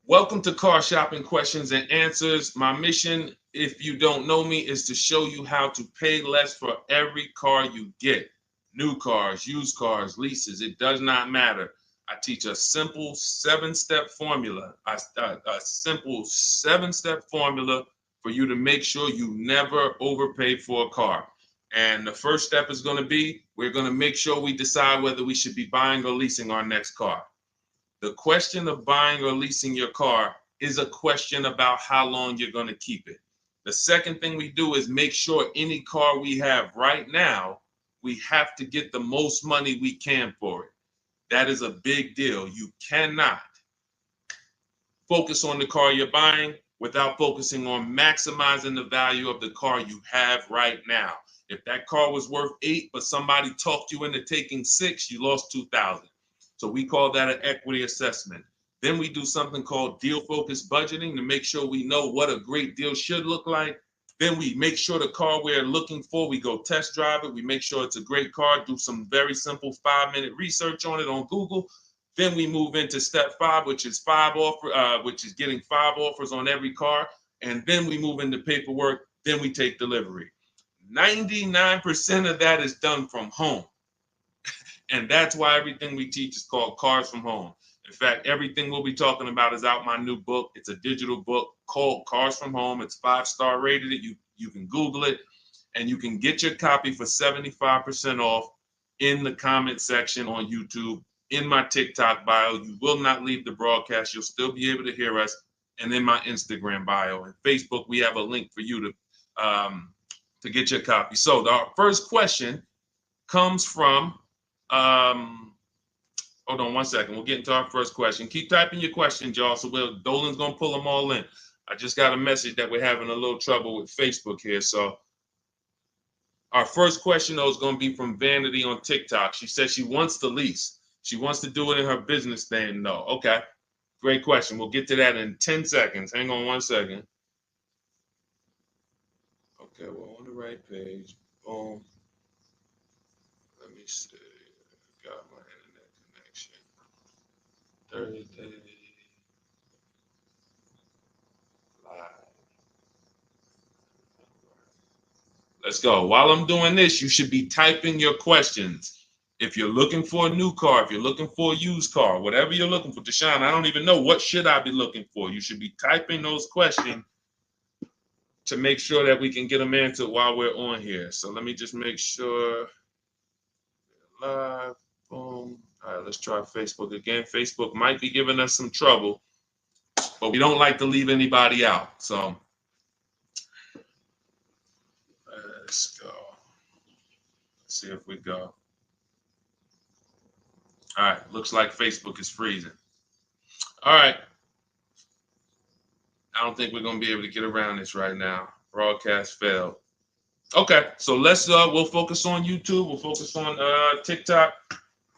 Welcome to Car Shopping Questions and Answers. My mission, if you don't know me, is to show you how to pay less for every car you get. New cars, used cars, leases, it does not matter. I teach a simple seven-step formula, a simple seven-step formula for you to make sure you never overpay for a car. And the first step is going to be, we're going to make sure we decide whether we should be buying or leasing our next car. The question of buying or leasing your car is a question about how long you're going to keep it. The second thing we do is make sure any car we have right now, we have to get the most money we can for it. That is a big deal. You cannot focus on the car you're buying without focusing on maximizing the value of the car you have right now. If that car was worth 8, but somebody talked you into taking 6, you lost 2,000. So we call that an equity assessment. Then we do something called deal focused budgeting to make sure we know what a great deal should look like. Then we make sure the car we're looking for, we go test drive it. We make sure it's a great car, do some very simple 5-minute research on it on Google. Then we move into step 5, which is getting 5 offers on every car. And then we move into paperwork. Then we take delivery. 99% of that is done from home. And that's why everything we teach is called Cars from Home. In fact, everything we'll be talking about is out my new book. It's a digital book called Cars from Home. It's 5-star rated. You can Google it, and you can get your copy for 75% off in the comment section on YouTube, in my TikTok bio. You will not leave the broadcast. You'll still be able to hear us. And in my Instagram bio and Facebook, we have a link for you to get your copy. So our first question comes from hold on one second. We'll get into our first question. Keep typing your questions, y'all. So Dolan's gonna pull them all in. I just got a message that we're having a little trouble with Facebook here. So our first question though is gonna be from Vanity on TikTok. She says she wants to lease. She wants to do it in her business name though. Okay, great question. We'll get to that in 10 seconds. Hang on one second. Okay, we're on the right page. Boom. Let me see. Got my internet connection. Thursday live. Let's go. While I'm doing this, you should be typing your questions. If you're looking for a new car, if you're looking for a used car, whatever you're looking for, Deshone, I don't even know what should I be looking for. You should be typing those questions to make sure that we can get them answered while we're on here. So let me just make sure. Live. Boom. All right, let's try Facebook again. Facebook might be giving us some trouble, but we don't like to leave anybody out. So let's go. Let's see if we go. All right, looks like Facebook is freezing. All right. I don't think we're going to be able to get around this right now. Broadcast failed. Okay, so we'll focus on YouTube. We'll focus on TikTok.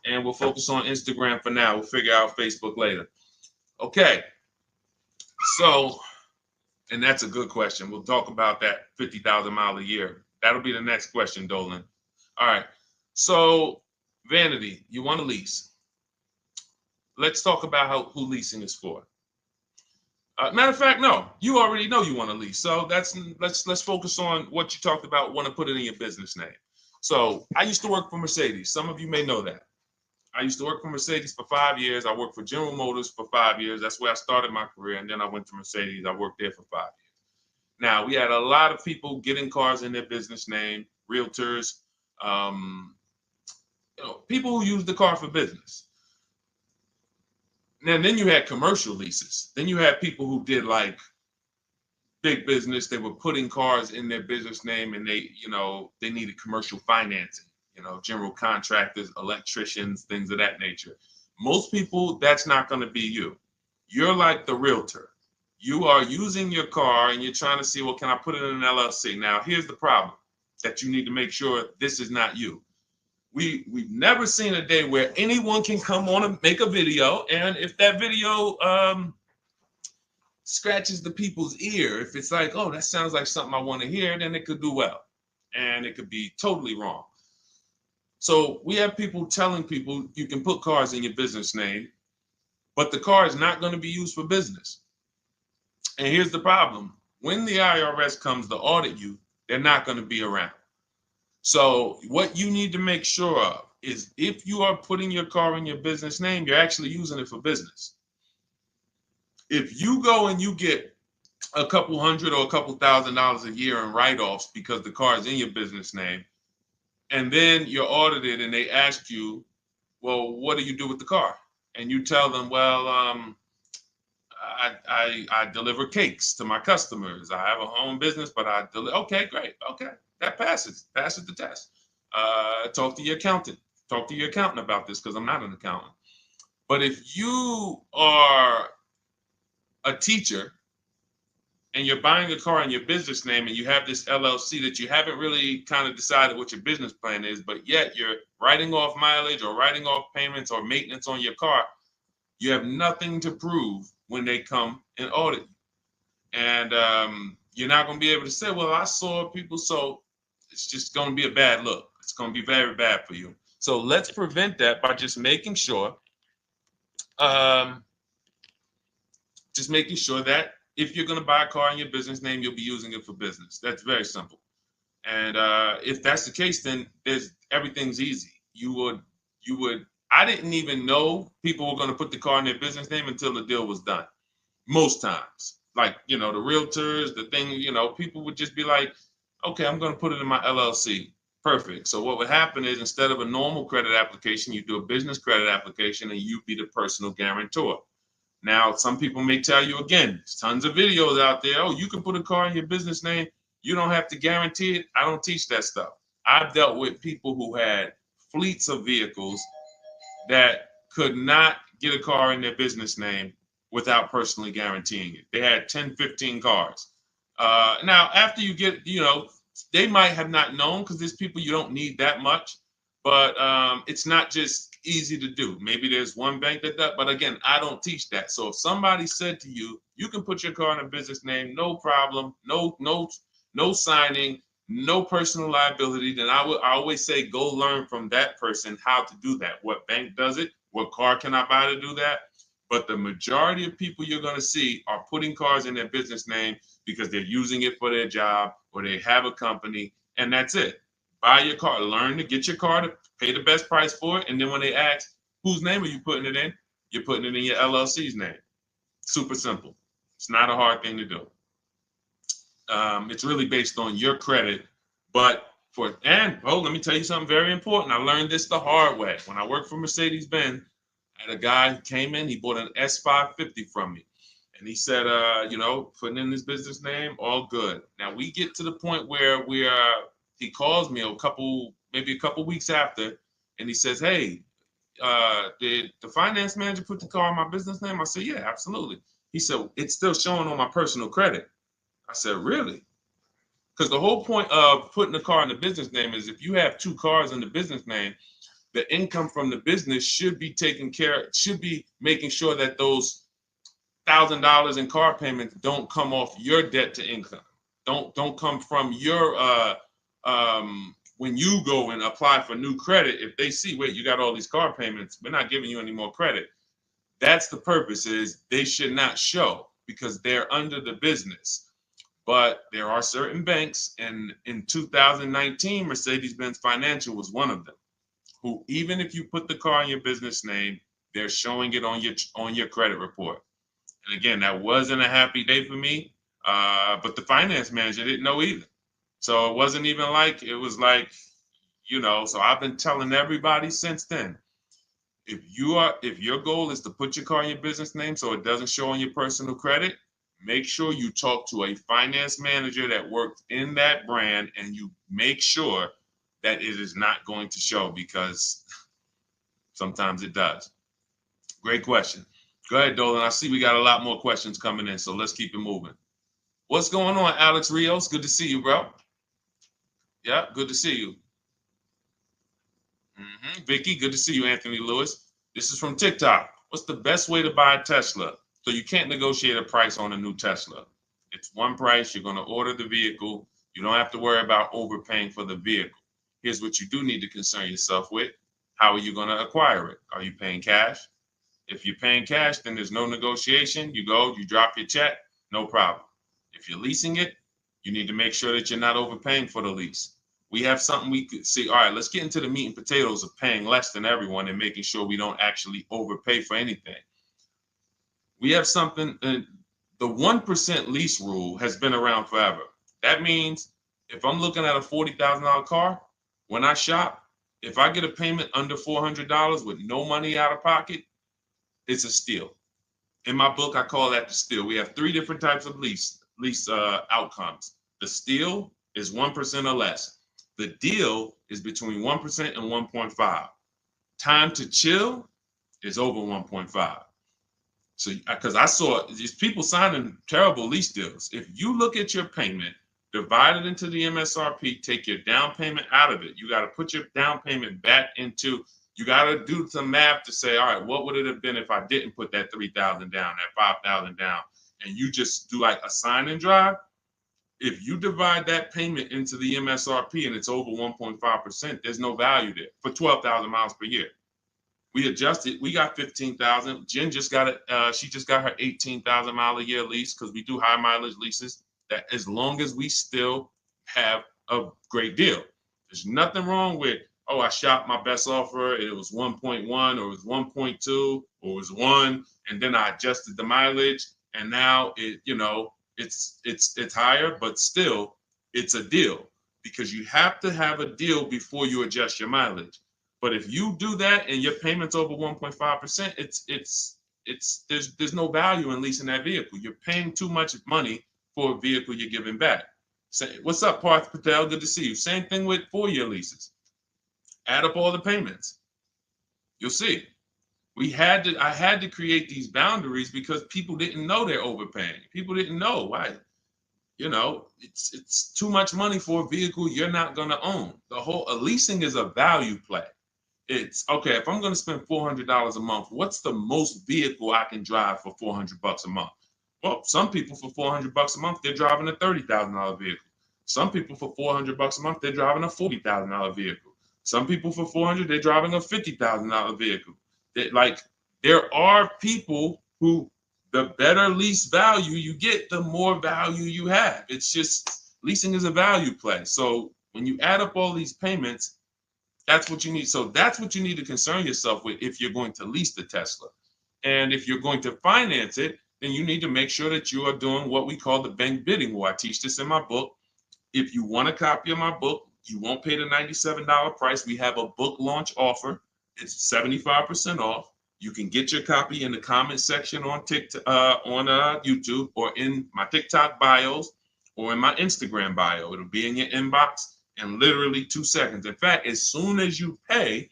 And we'll focus on Instagram for now. We'll figure out Facebook later. Okay. So, and that's a good question. We'll talk about that 50,000 mile a year. That'll be the next question, Dolan. All right. So, Vanity, you want to lease. Let's talk about who leasing is for. Matter of fact, no, you already know you want to lease. So let's focus on what you talked about, want to put it in your business name. So I used to work for Mercedes. Some of you may know that. I used to work for Mercedes for 5 years. I worked for General Motors for 5 years. That's where I started my career. And then I went to Mercedes. I worked there for 5 years. Now, we had a lot of people getting cars in their business name, realtors, people who use the car for business. And then you had commercial leases. Then you had people who did like big business. They were putting cars in their business name and they needed commercial financing. General contractors, electricians, things of that nature. Most people, that's not going to be you. You're like the realtor. You are using your car and you're trying to see, well, can I put it in an LLC? Now, here's the problem that you need to make sure this is not you. We've never seen a day where anyone can come on and make a video, and if that video scratches the people's ear, if it's like, oh, that sounds like something I want to hear, then it could do well, and it could be totally wrong. So we have people telling people you can put cars in your business name. but the car is not going to be used for business. And here's the problem. When the IRS comes to audit you, they're not going to be around. So what you need to make sure of is if you are putting your car in your business name, you're actually using it for business. If you go and you get a couple hundred or a couple $1,000s a year in write-offs because the car is in your business name, and then you're audited and they ask you, well, what do you do with the car? And you tell them, well, I deliver cakes to my customers. I have a home business, but I deliver. Okay, great. Okay, that passes the test. Talk to your accountant. Talk to your accountant about this because I'm not an accountant. But if you are a teacher and you're buying a car in your business name and you have this LLC that you haven't really kind of decided what your business plan is, but yet you're writing off mileage or writing off payments or maintenance on your car, you have nothing to prove when they come and audit you. And you're not going to be able to say, well, I saw people. So it's just going to be a bad look. It's going to be very bad for you. So let's prevent that by just making sure that if you're going to buy a car in your business name, you'll be using it for business. That's very simple. And if that's the case, then everything's easy. I didn't even know people were going to put the car in their business name until the deal was done. Most times, like, the realtors, the thing, people would just be like, okay, I'm going to put it in my LLC. Perfect. So what would happen is instead of a normal credit application, you do a business credit application and you be the personal guarantor. Now, some people may tell you, again, there's tons of videos out there. Oh, you can put a car in your business name. You don't have to guarantee it. I don't teach that stuff. I've dealt with people who had fleets of vehicles that could not get a car in their business name without personally guaranteeing it. They had 10, 15 cars. Now, after you get, they might have not known because there's people you don't need that much, but it's not just easy to do. Maybe there's one bank that does, but again, I don't teach that. So if somebody said to you, you can put your car in a business name, no problem, no signing, no personal liability, then I always say go learn from that person how to do that. What bank does it? What car can I buy to do that? But the majority of people you're going to see are putting cars in their business name because they're using it for their job or they have a company, and that's it. Buy your car, learn to get your car to pay the best price for it, and then when they ask, whose name are you putting it in? You're putting it in your LLC's name. Super simple. It's not a hard thing to do. It's really based on your credit, but let me tell you something very important. I learned this the hard way. When I worked for Mercedes-Benz, I had a guy who came in, he bought an S550 from me. And he said, putting in his business name, all good. Now we get to the point where he calls me maybe a couple weeks after, and he says, hey, did the finance manager put the car in my business name? I said, yeah, absolutely. He said, it's still showing on my personal credit. I said, really? Because the whole point of putting the car in the business name is if you have two cars in the business name, the income from the business should be making sure that those $1,000 in car payments don't come off your debt to income. Don't come from your when you go and apply for new credit. If they see, wait, you got all these car payments, we're not giving you any more credit. That's the purpose, is they should not show because they're under the business. But there are certain banks, and in 2019, Mercedes-Benz Financial was one of them, who even if you put the car in your business name, they're showing it on your credit report. And again, that wasn't a happy day for me, but the finance manager didn't know either. So it wasn't even like, it was like, so I've been telling everybody since then, if your goal is to put your car in your business name so it doesn't show on your personal credit, make sure you talk to a finance manager that works in that brand and you make sure that it is not going to show, because sometimes it does. Great question. Go ahead, Dolan. I see we got a lot more questions coming in, so let's keep it moving. What's going on, Alex Rios? Good to see you, bro. Yeah, good to see you. Vicky, good to see you, Anthony Lewis. This is from TikTok. What's the best way to buy a Tesla? So you can't negotiate a price on a new Tesla. It's one price. You're going to order the vehicle. You don't have to worry about overpaying for the vehicle. Here's what you do need to concern yourself with. How are you going to acquire it? Are you paying cash? If you're paying cash, then there's no negotiation. You go, you drop your check, no problem. If you're leasing it, you need to make sure that you're not overpaying for the lease. We have something we could see. All right, let's get into the meat and potatoes of paying less than everyone and making sure we don't actually overpay for anything. We have something, the 1% lease rule has been around forever. That means if I'm looking at a $40,000 car, when I shop, if I get a payment under $400 with no money out of pocket, it's a steal. In my book, I call that the steal. We have 3 different types of lease outcomes. The steal is 1% or less. The deal is between 1% and 1.5. Time to chill is over 1.5. So, because I saw these people signing terrible lease deals. If you look at your payment, divide it into the MSRP, take your down payment out of it. You got to put your down payment back into, you got to do some math to say, all right, what would it have been if I didn't put that 3,000 down, that 5,000 down, and you just do like a sign and drive? If you divide that payment into the MSRP and it's over 1.5%, there's no value there for 12,000 miles per year. We adjusted. We got 15,000. Jen just got it. She just got her 18,000 mile a year lease because we do high mileage leases. That as long as we still have a great deal, there's nothing wrong with, oh, I shopped my best offer. It was 1.1 or it was 1.2 or it was 1, and then I adjusted the mileage, and now it, it's higher, but still it's a deal because you have to have a deal before you adjust your mileage. But if you do that and your payment's over 1.5%, there's no value in leasing that vehicle. You're paying too much money for a vehicle you're giving back. Say, what's up, Parth Patel? Good to see you. Same thing with 4-year leases. Add up all the payments. You'll see. I had to create these boundaries because people didn't know they're overpaying. People didn't know why. It's too much money for a vehicle you're not going to own. Leasing is a value play. It's okay, if I'm going to spend $400 a month, what's the most vehicle I can drive for $400 a month? Well, some people for $400 a month, they're driving a $30,000 vehicle. Some people for $400 a month, they're driving a $40,000 vehicle. Some people for $400, they're driving a $50,000 vehicle. There are people who, the better lease value you get, the more value you have. It's just, leasing is a value play. So when you add up all these payments, that's what you need. So that's what you need to concern yourself with if you're going to lease the Tesla. And if you're going to finance it, then you need to make sure that you are doing what we call the bank bidding war. I teach this in my book. If you want a copy of my book, you won't pay the $97 price. We have a book launch offer. It's 75% off. You can get your copy in the comment section on TikTok, on YouTube, or in my TikTok bios, or in my Instagram bio. It'll be in your inbox in literally 2 seconds. In fact, as soon as you pay,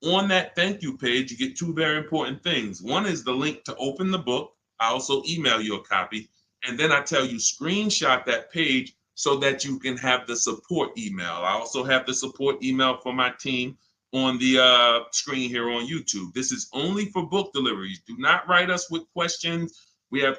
on that thank you page, you get 2 very important things. One is the link to open the book. I also email you a copy. And then I tell you, screenshot that page so that you can have the support email. I also have the support email for my team on the screen here on YouTube. This is only for book deliveries. Do not write us with questions. We have,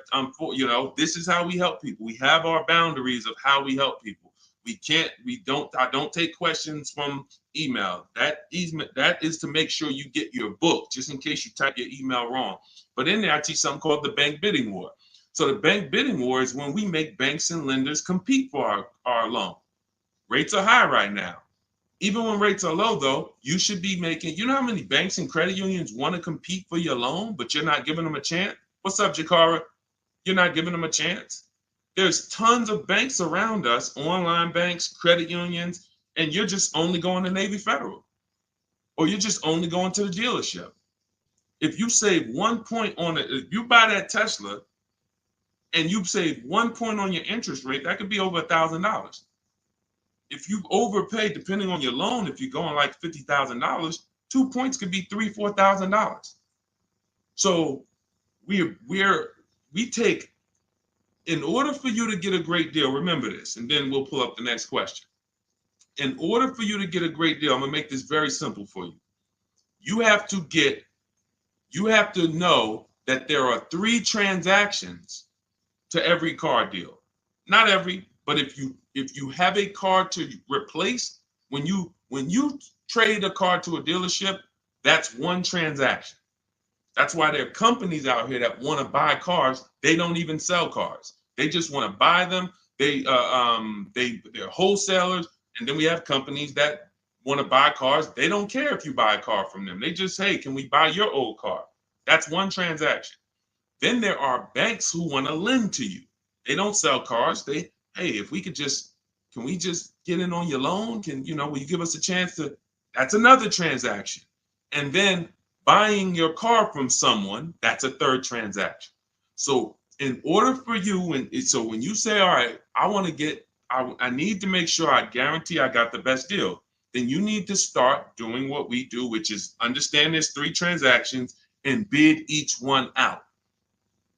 this is how we help people. We have our boundaries of how we help people. I don't take questions from email. That is to make sure you get your book, just in case you type your email wrong. But in there, I teach something called the bank bidding war. So the bank bidding war is when we make banks and lenders compete for our loan. Rates are high right now. Even when rates are low, though, you should be making, you know how many banks and credit unions want to compete for your loan, but you're not giving them a chance? What's up, Jakara? You're not giving them a chance? There's tons of banks around us, online banks, credit unions, and you're just only going to Navy Federal, or you're just only going to the dealership. If you save 1 point on it, if you buy that Tesla and you save 1 point on your interest rate, that could be over $1,000. If you overpay, depending on your loan, if you're going like $50,000, 2 points could be $3,000, $4,000. So we take, in order for you to get a great deal, remember this, and then we'll pull up the next question. In order for you to get a great deal, I'm gonna make this very simple for you. You have to know that there are 3 transactions to every car deal. Not every, but if you have a car to replace, when you trade a car to a dealership, that's 1 transaction. That's why there are companies out here that want to buy cars. They don't even sell cars. They just want to buy them. They're wholesalers, and then we have companies that want to buy cars. They don't care if you buy a car from them. They just, hey, can we buy your old car? That's one transaction. Then there are banks who want to lend to you. They don't sell cars. Hey, if we could just, can we just get in on your loan? Will you give us a chance to? That's another transaction. And then buying your car from someone, that's a third transaction. So in order for you, so when you say, all right, I need to make sure I guarantee I got the best deal, then you need to start doing what we do, which is understand there's 3 transactions and bid each one out.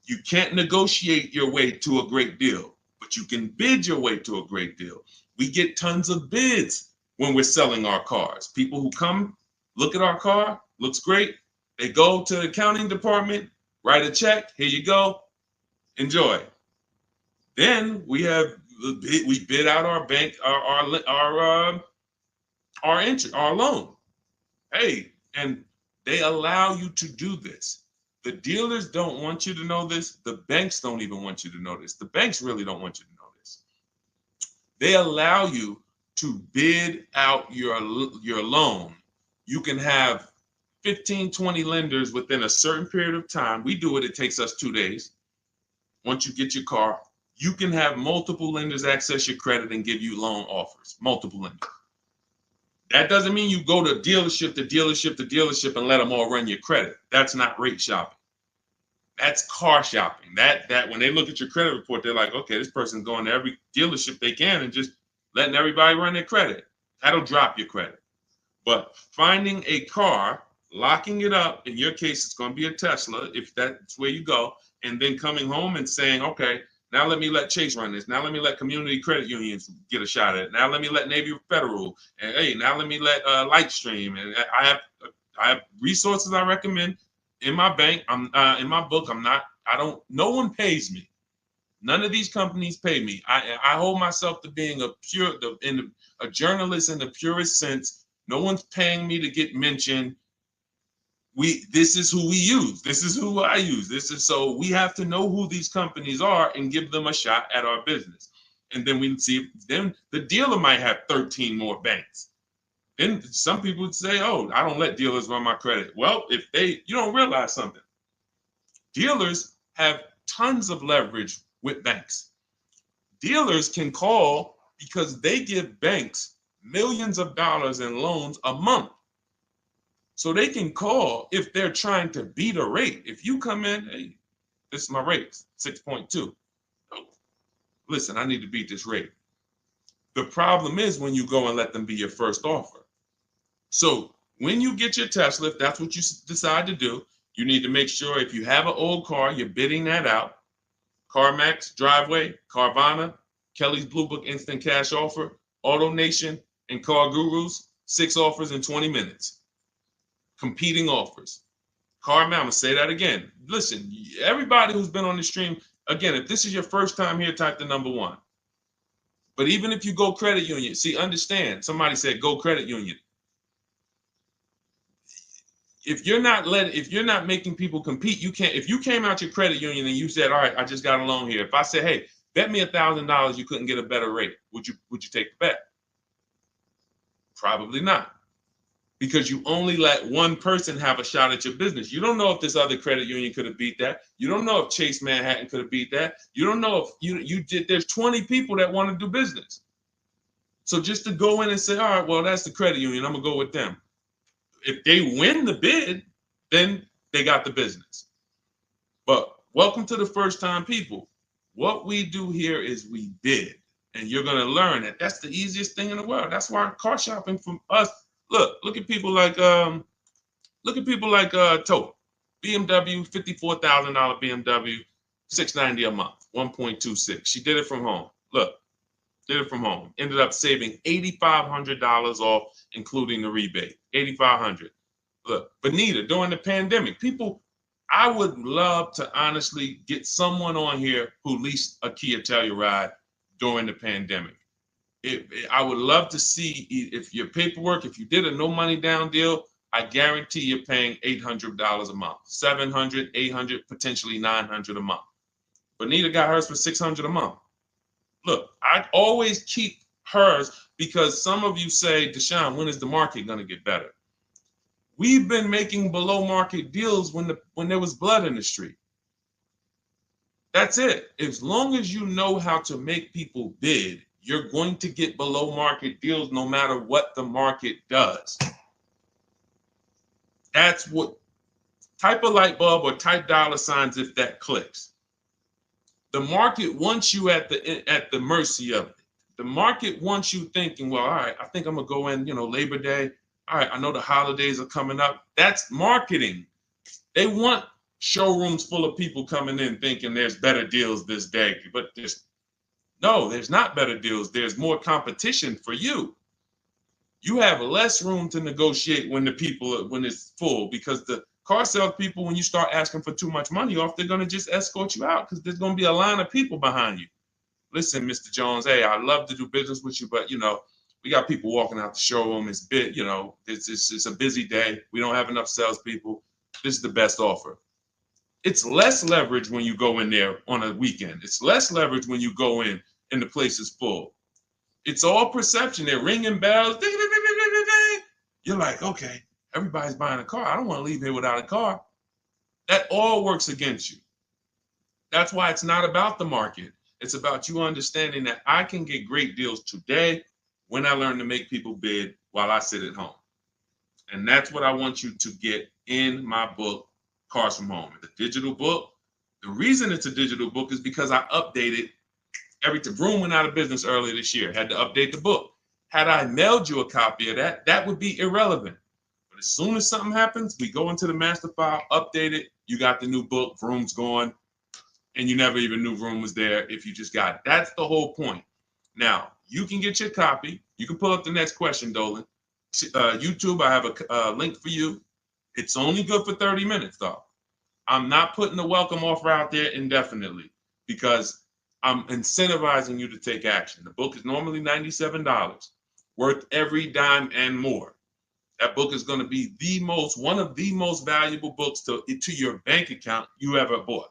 You can't negotiate your way to a great deal, but you can bid your way to a great deal. We get tons of bids when we're selling our cars. People who come, look at our car, looks great. They go to the accounting department, write a check. Here you go. Enjoy. Then we bid out our bank, our loan. Hey, and they allow you to do this. The dealers don't want you to know this. The banks don't even want you to know this. The banks really don't want you to know this. They allow you to bid out your loan. You can have 15, 20 lenders within a certain period of time. We do it. It takes us 2 days. Once you get your car, you can have multiple lenders access your credit and give you loan offers. Multiple lenders. That doesn't mean you go to dealership to dealership to dealership and let them all run your credit. That's not rate shopping. That's car shopping. That when they look at your credit report, they're like, okay, this person's going to every dealership they can and just letting everybody run their credit. That'll drop your credit. But finding a car, locking it up, in your case, it's going to be a Tesla, if that's where you go, and then coming home and saying, okay, now let me let Chase run this. Now let me let community credit unions get a shot at it. Now let me let Navy Federal. And hey, now let me let Lightstream. And I have resources I recommend in my bank. In my book. No one pays me. None of these companies pay me. I hold myself to being a journalist in the purest sense. No one's paying me to get mentioned. This is who we use. This is who I use. So we have to know who these companies are and give them a shot at our business. And then we see, then the dealer might have 13 more banks. Then some people would say, oh, I don't let dealers run my credit. Well, you don't realize something. Dealers have tons of leverage with banks. Dealers can call because they give banks millions of dollars in loans a month. So they can call if they're trying to beat a rate. If you come in, hey, this is my rate, 6.2. Oh, listen, I need to beat this rate. The problem is when you go and let them be your first offer. So when you get your Tesla, if that's what you decide to do, you need to make sure if you have an old car, you're bidding that out. CarMax, Driveway, Carvana, Kelly's Blue Book Instant Cash Offer, AutoNation, and Car Gurus, 6 offers in 20 minutes. Competing offers. CarMax, I'm going to say that again. Listen, everybody who's been on the stream, again, if this is your first time here, type the number 1. But even if you go credit union, see, understand, somebody said go credit union. If you're not making people compete, you can't. If you came out your credit union and you said, all right, I just got a loan here. If I said, hey, bet me $1,000 you couldn't get a better rate, would you take the bet? Probably not. Because you only let one person have a shot at your business. You don't know if this other credit union could have beat that. You don't know if Chase Manhattan could have beat that. You don't know if you did. There's 20 people that want to do business. So just to go in and say, all right, well, that's the credit union, I'm going to go with them. If they win the bid, then they got the business. But welcome to the first time people. What we do here is we bid. And you're going to learn that that's the easiest thing in the world. That's why car shopping from us. Look at people like Tote, BMW, $54,000 BMW, $690 a month, 1.26. She did it from home. Did it from home. Ended up saving $8,500 off, including the rebate. $8,500. Look, Benita, during the pandemic, I would love to honestly get someone on here who leased a Kia Telluride during the pandemic. I would love to see if your paperwork, if you did a no money down deal, I guarantee you're paying $800 a month, 700, 800, potentially 900 a month. Bonita got hers for 600 a month. Look, I always keep hers because some of you say, Deshone, when is the market going to get better? We've been making below market deals when there was blood in the street. That's it. As long as you know how to make people bid, you're going to get below market deals no matter what the market does. That's what, type a light bulb or type dollar signs if that clicks. The market wants you at the mercy of it. The market wants you thinking, well, all right, I think I'm gonna go in, Labor Day. All right, I know the holidays are coming up. That's marketing. They want showrooms full of people coming in thinking there's better deals this day, but there's not better deals. There's more competition for you. You have less room to negotiate when it's full, because the car sales people, when you start asking for too much money off, they're going to just escort you out because there's going to be a line of people behind you. Listen, Mr. Jones, hey, I'd love to do business with you, but we got people walking out the showroom. It's it's a busy day. We don't have enough salespeople. This is the best offer. It's less leverage when you go in there on a weekend. It's less leverage when you go in and the place is full. It's all perception. They're ringing bells. Ding, ding, ding, ding, ding, ding. You're like, okay, everybody's buying a car. I don't want to leave here without a car. That all works against you. That's why it's not about the market. It's about you understanding that I can get great deals today when I learn to make people bid while I sit at home. And that's what I want you to get in my book, Cars from Home. It's a digital book. The reason it's a digital book is because I updated Vroom went out of business earlier this year. Had to update the book. Had I mailed you a copy of that would be irrelevant. But as soon as something happens, we go into the master file, update it. You got the new book. Vroom's gone, and you never even knew Vroom was there if you just got it. That's the whole point. Now you can get your copy. You can pull up the next question, Dolan. YouTube, I have a link for you. It's only good for 30 minutes, though. I'm not putting the welcome offer out there indefinitely because I'm incentivizing you to take action. The book is normally $97, worth every dime and more. That book is going to be one of the most valuable books to your bank account you ever bought.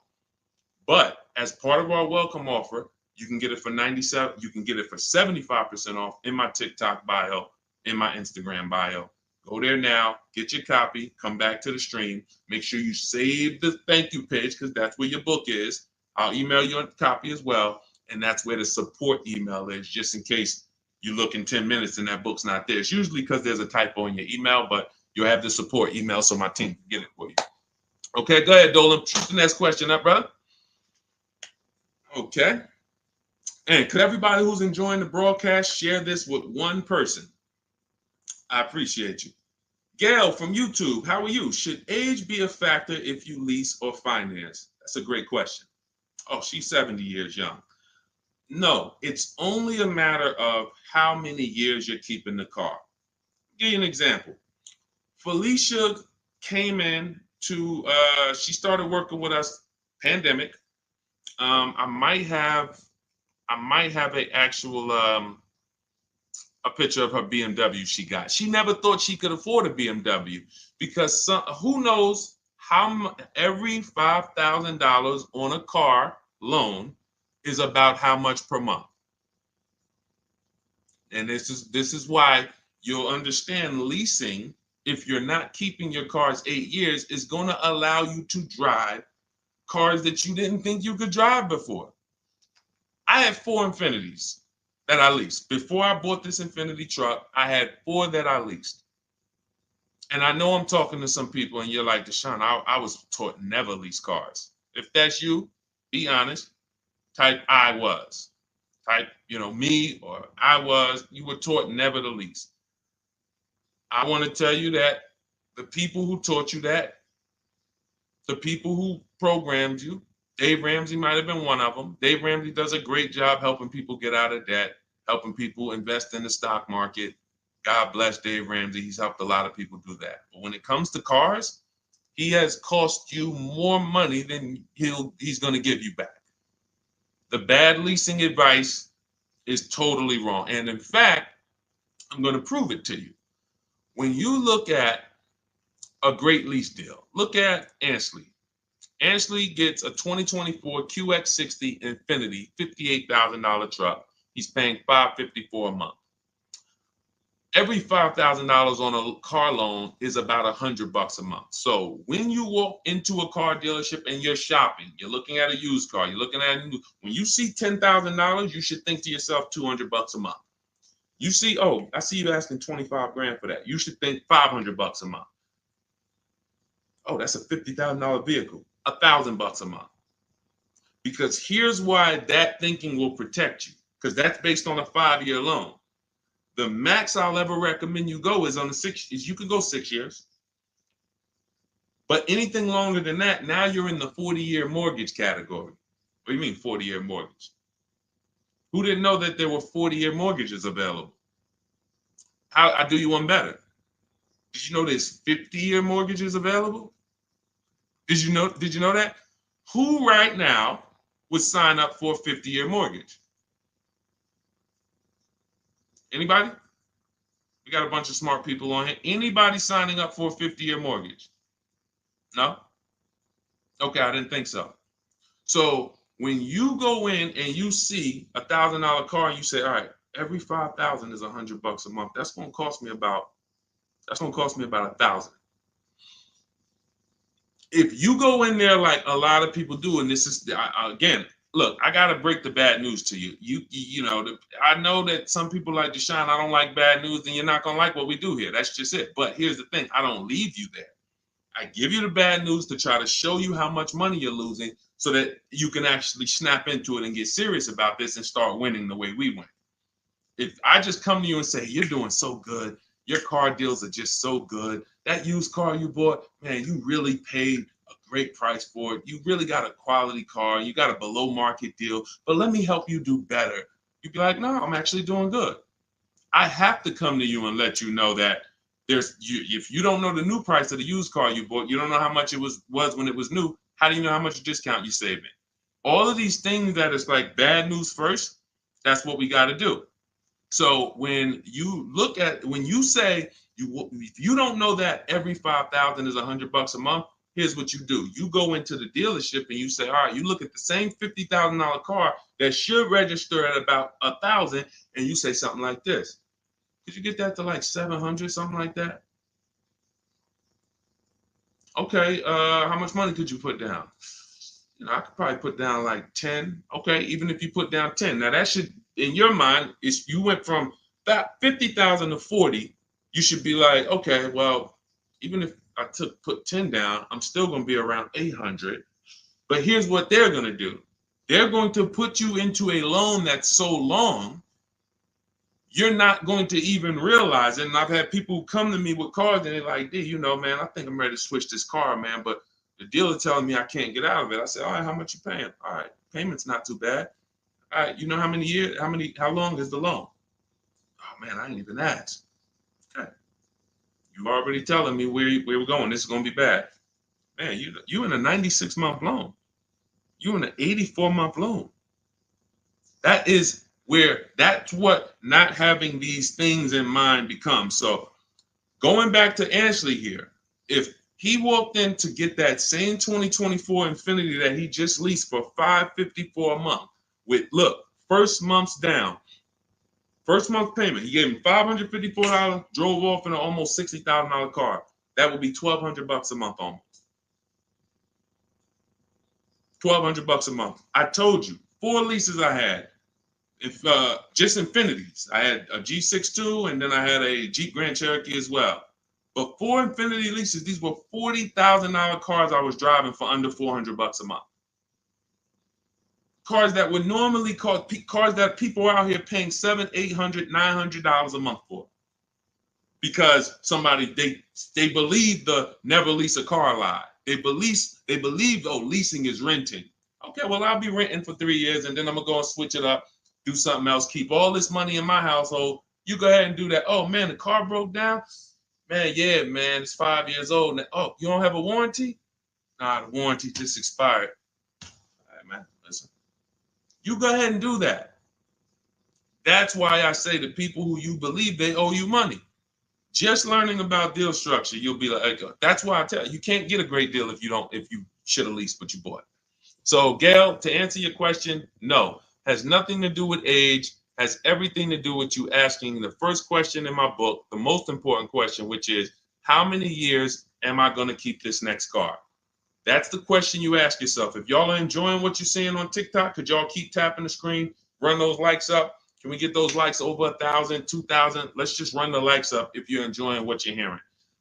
But as part of our welcome offer, you can get it for $97. You can get it for 75% off in my TikTok bio, in my Instagram bio. Go there now, get your copy, come back to the stream. Make sure you save the thank you page because that's where your book is. I'll email you a copy as well. And that's where the support email is, just in case you look in 10 minutes and that book's not there. It's usually because there's a typo in your email, but you'll have the support email so my team can get it for you. Okay, go ahead, Dolan. Shoot the next question up, brother. Okay. And could everybody who's enjoying the broadcast share this with one person? I appreciate you. Gail from YouTube, how are you? Should age be a factor if you lease or finance? That's a great question. Oh, she's 70 years young. No, it's only a matter of how many years you're keeping the car. I'll give you an example. Felicia came in she started working with us, pandemic. I might have a picture of her BMW she got. She never thought she could afford a BMW because who knows how every $5,000 on a car loan is about how much per month. And this is why you'll understand leasing, if you're not keeping your cars 8 years, is going to allow you to drive cars that you didn't think you could drive before. I had 4 Infinities that I leased. Before I bought this Infinity truck, I had 4 that I leased. And I know I'm talking to some people and you're like, Deshone, I was taught never lease cars. If that's you, be honest. Type I was. Type, me or I was. You were taught never to lease. I want to tell you that the people who taught you that, the people who programmed you, Dave Ramsey might have been one of them. Dave Ramsey does a great job helping people get out of debt, helping people invest in the stock market. God bless Dave Ramsey. He's helped a lot of people do that. But when it comes to cars, he has cost you more money than he's going to give you back. The bad leasing advice is totally wrong. And in fact, I'm going to prove it to you. When you look at a great lease deal. Look at Ansley. Ansley gets a 2024 QX60 Infinity $58,000 truck. He's paying $554 a month. Every $5,000 on a car loan is about $100 a month. So when you walk into a car dealership and you're shopping, you're looking at a used car, you're looking at a new, when you see $10,000, you should think to yourself $200 a month. You see, oh, I see you asking 25 grand for that. You should think $500 a month. Oh, that's a $50,000 vehicle, $1,000 a month. Because here's why that thinking will protect you, because that's based on a 5-year loan. The max I'll ever recommend you go is on the 6 years. You can go 6 years. But anything longer than that, now you're in the 40-year mortgage category. What do you mean 40-year mortgage? Who didn't know that there were 40-year mortgages available? I'll do you one better. Did you know there's 50-year mortgages available? Did you know that? Who right now would sign up for a 50-year mortgage? Anybody? We got a bunch of smart people on here. Anybody signing up for a 50-year mortgage? No? Okay, I didn't think so. So when you go in and you see $1,000 car and you say, all right, every 5,000 is $100 a month. That's gonna cost me about $1,000. If you go in there like a lot of people do, and this is again, look, I gotta break the bad news to you. I know that some people like Deshone, I don't like bad news, and you're not gonna like what we do here. That's just it. But here's the thing: I don't leave you there. I give you the bad news to try to show you how much money you're losing, so that you can actually snap into it and get serious about this and start winning the way we win. If I just come to you and say, you're doing so good, your car deals are just so good, that used car you bought, man, you really paid a great price for it. You really got a quality car. You got a below market deal, but let me help you do better. You'd be like, no, I'm actually doing good. I have to come to you and let you know that if you don't know the new price of the used car you bought, you don't know how much it was when it was new. How do you know how much discount you saving? All of these things that is like bad news first, that's what we got to do. So when you say if you don't know that every 5,000 is $100 a month, here's what you do. You go into the dealership and you say, all right, you look at the same $50,000 car that should register at about 1,000, and you say something like this. Could you get that to like 700, something like that? Okay, how much money could you put down? I could probably put down like 10. Okay, even if you put down 10. Now that should, in your mind, if you went from that 50,000 to 40, you should be like, okay, well, even if I put 10 down, I'm still going to be around 800. But here's what they're going to do. They're going to put you into a loan that's so long, you're not going to even realize it. And I've had people come to me with cars and they're like, D, man, I think I'm ready to switch this car, man, but the dealer telling me I can't get out of it. I said, all right, how much you paying? All right, payment's not too bad. All right, you know how many years, how long is the loan? Oh man, I ain't even asked. Okay. You already telling me where we're going. This is gonna be bad. Man, you in a 96-month loan. You in an 84-month loan. That's what not having these things in mind becomes. So going back to Ashley here, if he walked in to get that same 2024 Infinity that he just leased for $554 a month with, look, first month's down, first month payment, he gave him $554, drove off in an almost $60,000 car. That would be $1,200 a month almost. $1,200 a month. I told you, 4 leases I had. Just Infinities. I had a G62 and then I had a Jeep Grand Cherokee as well. But 4 Infinity leases, these were $40,000 cars I was driving for under $400 a month. Cars that would normally cost, cars that people are out here paying $700, $800, $900 a month for. Because they believe the never lease a car lie. They believe, oh, leasing is renting. Okay, well, I'll be renting for 3 years and then I'm gonna go and switch it up, do something else, keep all this money in my household. You go ahead and do that. Oh man, the car broke down. Man, yeah, man, it's 5 years old. Now, oh, you don't have a warranty? Nah, the warranty just expired. All right, man, listen. You go ahead and do that. That's why I say to people who you believe they owe you money. Just learning about deal structure, you'll be like, that's why I tell you, you can't get a great deal if you should have leased what you bought. So, Gail, to answer your question, no, has nothing to do with age, has everything to do with you asking the first question in my book, the most important question, which is, how many years am I going to keep this next car? That's the question you ask yourself. If y'all are enjoying what you're seeing on TikTok, could y'all keep tapping the screen, run those likes up? Can we get those likes over 1,000, 2,000? Let's just run the likes up if you're enjoying what you're hearing.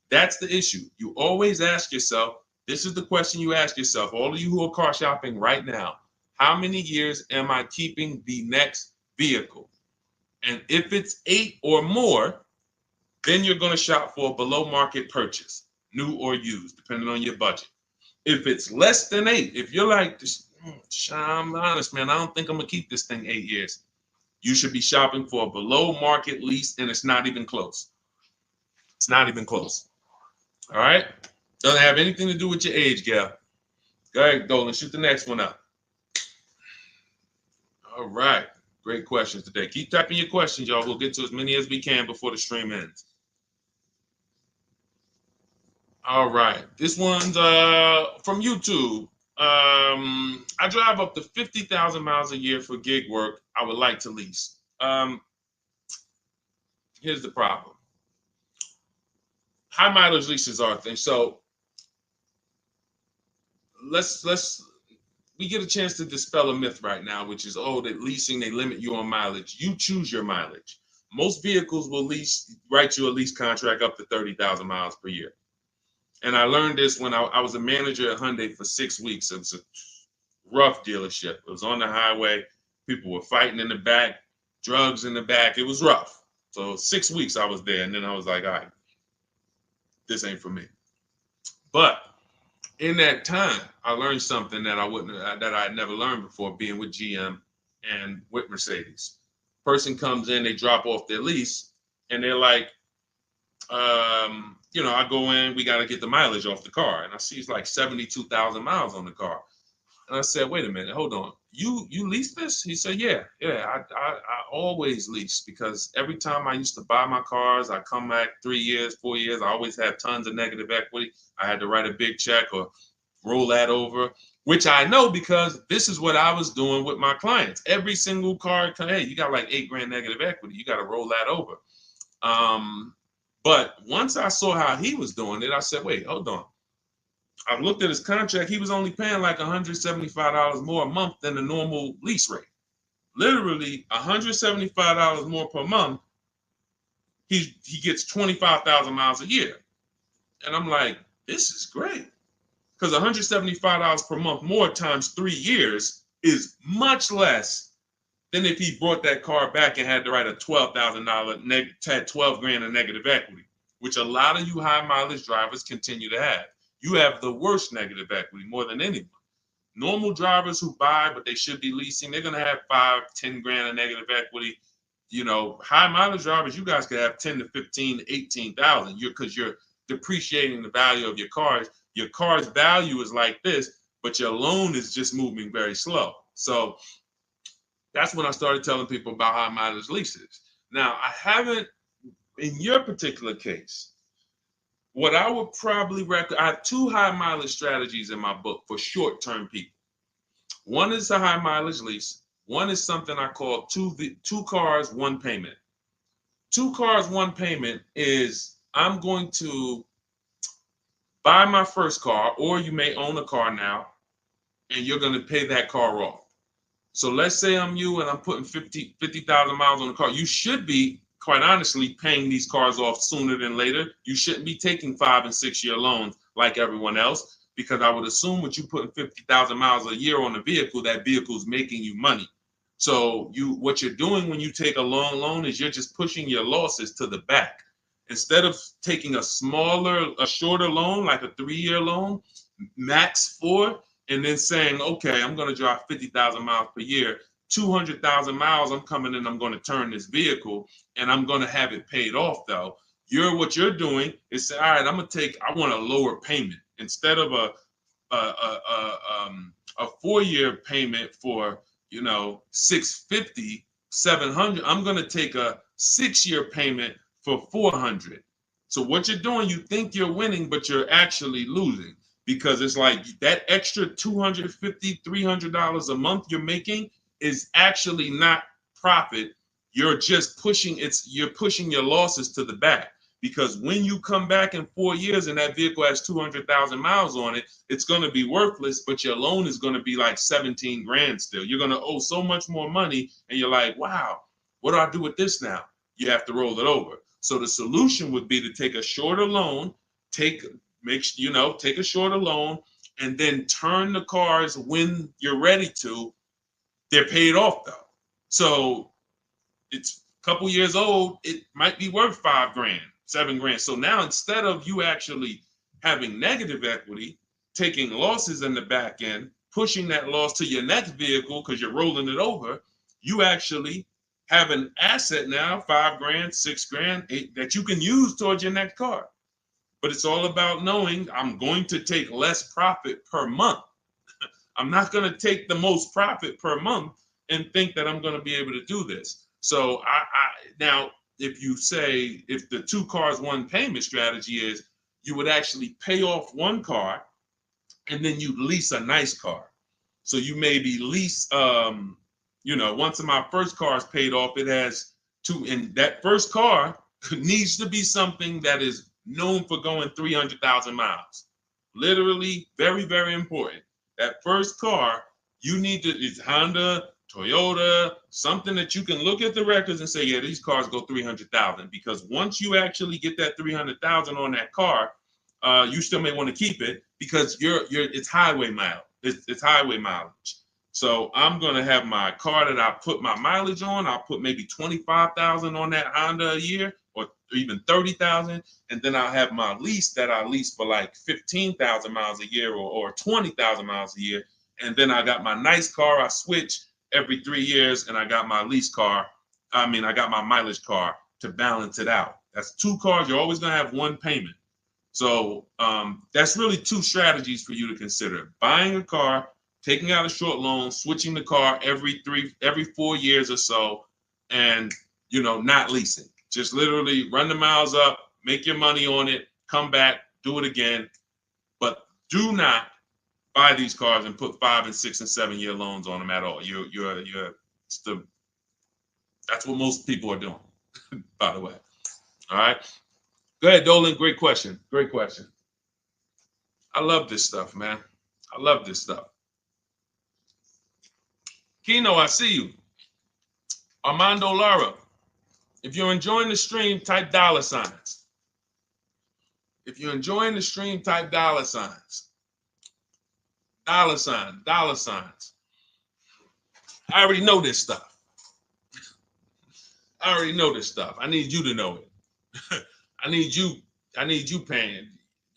That's the issue. You always ask yourself, this is the question you ask yourself, all of you who are car shopping right now, how many years am I keeping the next vehicle? And if it's 8 or more, then you're going to shop for a below market purchase, new or used, depending on your budget. If it's less than 8, if you're like, I'm honest, man, I don't think I'm going to keep this thing 8 years. You should be shopping for a below market lease, and it's not even close. It's not even close. All right? Doesn't have anything to do with your age, Gail. Go ahead, Dolan, shoot the next one up. All right. Great questions today. Keep typing your questions, y'all. We'll get to as many as we can before the stream ends. All right. This one's from YouTube. I drive up to 50,000 miles a year for gig work. I would like to lease. Here's the problem. High mileage leases are a thing. So we get a chance to dispel a myth right now, which is, oh, that leasing, they limit you on mileage. You choose your mileage. Most vehicles will write you a lease contract up to 30,000 miles per year. And I learned this when I was a manager at Hyundai for 6 weeks. It was a rough dealership. It was on the highway. People were fighting in the back, drugs in the back. It was rough. So 6 weeks I was there, and then I was like, all right, this ain't for me. But in that time, I learned something that I had never learned before, being with GM and with Mercedes. Person comes in, they drop off their lease, and they're like, I go in, we got to get the mileage off the car. And I see it's like 72,000 miles on the car. And I said, wait a minute, hold on. You lease this? He said, yeah, I always lease, because every time I used to buy my cars, I come back 3 years, 4 years, I always had tons of negative equity. I had to write a big check or roll that over, which I know because this is what I was doing with my clients. Every single car, hey, you got like $8,000 negative equity. You got to roll that over. But once I saw how he was doing it, I said, wait, hold on. I looked at his contract. He was only paying like $175 more a month than the normal lease rate. Literally $175 more per month. He gets 25,000 miles a year. And I'm like, this is great. Because $175 per month more times 3 years is much less than if he brought that car back and had to write a $12,000 had $12,000 in negative equity, which a lot of you high mileage drivers continue to have. You have the worst negative equity more than anyone. Normal drivers who buy, but they should be leasing, they're going to have $5,000-10,000 in negative equity. High mileage drivers, you guys could have 10 to 15, 18,000 because you're depreciating the value of your cars. Your car's value is like this, but your loan is just moving very slow. So that's when I started telling people about high mileage leases. Now, I haven't, in your particular case, what I would probably recommend, I have 2 high mileage strategies in my book for short-term people. One is a high mileage lease. One is something I call two cars, one payment. 2 cars, one payment is I'm going to buy my first car, or you may own a car now, and you're going to pay that car off. So let's say I'm you and I'm putting 50,000 miles on the car. You should be, quite honestly, paying these cars off sooner than later. You shouldn't be taking 5- and 6-year loans like everyone else, because I would assume with you putting 50,000 miles a year on a vehicle, that vehicle is making you money. So what you're doing when you take a long loan is you're just pushing your losses to the back. Instead of taking a shorter loan, like a 3-year loan, max 4, and then saying, okay, I'm going to drive 50,000 miles per year, 200,000 miles, I'm coming in, I'm going to turn this vehicle, and I'm going to have it paid off, though. What you're doing is say, all right, I want a lower payment. Instead of a 4-year payment for, $650, $700, I'm going to take a 6-year payment for $400. So what you're doing, you think you're winning, but you're actually losing, because it's like that extra $250, $300 a month you're making is actually not profit. You're just you're pushing your losses to the back, because when you come back in 4 years and that vehicle has 200,000 miles on it, it's going to be worthless, but your loan is going to be like 17 grand still. You're going to owe so much more money, and you're like, wow, what do I do with this now? You have to roll it over. So the solution would be to take a shorter loan, take a shorter loan, and then turn the cars when you're ready to. They're paid off though. So it's a couple years old, it might be worth 5 grand, 7 grand. So now instead of you actually having negative equity, taking losses in the back end, pushing that loss to your next vehicle because you're rolling it over, you actually have an asset now, 5 grand, 6 grand, 8, that you can use towards your next car. But it's all about knowing I'm going to take less profit per month. I'm not going to take the most profit per month and think that I'm going to be able to do this. So now, if you say, if the 2 cars, 1 payment strategy is, you would actually pay off 1 car and then you lease a nice car. So you maybe lease, once my first car is paid off, it has 2, and that first car needs to be something that is known for going 300,000 miles. Literally, very, very important. That first car, you need to, it's Honda, Toyota, something that you can look at the records and say, yeah, these cars go 300,000. Because once you actually get that 300,000 on that car, you still may want to keep it because it's highway mileage. It's highway mileage. So I'm gonna have my car that I put my mileage on. I'll put maybe 25,000 on that Honda a year, or even 30,000, and then I'll have my lease that I lease for like 15,000 miles a year, or 20,000 miles a year. And then I got my nice car. I switch every 3 years, and I got my lease car. I got my mileage car to balance it out. That's 2 cars. You're always gonna have 1 payment. So that's really 2 strategies for you to consider: buying a car, taking out a short loan, switching the car every 4 years or so, and not leasing. Just literally run the miles up, make your money on it, come back, do it again. But do not buy these cars and put 5 and 6 and 7 year loans on them at all. That's what most people are doing, by the way. All right. Go ahead, Dolan. Great question. Great question. I love this stuff, man. I love this stuff. Kino, I see you. Armando Lara, if you're enjoying the stream, type $signs. If you're enjoying the stream, type $signs. $signs. I already know this stuff. I already know this stuff. I need you to know it. I need you paying,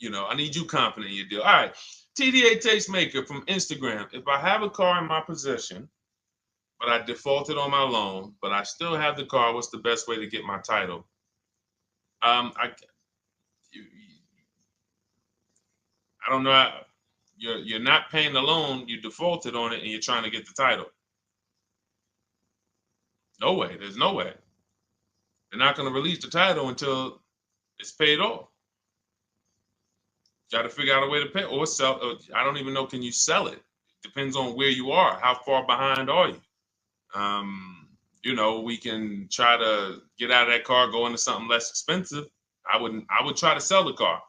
I need you confident in your deal. All right. TDA Tastemaker from Instagram. If I have a car in my possession, but I defaulted on my loan, but I still have the car, what's the best way to get my title? I don't know. You're not paying the loan, you defaulted on it, and you're trying to get the title. No way. There's no way. They're not going to release the title until it's paid off. Got to figure out a way to pay or sell. I don't even know. Can you sell it? Depends on where you are. How far behind are you? We can try to get out of that car, go into something less expensive. I would try to sell the car.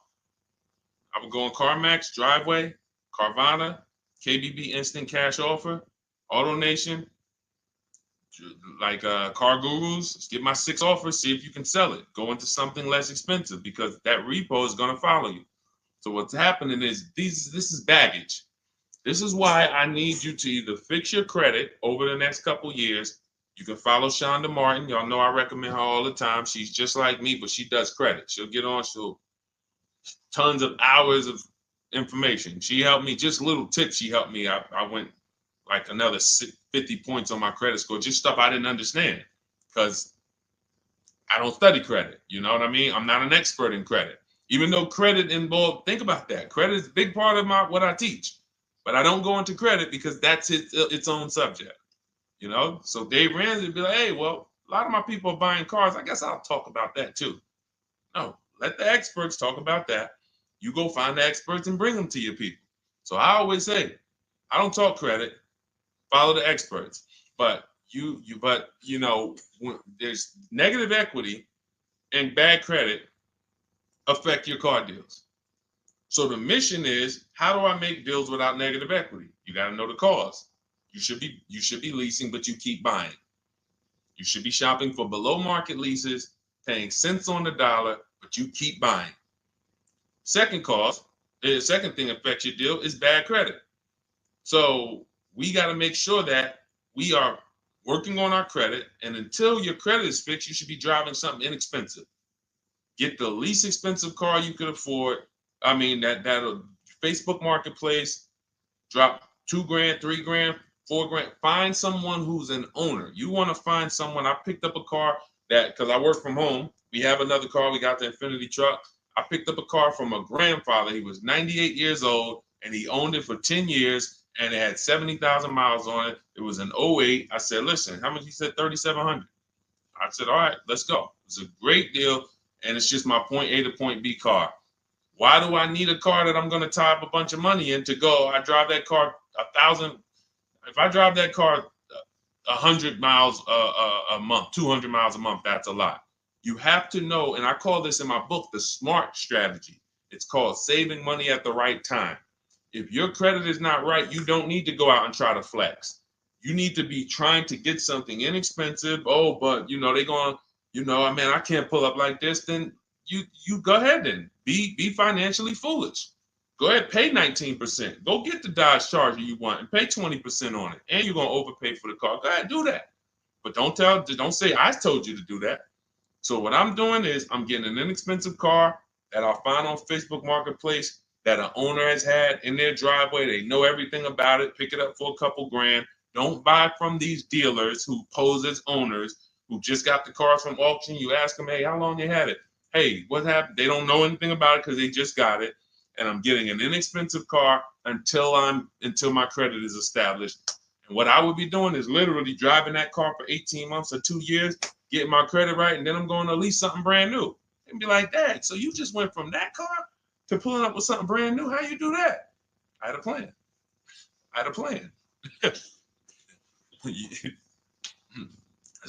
I would go on CarMax, Driveway, Carvana, KBB Instant Cash Offer, AutoNation, like Car Gurus. Get my 6 offers, see if you can sell it. Go into something less expensive because that repo is going to follow you. So what's happening is this is baggage. This is why I need you to either fix your credit over the next couple years. You can follow Shonda Martin. Y'all know I recommend her all the time. She's just like me, but she does credit. She'll get on, tons of hours of information. She helped me, just little tips she helped me. I went like another 50 points on my credit score, just stuff I didn't understand because I don't study credit. You know what I mean? I'm not an expert in credit. Even though credit involved, think about that. Credit is a big part of what I teach. But I don't go into credit because that's its own subject. So Dave Ramsey would be like, hey, well, a lot of my people are buying cars. I guess I'll talk about that too. No, let the experts talk about that. You go find the experts and bring them to your people. So I always say, I don't talk credit, follow the experts. But when there's negative equity and bad credit affect your car deals. So the mission is, how do I make deals without negative equity? You got to know the cause. You should be leasing, but you keep buying. You should be shopping for below market leases, paying cents on the dollar, but you keep buying. Second cause, the second thing affects your deal is bad credit. So we got to make sure that we are working on our credit, and until your credit is fixed, you should be driving something inexpensive. Get the least expensive car you could afford. I mean, that'll Facebook Marketplace, drop $2,000, $3,000, $4,000. Find someone who's an owner. You want to find someone. I picked up a car because I work from home. We have another car. We got the Infinity truck. I picked up a car from a grandfather. He was 98 years old, and he owned it for 10 years, and it had 70,000 miles on it. It was an '08. I said, listen, how much? He said, $3,700. I said, all right, let's go. It's a great deal, and it's just my point A to point B car. Why do I need a car that I'm going to tie up a bunch of money in to go? I drive that car 1,000. If I drive that car 100 miles a month, 200 miles a month, that's a lot. You have to know, and I call this in my book, the SMART strategy. It's called saving money at the right time. If your credit is not right, you don't need to go out and try to flex. You need to be trying to get something inexpensive. Oh, but they're going, man, I can't pull up like this. Then you go ahead and be financially foolish. Go ahead, pay 19%. Go get the Dodge Charger you want and pay 20% on it. And you're gonna overpay for the car. Go ahead, do that. But don't say I told you to do that. So what I'm doing is I'm getting an inexpensive car that I'll find on Facebook Marketplace that an owner has had in their driveway. They know everything about it. Pick it up for a couple grand. Don't buy from these dealers who pose as owners who just got the cars from auction. You ask them, hey, how long you had it? Hey, what happened? They don't know anything about it because they just got it. And I'm getting an inexpensive car until my credit is established. And what I would be doing is literally driving that car for 18 months or 2 years, getting my credit right, and then I'm going to lease something brand new. And be like, Dad, so you just went from that car to pulling up with something brand new? How you do that? I had a plan. That's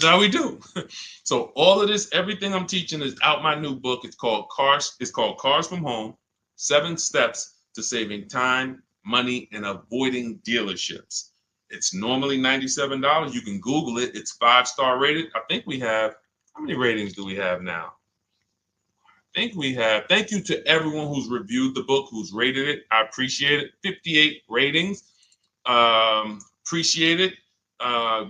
how we do. So all of this, everything I'm teaching is out my new book. It's called Cars from Home, 7 Steps to Saving Time, Money, and Avoiding Dealerships. It's normally $97. You can Google it. It's 5-star rated. I think we have, how many ratings do we have now? I think we have, thank you to everyone who's reviewed the book, who's rated it. I appreciate it. 58 ratings. Appreciate it.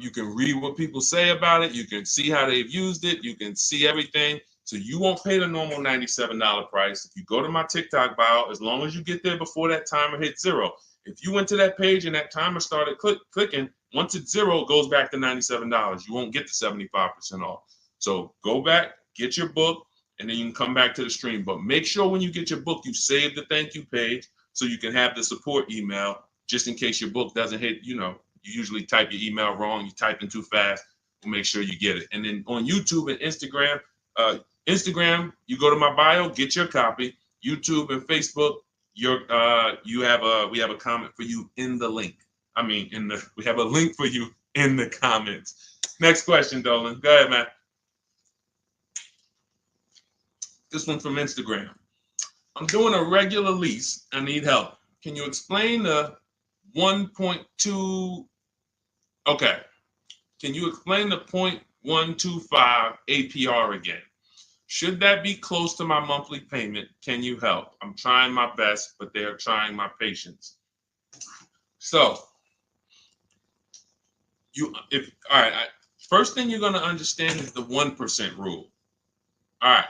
You can read what people say about it. You can see how they've used it. You can see everything. So you won't pay the normal $97 price. If you go to my TikTok bio, as long as you get there before that timer hits 0. If you went to that page and that timer started clicking, once it's 0, it goes back to $97. You won't get the 75% off. So go back, get your book, and then you can come back to the stream. But make sure when you get your book, you save the thank you page so you can have the support email just in case your book doesn't hit, you usually type your email wrong, you type in too fast. We'll make sure you get it. And then on YouTube and Instagram, you go to my bio, get your copy. YouTube and Facebook, we have a comment for you in the link. We have a link for you in the comments. Next question, Dolan. Go ahead, man. This one from Instagram. I'm doing a regular lease. I need help. Can you explain the 1.2? Okay. Can you explain the 0.125 APR again? Should that be close to my monthly payment? Can you help? I'm trying my best, but they're trying my patience. So, first thing you're going to understand is the 1% rule. All right.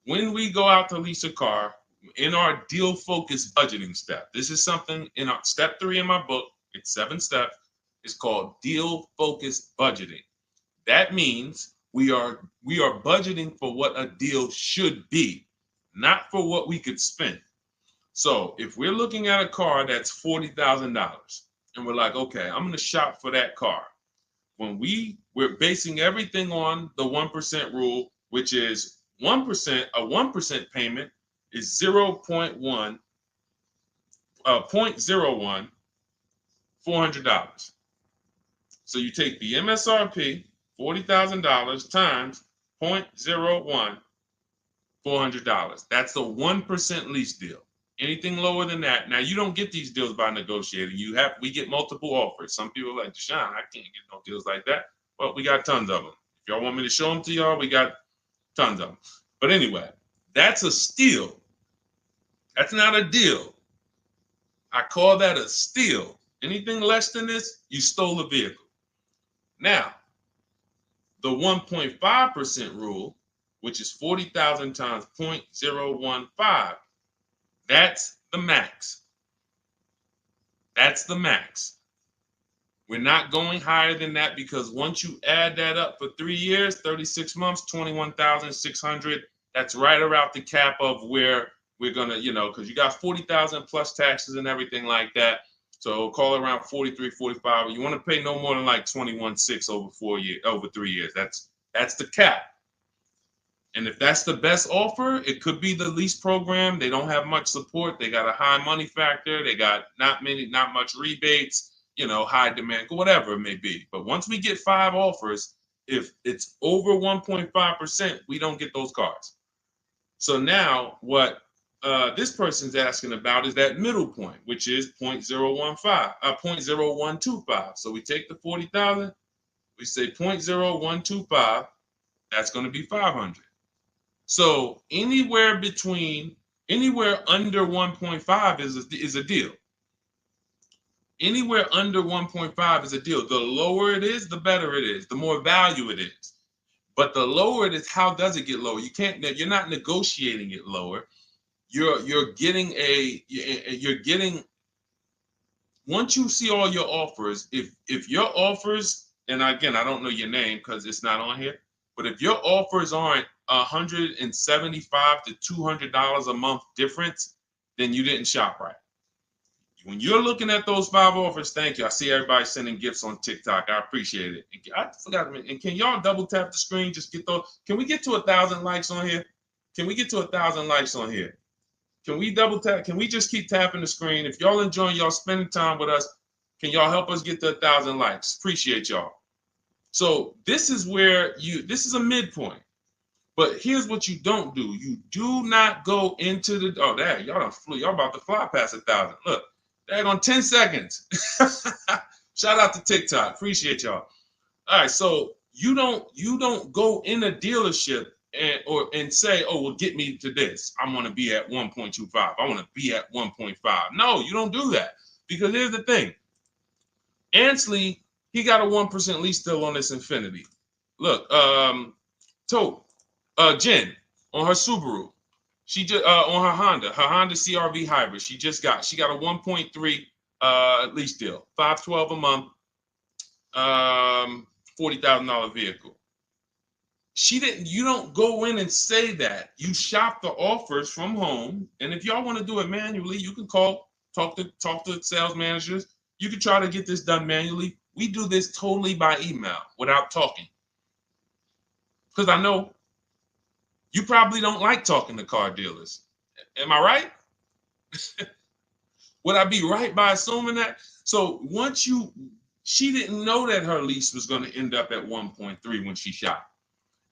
When we go out to lease a car, in our deal focused budgeting step, this is something in our step 3 in my book. It's 7 steps. It's called deal focused budgeting. That means we are budgeting for what a deal should be, not for what we could spend. So if we're looking at a car that's $40,000 and we're like, okay, I'm going to shop for that car. When we're basing everything on the 1% rule, which is 1%, a 1% payment is 0.01, 0.01, $400. So you take the MSRP, $40,000 times 0.01, $400. That's the 1% lease deal. Anything lower than that, now you don't get these deals by negotiating. We get multiple offers. Some people are like, Deshone, I can't get no deals like that. Well, we got tons of them. If y'all want me to show them to y'all, we got tons of them. But anyway, that's a steal. That's not a deal. I call that a steal. Anything less than this, you stole a vehicle. Now, the 1.5% rule, which is 40,000 times 0.015, that's the max. That's the max. We're not going higher than that because once you add that up for 3 years, 36 months, 21,600, that's right around the cap of where we're gonna, because you got 40,000 plus taxes and everything like that. So call it around 43, 45. You want to pay no more than like 21.6 over 3 years. That's the cap. And if that's the best offer, it could be the lease program. They don't have much support. They got a high money factor. They got not much rebates, high demand, whatever it may be. But once we get 5 offers, if it's over 1.5%, we don't get those cars. So now what this person's asking about is that middle point, which is 0.0125. So we take the 40,000, we say 0.0125, that's going to be 500. So anywhere under 1.5 is a deal. Anywhere under 1.5 is a deal. The lower it is, the better it is, the more value it is. But the lower it is, how does it get lower? You're not negotiating it lower. You're getting once you see all your offers, if your offers, and again, I don't know your name because it's not on here, but if your offers aren't $175 to $200 a month difference, then you didn't shop right. When you're looking at those 5 offers, thank you. I see everybody sending gifts on TikTok. I appreciate it. I forgot. And can y'all double tap the screen? Just get those. Can we get to 1,000 likes on here? Can we get to 1,000 likes on here? Can we double tap? Can we just keep tapping the screen? If y'all enjoying y'all spending time with us, can y'all help us get to 1,000 likes? Appreciate y'all. So this is where this is a midpoint. But here's what you don't do. You do not go into the, y'all done flew. Y'all about to fly past 1,000. Look, on 10 seconds. Shout out to TikTok. Appreciate y'all. All right, so you don't go in a dealership and say, oh, well, get me to this. I want to be at 1.25. I want to be at 1.5. No, you don't do that. Because here's the thing. Ansley, he got a 1% lease deal on this Infiniti. Look, Jen on her Subaru. She just on her Honda CRV hybrid. She got a 1.3 lease deal, $512 a month, $40,000 vehicle. You don't go in and say that. You shop the offers from home, and if y'all want to do it manually, you can talk to sales managers. You can try to get this done manually. We do this totally by email without talking, because I know you probably don't like talking to car dealers. Am I right? Would I be right by assuming that? So she didn't know that her lease was going to end up at 1.3 when she shopped.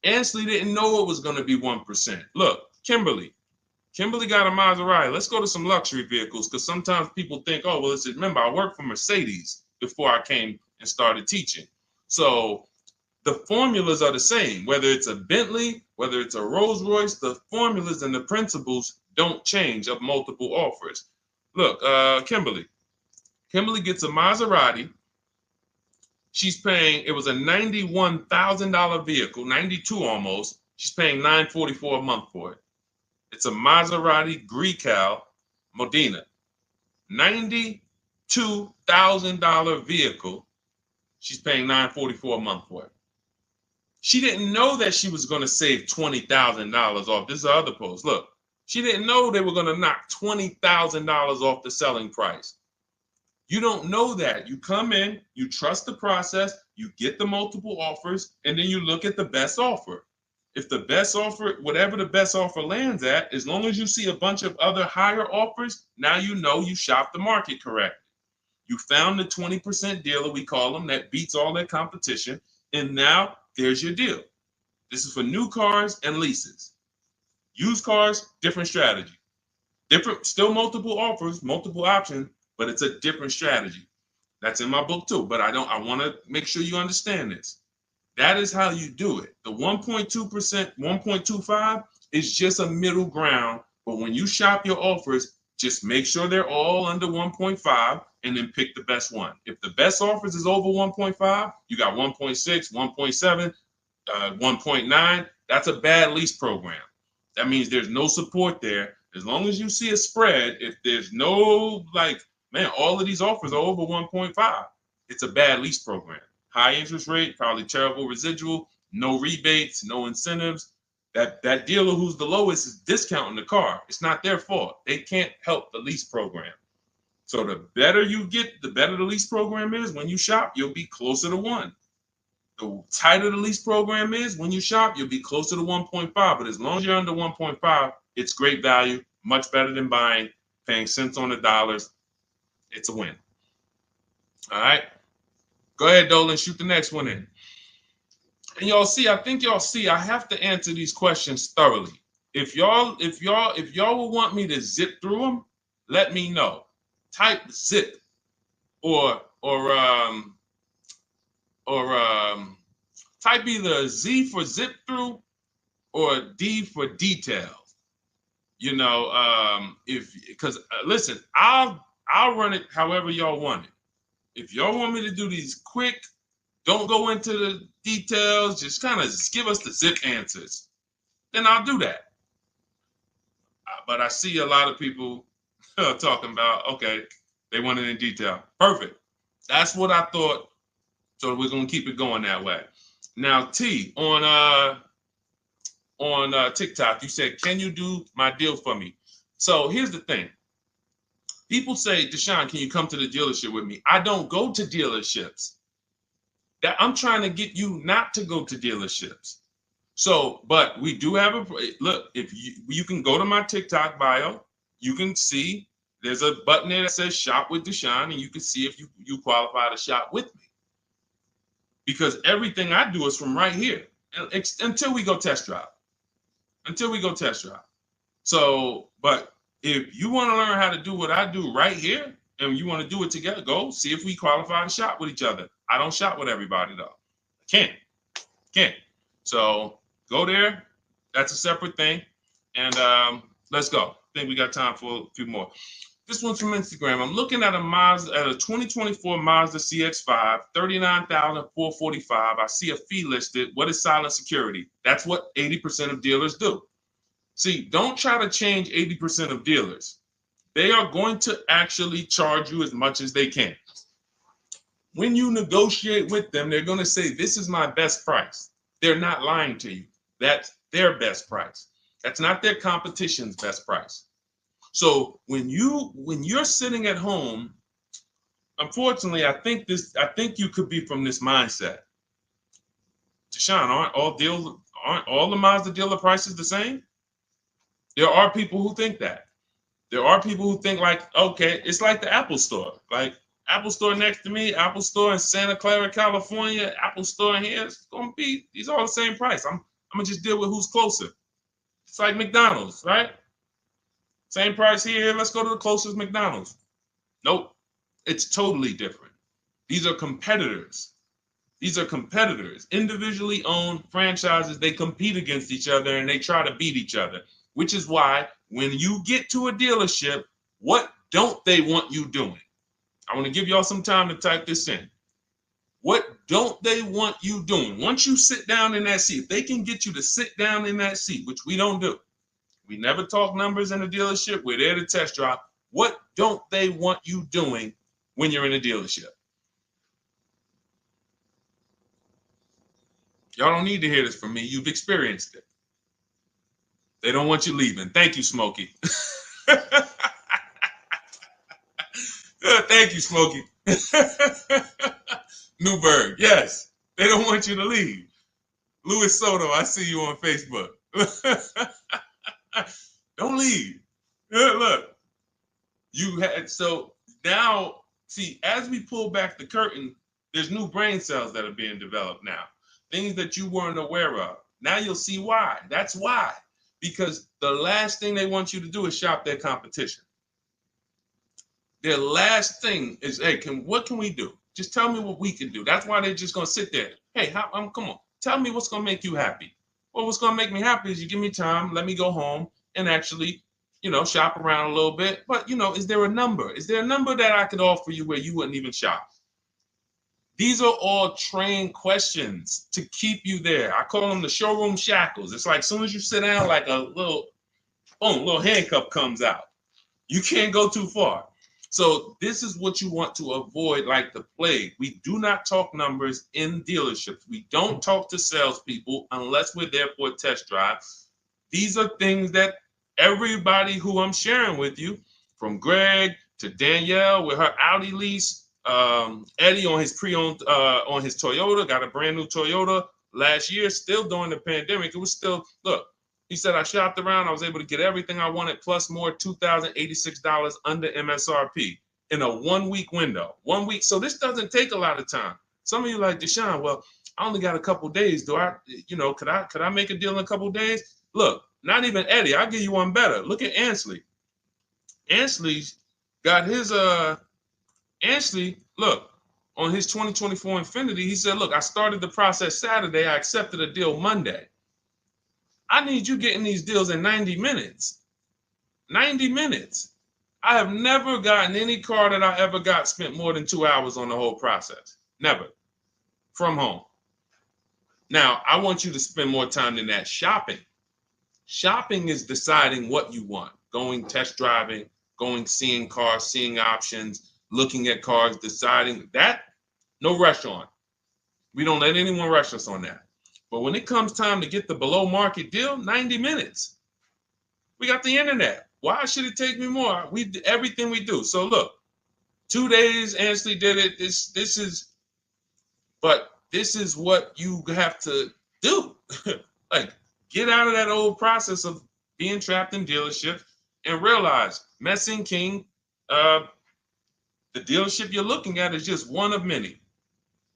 Ansley didn't know it was going to be 1%. Look, Kimberly got a Maserati. Let's go to some luxury vehicles, because sometimes people think, oh, well, remember, I worked for Mercedes before I came and started teaching. So the formulas are the same, whether it's a Bentley, whether it's a Rolls Royce, the formulas and the principles don't change of multiple offers. Look, Kimberly gets a Maserati. She's paying, it was a $91,000 vehicle, 92 almost. She's paying $944 a month for it. It's a Maserati Grecal Modena, $92,000 vehicle. She's paying $944 a month for it. She didn't know that she was going to save $20,000 off. This is the other post. Look, she didn't know they were going to knock $20,000 off the selling price. You don't know that. You come in, you trust the process, you get the multiple offers, and then you look at the best offer. If the best offer, whatever the best offer lands at, as long as you see a bunch of other higher offers, now you know you shopped the market correctly. You found the 20% dealer, we call them, that beats all their competition, and now there's your deal. This is for new cars and leases. Used cars, different strategy. Different, still multiple offers, multiple options, but it's a different strategy. That's in my book too, but I want to make sure you understand this. That is how you do it. The 1.2%, 1.25 is just a middle ground, but when you shop your offers, just make sure they're all under 1.5 and then pick the best one. If the best offers is over 1.5, you got 1.6, 1.7, 1.9. That's a bad lease program. That means there's no support there. As long as you see a spread, if there's no, like, man, all of these offers are over 1.5, it's a bad lease program. High interest rate, probably terrible residual, no rebates, no incentives. That dealer who's the lowest is discounting the car. It's not their fault. They can't help the lease program. So the better you get, the better the lease program is. When you shop, you'll be closer to 1. The tighter the lease program is, when you shop, you'll be closer to 1.5. But as long as you're under 1.5, it's great value, much better than buying, paying cents on the dollars. It's a win. All right. Go ahead, Dolan, shoot the next one in. And I think y'all see, I have to answer these questions thoroughly. If y'all will want me to zip through them, let me know. Type zip or type either Z for zip through or D for details. You know, because listen, I'll run it however y'all want it. If y'all want me to do these quick, don't go into the details, just kind of give us the zip answers, then I'll do that. But I see a lot of people talking about, okay, they want it in detail. Perfect. That's what I thought. So we're gonna keep it going that way. Now, T, on TikTok, you said, "Can you do my deal for me?" So here's the thing. People say, "Deshone, can you come to the dealership with me?" I don't go to dealerships. That I'm trying to get you not to go to dealerships. So, but we do have a look. If you can go to my TikTok bio, you can see there's a button there that says "Shop with Deshone," and you can see if you qualify to shop with me. Because everything I do is from right here until we go test drive. Until we go test drive. So, but if you want to learn how to do what I do right here, and you want to do it together, go see if we qualify to shop with each other. I don't shop with everybody though. I can't. So go there. That's a separate thing. And let's go. I think we got time for a few more. This one's from Instagram. I'm looking at a 2024 Mazda CX-5, $39,445. I see a fee listed. What is silent security? That's what 80% of dealers do. See, don't try to change 80% of dealers. They are going to actually charge you as much as they can. When you negotiate with them, they're going to say, "This is my best price." They're not lying to you. That's their best price. That's not their competition's best price. So when you're sitting at home, unfortunately, I think you could be from this mindset. Deshone, aren't all the Mazda dealer prices the same? There are people who think that. There are people who think like, okay, it's like the Apple Store. Like Apple Store next to me, Apple Store in Santa Clara, California, Apple Store in here, it's gonna be, these are all the same price. I'm gonna just deal with who's closer. It's like McDonald's, right? Same price here, let's go to the closest McDonald's. Nope, it's totally different. These are competitors. These are competitors, individually owned franchises. They compete against each other and they try to beat each other, which is why when you get to a dealership, what don't they want you doing? I want to give y'all some time to type this in. What don't they want you doing? Once you sit down in that seat, if they can get you to sit down in that seat, which we don't do. We never talk numbers in a dealership. We're there to test drive. What don't they want you doing when you're in a dealership? Y'all don't need to hear this from me. You've experienced it. They don't want you leaving. Thank you, Smokey. Thank you, Smokey. Newberg, yes. They don't want you to leave. Luis Soto, I see you on Facebook. Don't leave. Look, you had, so now, see, as we pull back the curtain, there's new brain cells that are being developed now, things that you weren't aware of. Now you'll see why. That's why. Because the last thing they want you to do is shop their competition. Their last thing is, hey, what can we do? Just tell me what we can do. That's why they're just gonna sit there. Hey, come on, tell me what's gonna make you happy. Well, what's gonna make me happy is you give me time, let me go home and actually, shop around a little bit. But is there a number? Is there a number that I could offer you where you wouldn't even shop? These are all trained questions to keep you there. I call them the showroom shackles. It's like as soon as you sit down, like a little, boom, little handcuff comes out. You can't go too far. So this is what you want to avoid like the plague. We do not talk numbers in dealerships. We don't talk to salespeople unless we're there for a test drive. These are things that everybody who I'm sharing with you, from Greg to Danielle with her Audi lease, Eddie on his pre-owned, on his Toyota, got a brand new Toyota last year, still during the pandemic. It was still, look, he said, I shopped around. I was able to get everything I wanted, plus more, $2,086 under MSRP in a 1 week window. 1 week. So this doesn't take a lot of time. Some of you like, Deshone, well, I only got a couple days. Could I make a deal in a couple days? Look, not even Eddie. I'll give you one better. Look at Ansley. Ansley's got his, Ansley, look, on his 2024 Infiniti, he said, look, I started the process Saturday. I accepted a deal Monday. I need you getting these deals in 90 minutes. 90 minutes. I have never gotten any car that I ever got spent more than 2 hours on the whole process. Never. From home. Now, I want you to spend more time than that shopping. Shopping is deciding what you want. Going test driving, going seeing cars, seeing options, looking at cars, deciding that. No rush on. We don't let anyone rush us on that. But when it comes time to get the below market deal, 90 minutes. We got the internet. Why should it take me more? We do everything we do. So look, 2 days, Ansley did it. This is what you have to do. Like, get out of that old process of being trapped in dealership and realize, Messing King, the dealership you're looking at is just one of many.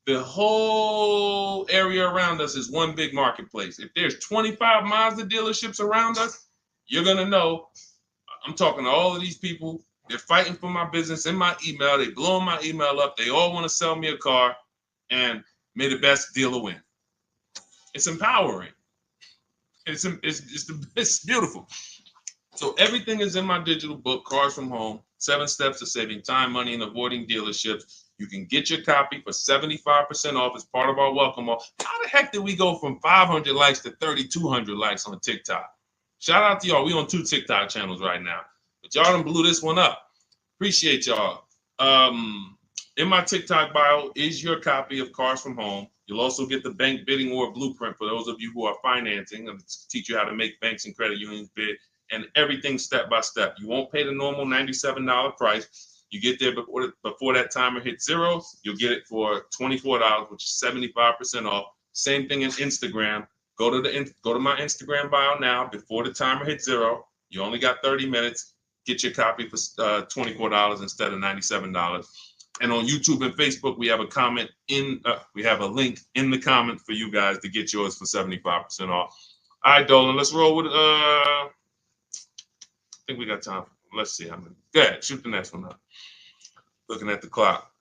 The whole area around us is one big marketplace. If there's 25 Mazda dealerships around us, you're going to know. I'm talking to all of these people. They're fighting for my business in my email. They blowing my email up. They all want to sell me a car, and may the best dealer win. It's empowering. It's beautiful. So everything is in my digital book, Cars from Home, 7 Steps to Saving Time, Money, and Avoiding Dealerships. You can get your copy for 75% off as part of our welcome offer. How the heck did we go from 500 likes to 3,200 likes on TikTok? Shout out to y'all. We on 2 TikTok channels right now. But y'all done blew this one up. Appreciate y'all. In my TikTok bio is your copy of Cars from Home. You'll also get the bank bidding war blueprint for those of you who are financing, and teach you how to make banks and credit unions bid, and everything step by step. You won't pay the normal $97 price. You get there before that timer hits 0. You'll get it for $24, which is 75% off. Same thing in Instagram. Go to my Instagram bio now. Before the timer hits 0, you only got 30 minutes. Get your copy for $24 instead of $97. And on YouTube and Facebook, we have a link in the comment for you guys to get yours for 75% off. All right, Dolan, let's roll with I think we got time. Let's see how many. Go ahead, shoot the next one up. Looking at the clock.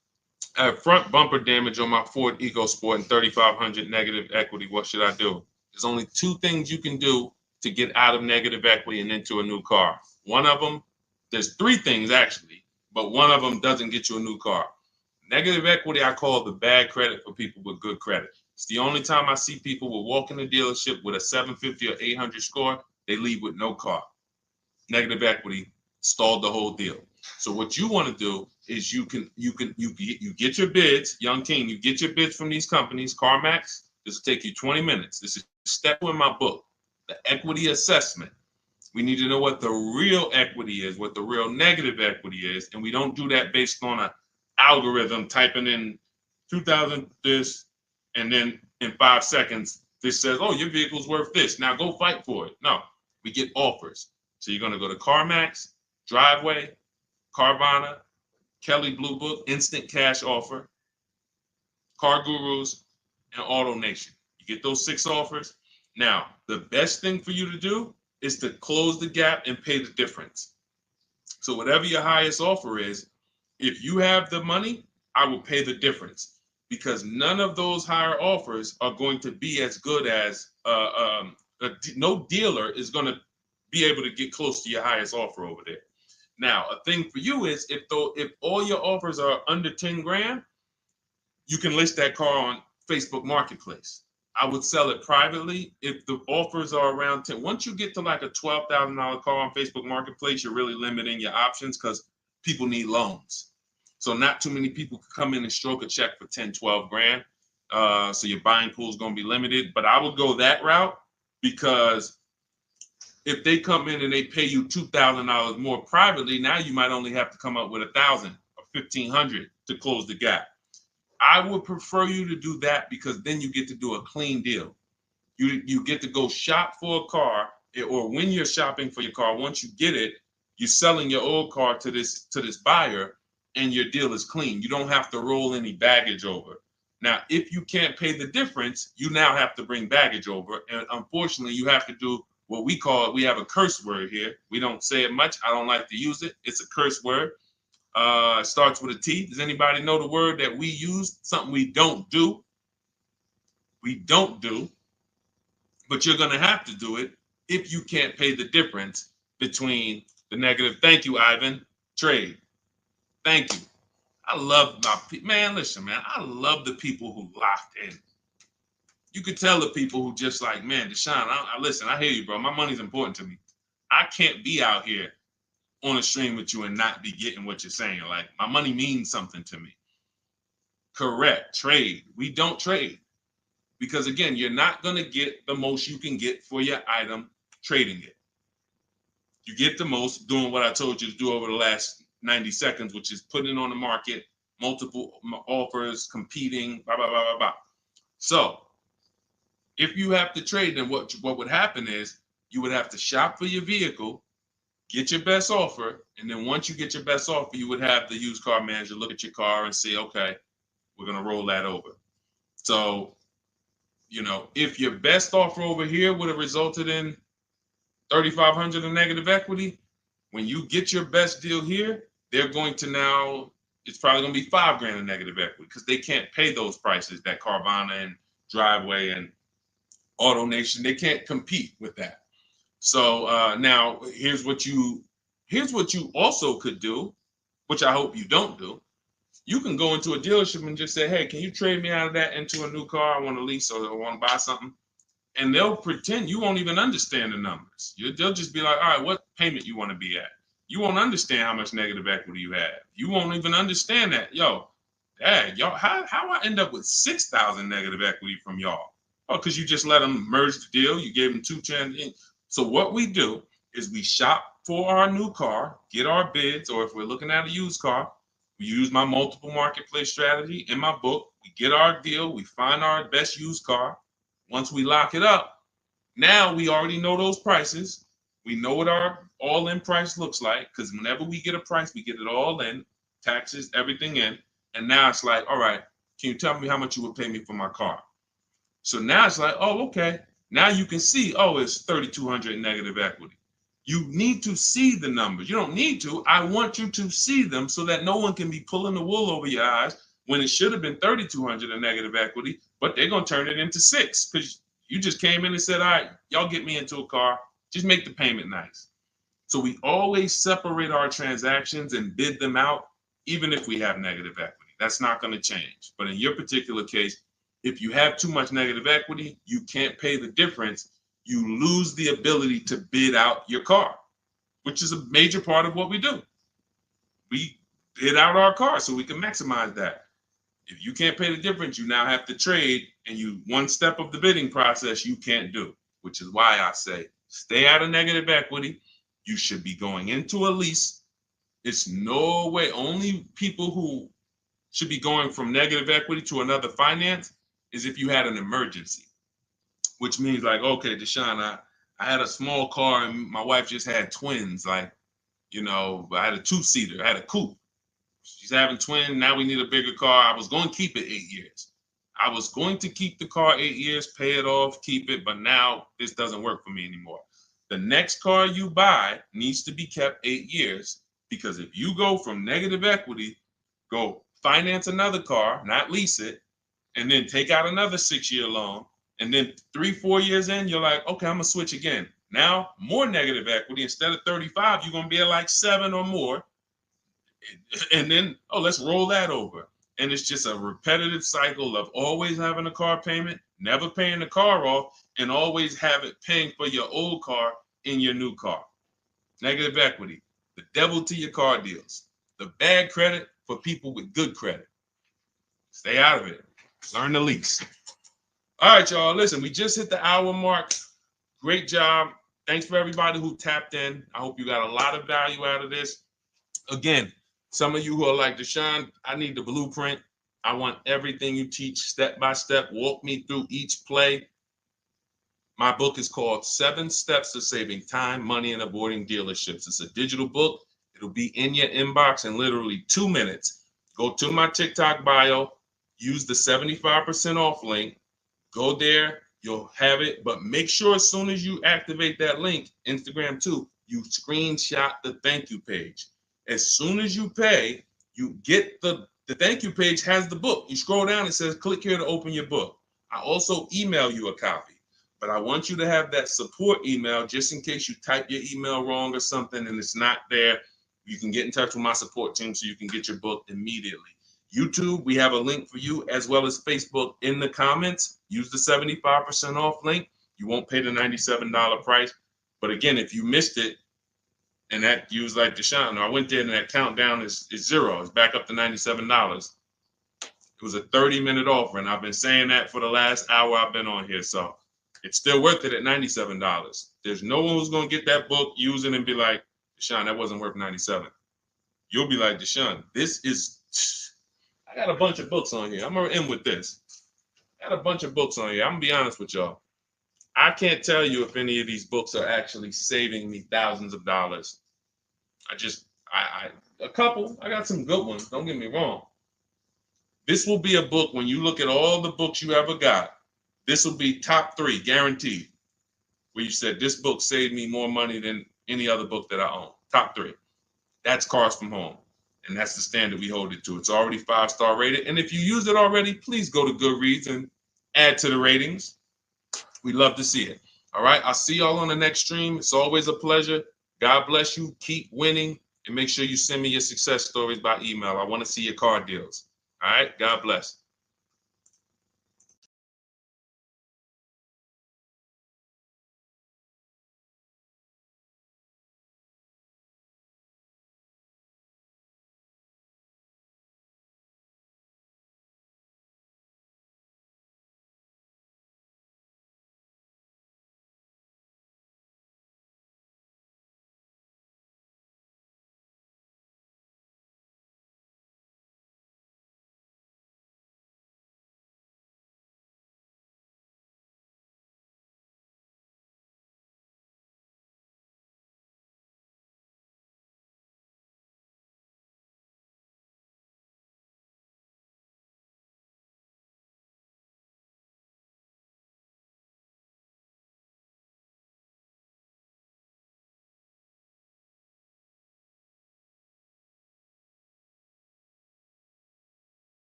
I have front bumper damage on my Ford EcoSport and 3,500 negative equity. What should I do? There's only 2 things you can do to get out of negative equity and into a new car. One of them, there's 3 things actually, but one of them doesn't get you a new car. Negative equity, I call the bad credit for people with good credit. It's the only time I see people will walk in the dealership with a 750 or 800 score, they leave with no car. Negative equity stalled the whole deal. So what you want to do is you get your bids, Young King, you get your bids from these companies, CarMax. This will take you 20 minutes. This is step 2 in my book, the equity assessment. We need to know what the real equity is, what the real negative equity is, and we don't do that based on an algorithm typing in 2,000 this, and then in 5 seconds This says, oh, your vehicle's worth this. Now go fight for it. No, we get offers. So you're going to go to CarMax, Driveway, Carvana, Kelly Blue Book, Instant Cash Offer, Car Gurus, and Auto Nation. You get those 6 offers. Now, the best thing for you to do is to close the gap and pay the difference. So whatever your highest offer is, if you have the money, I will pay the difference, because none of those higher offers are going to be as good as no dealer is going to be able to get close to your highest offer over there. Now, a thing for you is if all your offers are under 10 grand, you can list that car on Facebook Marketplace. I would sell it privately if the offers are around 10. Once you get to like a $12,000 car on Facebook Marketplace, you're really limiting your options because people need loans. So not too many people can come in and stroke a check for 10, 12 grand. So your buying pool is going to be limited. But I would go that route, because if they come in and they pay you $2,000 more privately, now you might only have to come up with $1,000 or $1,500 to close the gap. I would prefer you to do that, because then you get to do a clean deal. You get to go shop for a car, or when you're shopping for your car, once you get it, you're selling your old car to this buyer, and your deal is clean. You don't have to roll any baggage over. Now, if you can't pay the difference, you now have to bring baggage over. And unfortunately, you have to do what we have a curse word here. We don't say it much. I don't like to use it. It's a curse word. It starts with a T. Does anybody know the word that we use? Something we don't do. We don't do. But you're going to have to do it if you can't pay the difference between the negative. Thank you, Ivan. Trade. Thank you. I love my people. Man, listen, man. I love the people who locked in. You could tell the people who just like, man, Deshone, listen, I hear you, bro. My money's important to me. I can't be out here on a stream with you and not be getting what you're saying. Like, my money means something to me. Correct. Trade. We don't trade, because again, you're not going to get the most you can get for your item trading it. You get the most doing what I told you to do over the last 90 seconds, which is putting it on the market, multiple offers, competing, blah, blah, blah, blah, blah. So if you have to trade, then what would happen is you would have to shop for your vehicle, get your best offer, and then once you get your best offer, you would have the used car manager look at your car and say, okay, we're going to roll that over. So, you know, if your best offer over here would have resulted in $3,500 in negative equity, when you get your best deal here, they're going to now, it's probably going to be $5 grand in negative equity, because they can't pay those prices that Carvana and Driveway and Auto Nation, they can't compete with that. So now here's what you also could do, which I hope you don't do. You can go into a dealership and just say, hey, can you trade me out of that into a new car? I want to lease or I want to buy something. And they'll pretend you won't even understand the numbers. They'll just be like, all right, what payment you want to be at? You won't understand how much negative equity you have. You won't even understand that. Yo, dad, y'all, how I end up with 6,000 negative equity from y'all? Oh, because you just let them merge the deal. You gave them 2 chances. So what we do is we shop for our new car, get our bids, or if we're looking at a used car, we use my multiple marketplace strategy in my book. We get our deal. We find our best used car. Once we lock it up, now we already know those prices. We know what our all-in price looks like, because whenever we get a price, we get it all in, taxes, everything in. And now it's like, all right, can you tell me how much you would pay me for my car? So now it's like, oh, okay. Now you can see, oh, it's 3,200 in negative equity. You need to see the numbers. You don't need to. I want you to see them so that no one can be pulling the wool over your eyes when it should have been 3,200 in negative equity, but they're going to turn it into 6 because you just came in and said, all right, y'all get me into a car. Just make the payment nice. So we always separate our transactions and bid them out, even if we have negative equity. That's not going to change. But in your particular case, if you have too much negative equity, you can't pay the difference. You lose the ability to bid out your car, which is a major part of what we do. We bid out our car so we can maximize that. If you can't pay the difference, you now have to trade, and one step of the bidding process you can't do, which is why I say stay out of negative equity. You should be going into a lease. It's no way. Only people who should be going from negative equity to another finance is if you had an emergency. which means like, okay, Deshone, I had a small car and my wife just had twins. Like, you know, I had a two-seater, I had a coupe. She's having twins. Now we need a bigger car. I was going to keep it 8 years. I was going to keep the car 8 years, pay it off, keep it, but now this doesn't work for me anymore. The next car you buy needs to be kept 8 years, because if you go from negative equity, go finance another car, not lease it, and then take out another 6-year loan, and then 3-4 years in, you're like, okay, I'm gonna switch again. Now more negative equity. Instead of 35, you're gonna be at like 7 or more. And then, oh, let's roll that over. And it's just a repetitive cycle of always having a car payment, never paying the car off, and always have it paying for your old car in your new car. Negative equity, the devil to your car deals. The bad credit for people with good credit. Stay out of it. Learn the lease. All right, y'all. Listen, we just hit the hour mark. Great job. Thanks for everybody who tapped in. I hope you got a lot of value out of this. Again, some of you who are like, Deshone, I need the blueprint. I want everything you teach step by step. Walk me through each play. My book is called 7 Steps to Saving Time, Money, and Avoiding Dealerships. It's a digital book. It'll be in your inbox in literally 2 minutes. Go to my TikTok bio, use the 75% off link. Go there, you'll have it. But make sure as soon as you activate that link, Instagram too, you screenshot the thank you page. As soon as you pay, you get the thank you page has the book. You scroll down, it says click here to open your book. I also email you a copy, but I want you to have that support email just in case you type your email wrong or something and it's not there. You can get in touch with my support team so you can get your book immediately. YouTube, we have a link for you, as well as Facebook in the comments. Use the 75% off link. You won't pay the $97 price. But again, if you missed it, and that you was like, Deshone, I went there and that countdown is 0. It's back up to $97. It was a 30-minute offer, and I've been saying that for the last hour I've been on here. So it's still worth it at $97. There's no one who's going to get that book, use it, and be like, Deshone, that wasn't worth $97. You'll be like, Deshone, this is, I got a bunch of books on here. I'm going to end with this. I got a bunch of books on here. I'm going to be honest with y'all. I can't tell you if any of these books are actually saving me thousands of dollars. A couple. I got some good ones. Don't get me wrong. This will be a book, when you look at all the books you ever got, this will be top 3, guaranteed. Where you said, this book saved me more money than any other book that I own. Top 3. That's Cars from Home. And that's the standard we hold it to. It's already 5-star rated. And if you use it already, please go to Goodreads and add to the ratings. We'd love to see it. All right. I'll see y'all on the next stream. It's always a pleasure. God bless you. Keep winning. And make sure you send me your success stories by email. I want to see your car deals. All right. God bless.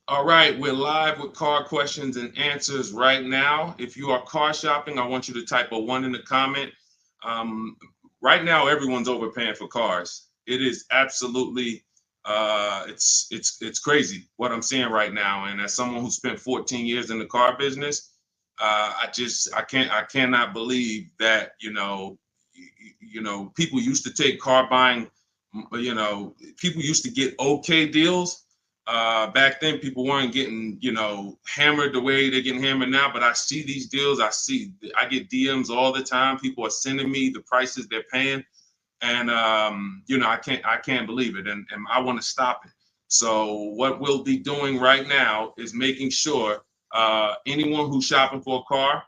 All right, we're live with car questions and answers right now. If you are car shopping, I want you to type a 1 in the comment. Right now, everyone's overpaying for cars. It is absolutely, it's crazy what I'm seeing right now. And as someone who spent 14 years in the car business, I cannot believe that people used to take car buying. People used to get okay deals. Back then, people weren't getting, hammered the way they're getting hammered now. But I see these deals. I get DMs all the time. People are sending me the prices they're paying, and I can't believe it, and I want to stop it. So what we'll be doing right now is making sure Anyone who's shopping for a car,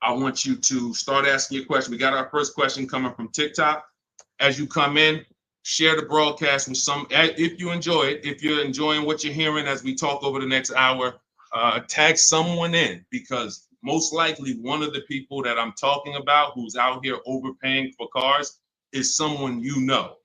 I want you to start asking your question. We got our first question coming from TikTok. As you come in, share the broadcast with some, if you enjoy it, if you're enjoying what you're hearing as we talk over the next hour, tag someone in, because most likely one of the people that I'm talking about who's out here overpaying for cars is someone you know.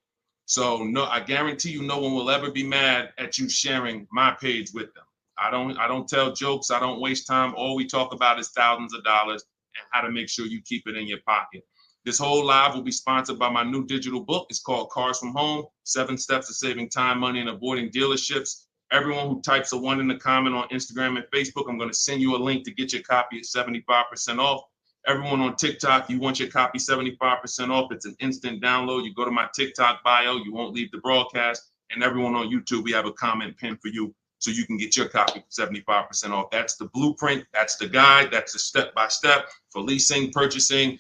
So no, I guarantee you no one will ever be mad at you sharing my page with them. I don't tell jokes. I don't waste time. All we talk about is thousands of dollars and how to make sure you keep it in your pocket. This whole live will be sponsored by my new digital book. It's called Cars from Home, 7 Steps to Saving Time, Money, and Avoiding Dealerships. Everyone who types a 1 in the comment on Instagram and Facebook, I'm going to send you a link to get your copy at 75% off. Everyone on TikTok, you want your copy 75% off. It's an instant download. You go to my TikTok bio, you won't leave the broadcast. And everyone on YouTube, we have a comment pin for you so you can get your copy for 75% off. That's the blueprint. That's the guide. That's the step-by-step for leasing, purchasing,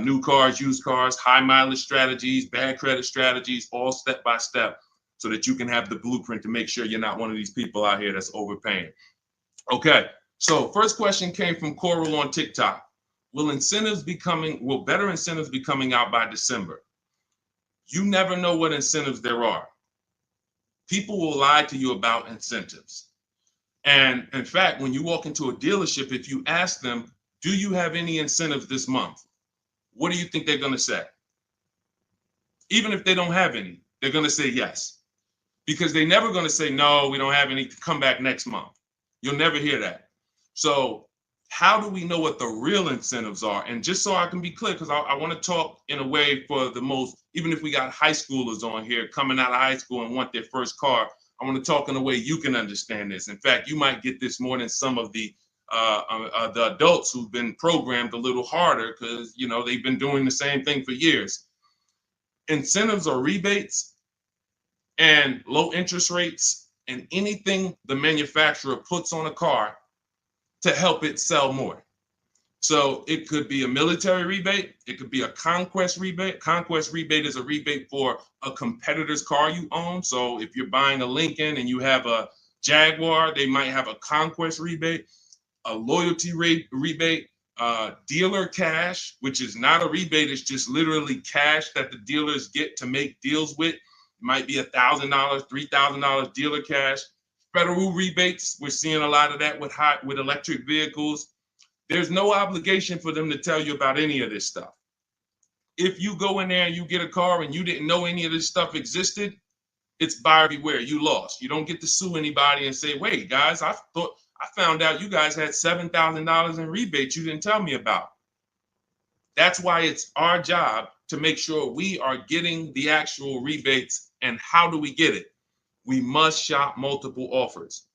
new cars, used cars, high mileage strategies, bad credit strategies, all step-by-step so that you can have the blueprint to make sure you're not one of these people out here that's overpaying. Okay, so first question came from Coral on TikTok. Will better incentives be coming out by December? You never know what incentives there are. People will lie to you about incentives. And in fact, when you walk into a dealership, if you ask them, do you have any incentives this month? What do you think they're going to say? Even if they don't have any, they're going to say yes. Because they're never going to say, no, we don't have any, come back next month. You'll never hear that. So how do we know what the real incentives are? And just so I can be clear, because I want to talk in a way for the most, even if we got high schoolers on here coming out of high school and want their first car, I want to talk in a way you can understand this. In fact, you might get this more than some of the adults who've been programmed a little harder because, you know, they've been doing the same thing for years. Incentives or rebates and low interest rates and anything the manufacturer puts on a car to help it sell more. So it could be a military rebate. It could be a conquest rebate. Conquest rebate is a rebate for a competitor's car you own. So if you're buying a Lincoln and you have a Jaguar, they might have a conquest rebate, a loyalty rebate, dealer cash, which is not a rebate. It's just literally cash that the dealers get to make deals with. It might be $1,000, $3,000 dealer cash. Federal rebates, we're seeing a lot of that with electric vehicles. There's no obligation for them to tell you about any of this stuff. If you go in there and you get a car and you didn't know any of this stuff existed, it's buyer beware. You lost. You don't get to sue anybody and say, wait, guys, I found out you guys had $7,000 in rebates you didn't tell me about. That's why it's our job to make sure we are getting the actual rebates. And how do we get it? We must shop multiple offers.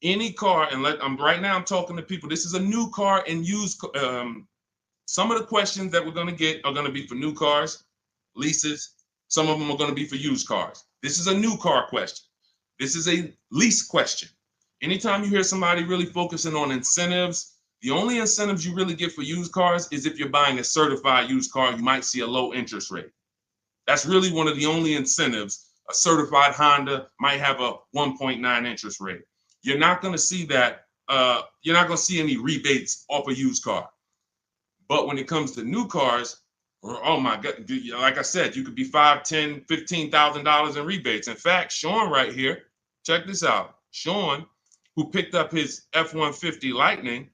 Any car, and right now I'm talking to people. This is a new car and used. Some of the questions that we're going to get are going to be for new cars, leases. Some of them are going to be for used cars. This is a new car question. This is a lease question. Anytime you hear somebody really focusing on incentives, the only incentives you really get for used cars is if you're buying a certified used car, you might see a low interest rate. That's really one of the only incentives. A certified Honda might have a 1.9 interest rate. You're not going to see that. You're not going to see any rebates off a used car. But when it comes to new cars, oh my God, like I said, you could be $5,000, $10,000, $15,000 in rebates. In fact, Sean right here, check this out. Sean, who picked up his F-150 Lightning,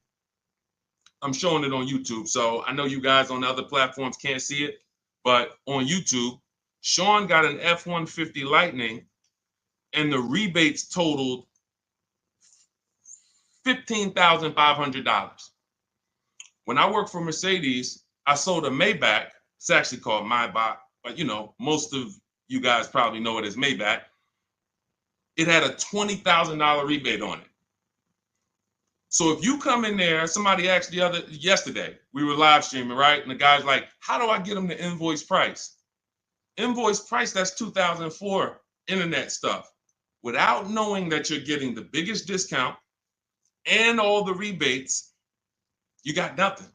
I'm showing it on YouTube. So I know you guys on the other platforms can't see it, but on YouTube, Sean got an F-150 Lightning and the rebates totaled $15,500. When I worked for Mercedes, I sold a Maybach. It's actually called Maybach, but you know, most of you guys probably know it as Maybach. It had a $20,000 rebate on it. So if you come in there, somebody asked yesterday, we were live streaming, right? And the guy's like, how do I get them the invoice price? Invoice price, that's 2004 internet stuff. Without knowing that you're getting the biggest discount and all the rebates, you got nothing.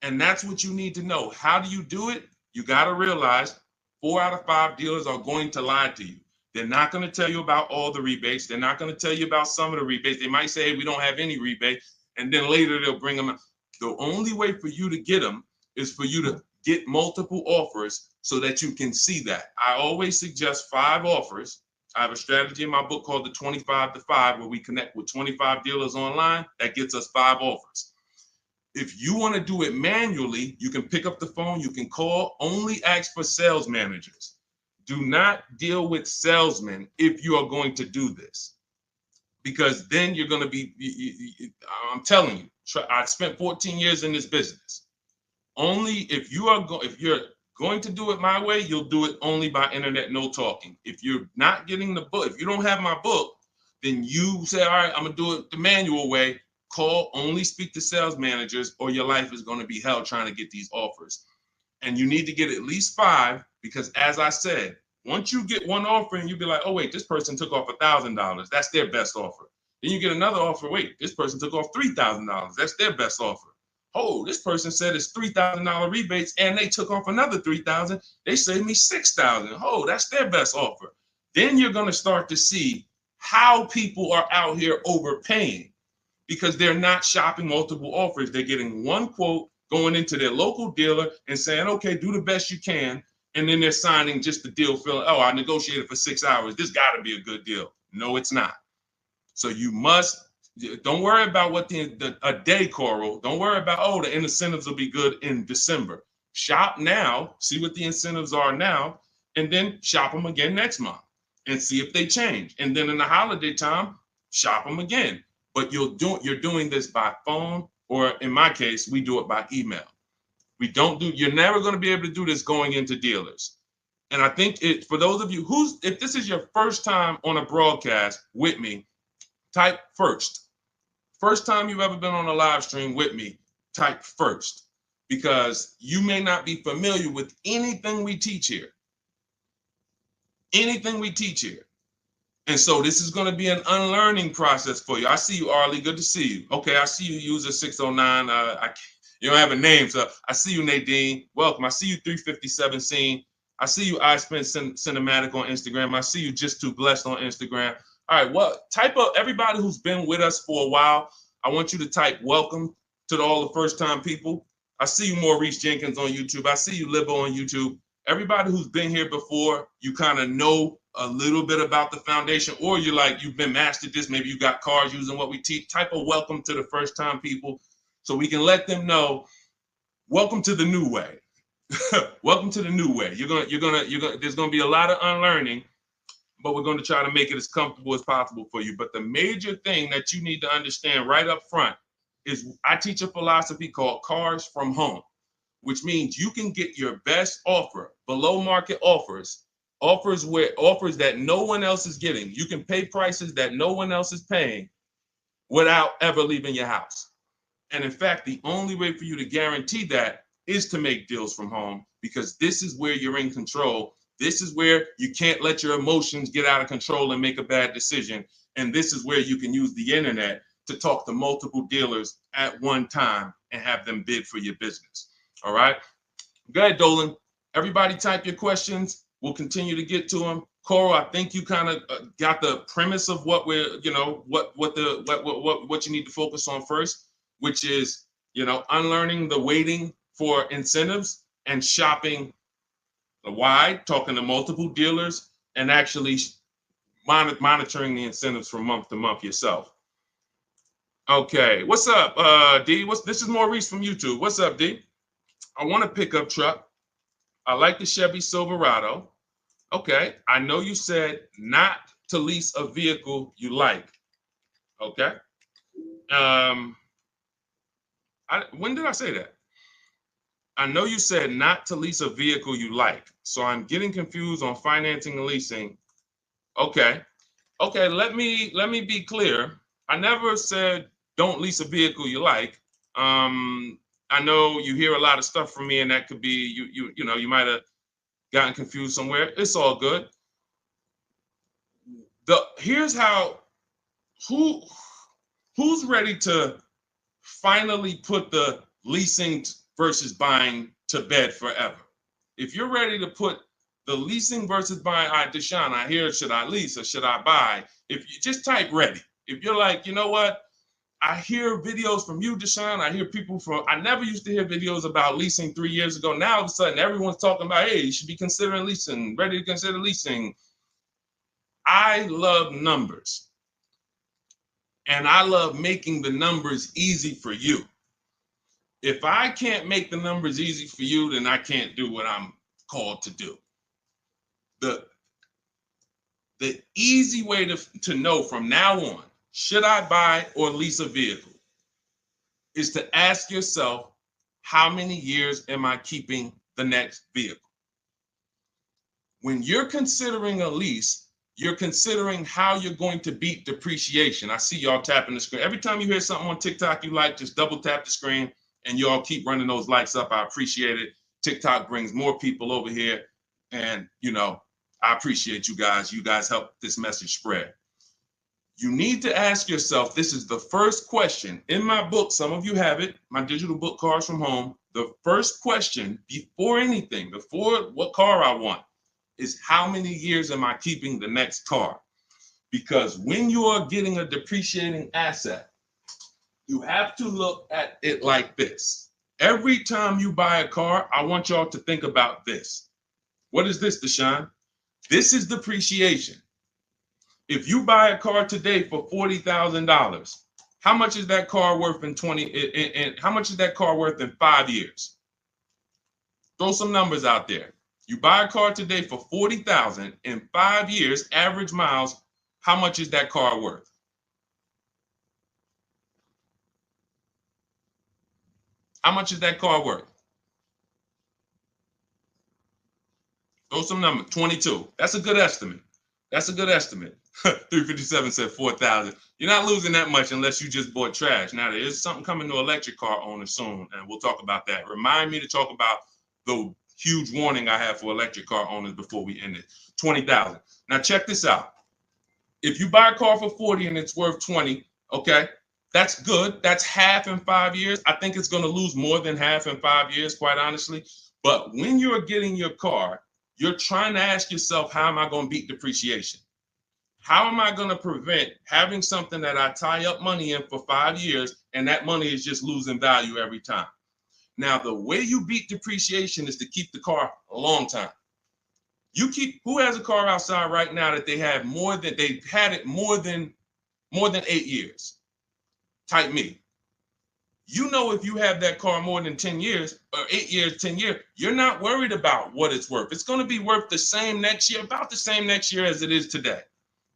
And that's what you need to know. How do you do it? You got to realize 4 out of 5 dealers are going to lie to you. They're not going to tell you about all the rebates. They're not going to tell you about some of the rebates. They might say, hey, we don't have any rebate. And then later they'll bring them. The only way for you to get them is for you to get multiple offers so that you can see that. I always suggest 5 offers. I have a strategy in my book called the 25 to 5, where we connect with 25 dealers online. That gets us 5 offers. If you want to do it manually, you can pick up the phone, you can call, only ask for sales managers. Do not deal with salesmen if you are going to do this, because then you're going to be, I'm telling you, I spent 14 years in this business. Only if you're going to do it my way, you'll do it only by internet, no talking. If you're not getting the book, if you don't have my book, then you say, all right, I'm going to do it the manual way. Call, only speak to sales managers, or your life is going to be hell trying to get these offers. And you need to get at least 5, because as I said, once you get one offer and you be like, oh, wait, this person took off $1,000. That's their best offer. Then you get another offer. Wait, this person took off $3,000. That's their best offer. Oh, this person said it's $3,000 rebates and they took off another $3,000. They saved me $6,000. Oh, that's their best offer. Then you're going to start to see how people are out here overpaying, because they're not shopping multiple offers. They're getting one quote, going into their local dealer and saying, okay, do the best you can. And then they're signing just the deal, feeling, oh, I negotiated for 6 hours. This got to be a good deal. No, it's not. So you must, don't worry about what a day, Coral. Don't worry about, oh, the incentives will be good in December. Shop now, see what the incentives are now, and then shop them again next month and see if they change. And then in the holiday time, shop them again. But you're doing this by phone, or in my case, we do it by email. You're never going to be able to do this going into dealers. And I think for those of you if this is your first time on a broadcast with me, type first. First time you've ever been on a live stream with me, type first, because you may not be familiar with anything we teach here. Anything we teach here. And so this is going to be an unlearning process for you. I see you, Arlie. Good to see you. Okay, I see you, user 609. You don't have a name, so I see you, Nadine. Welcome. I see you, 357 Scene. I see you, I Spent Cinematic on Instagram. I see you, Just Too Blessed on Instagram. All right, well, type up everybody who's been with us for a while. I want you to type welcome to all the first-time people. I see you, Maurice Jenkins on YouTube. I see you, Libo on YouTube. Everybody who's been here before, you kind of know a little bit about the foundation, or you've been mastered this. Maybe you got cars using what we teach. Type a welcome to the first-time people, so we can let them know, welcome to the new way. Welcome to the new way. There's gonna be a lot of unlearning, but we're going to try to make it as comfortable as possible for you. But the major thing that you need to understand right up front is I teach a philosophy called cars from home, which means you can get your best offer, below market offers that no one else is getting. You can pay prices that no one else is paying without ever leaving your house. And in fact, the only way for you to guarantee that is to make deals from home, because this is where you're in control. This is where you can't let your emotions get out of control and make a bad decision. And this is where you can use the internet to talk to multiple dealers at one time and have them bid for your business. All right. Go ahead, Dolan. Everybody type your questions. We'll continue to get to them. Coral, I think you kind of got the premise of what we're, what you need to focus on first, which is, unlearning the waiting for incentives and shopping wide, talking to multiple dealers, and actually monitoring the incentives from month to month yourself. Okay, what's up, D? This is Maurice from YouTube. What's up, D? I want a pickup truck. I like the Chevy Silverado. Okay, I know you said not to lease a vehicle you like. Okay. When did I say that? I know you said not to lease a vehicle you like. So I'm getting confused on financing and leasing. Okay. Okay, let me be clear. I never said don't lease a vehicle you like. I know you hear a lot of stuff from me, and that could be you might have gotten confused somewhere. It's all good. Here's how who's ready to finally put the leasing versus buying to bed forever. If you're ready to put The leasing versus buying. All right, Deshone, I hear, should I lease or should I buy? If you just type ready. If you're like, you know what? I hear videos from you, Deshone. I hear people from, I never used to hear videos about leasing 3 years ago. Now all of a sudden everyone's talking about, hey, you should be considering leasing, ready to consider leasing. I love numbers. And I love making the numbers easy for you. If I can't make the numbers easy for you, then I can't do what I'm called to do. The easy way to know from now on, should I buy or lease a vehicle, is to ask yourself, how many years am I keeping the next vehicle? When you're considering a lease, you're considering how you're going to beat depreciation. I see y'all tapping the screen. Every time you hear something on TikTok you like, just double tap the screen and y'all keep running those likes up. I appreciate it. TikTok brings more people over here. And, you know, I appreciate you guys. You guys help this message spread. You need to ask yourself, this is the first question. In my book, some of you have it, my digital book, Cars from Home. The first question before anything, before what car I want, is how many years am I keeping the next car? Because when you are getting a depreciating asset, you have to look at it like this. Every time you buy a car, I want y'all to think about this. What is this, Deshone? This is depreciation. If you buy a car today for $40,000, how much is that car worth in how much is that car worth in 5 years? Throw some numbers out there. You buy a car today for $40,000 in 5 years, average miles, how much is that car worth? How much is that car worth? Throw some numbers. 22. That's a good estimate. That's a good estimate. 357 said 4,000. You're not losing that much unless you just bought trash. Now, there is something coming to electric car owners soon, and we'll talk about that. Remind me to talk about the huge warning I have for electric car owners before we end it. 20,000. Now, check this out. If you buy a car for 40 and it's worth 20, okay, that's good. That's half in 5 years. I think it's going to lose more than half in 5 years, quite honestly. But when you're getting your car, you're trying to ask yourself, how am I going to beat depreciation? How am I going to prevent having something that I tie up money in for 5 years and that money is just losing value every time? Now, the way you beat depreciation is to keep the car a long time. Who has a car outside right now that they've had it more than 8 years? Type me. You know, if you have that car more than 10 years or 8 years, 10 years, you're not worried about what it's worth. It's going to be worth the same next year, about the same next year as it is today.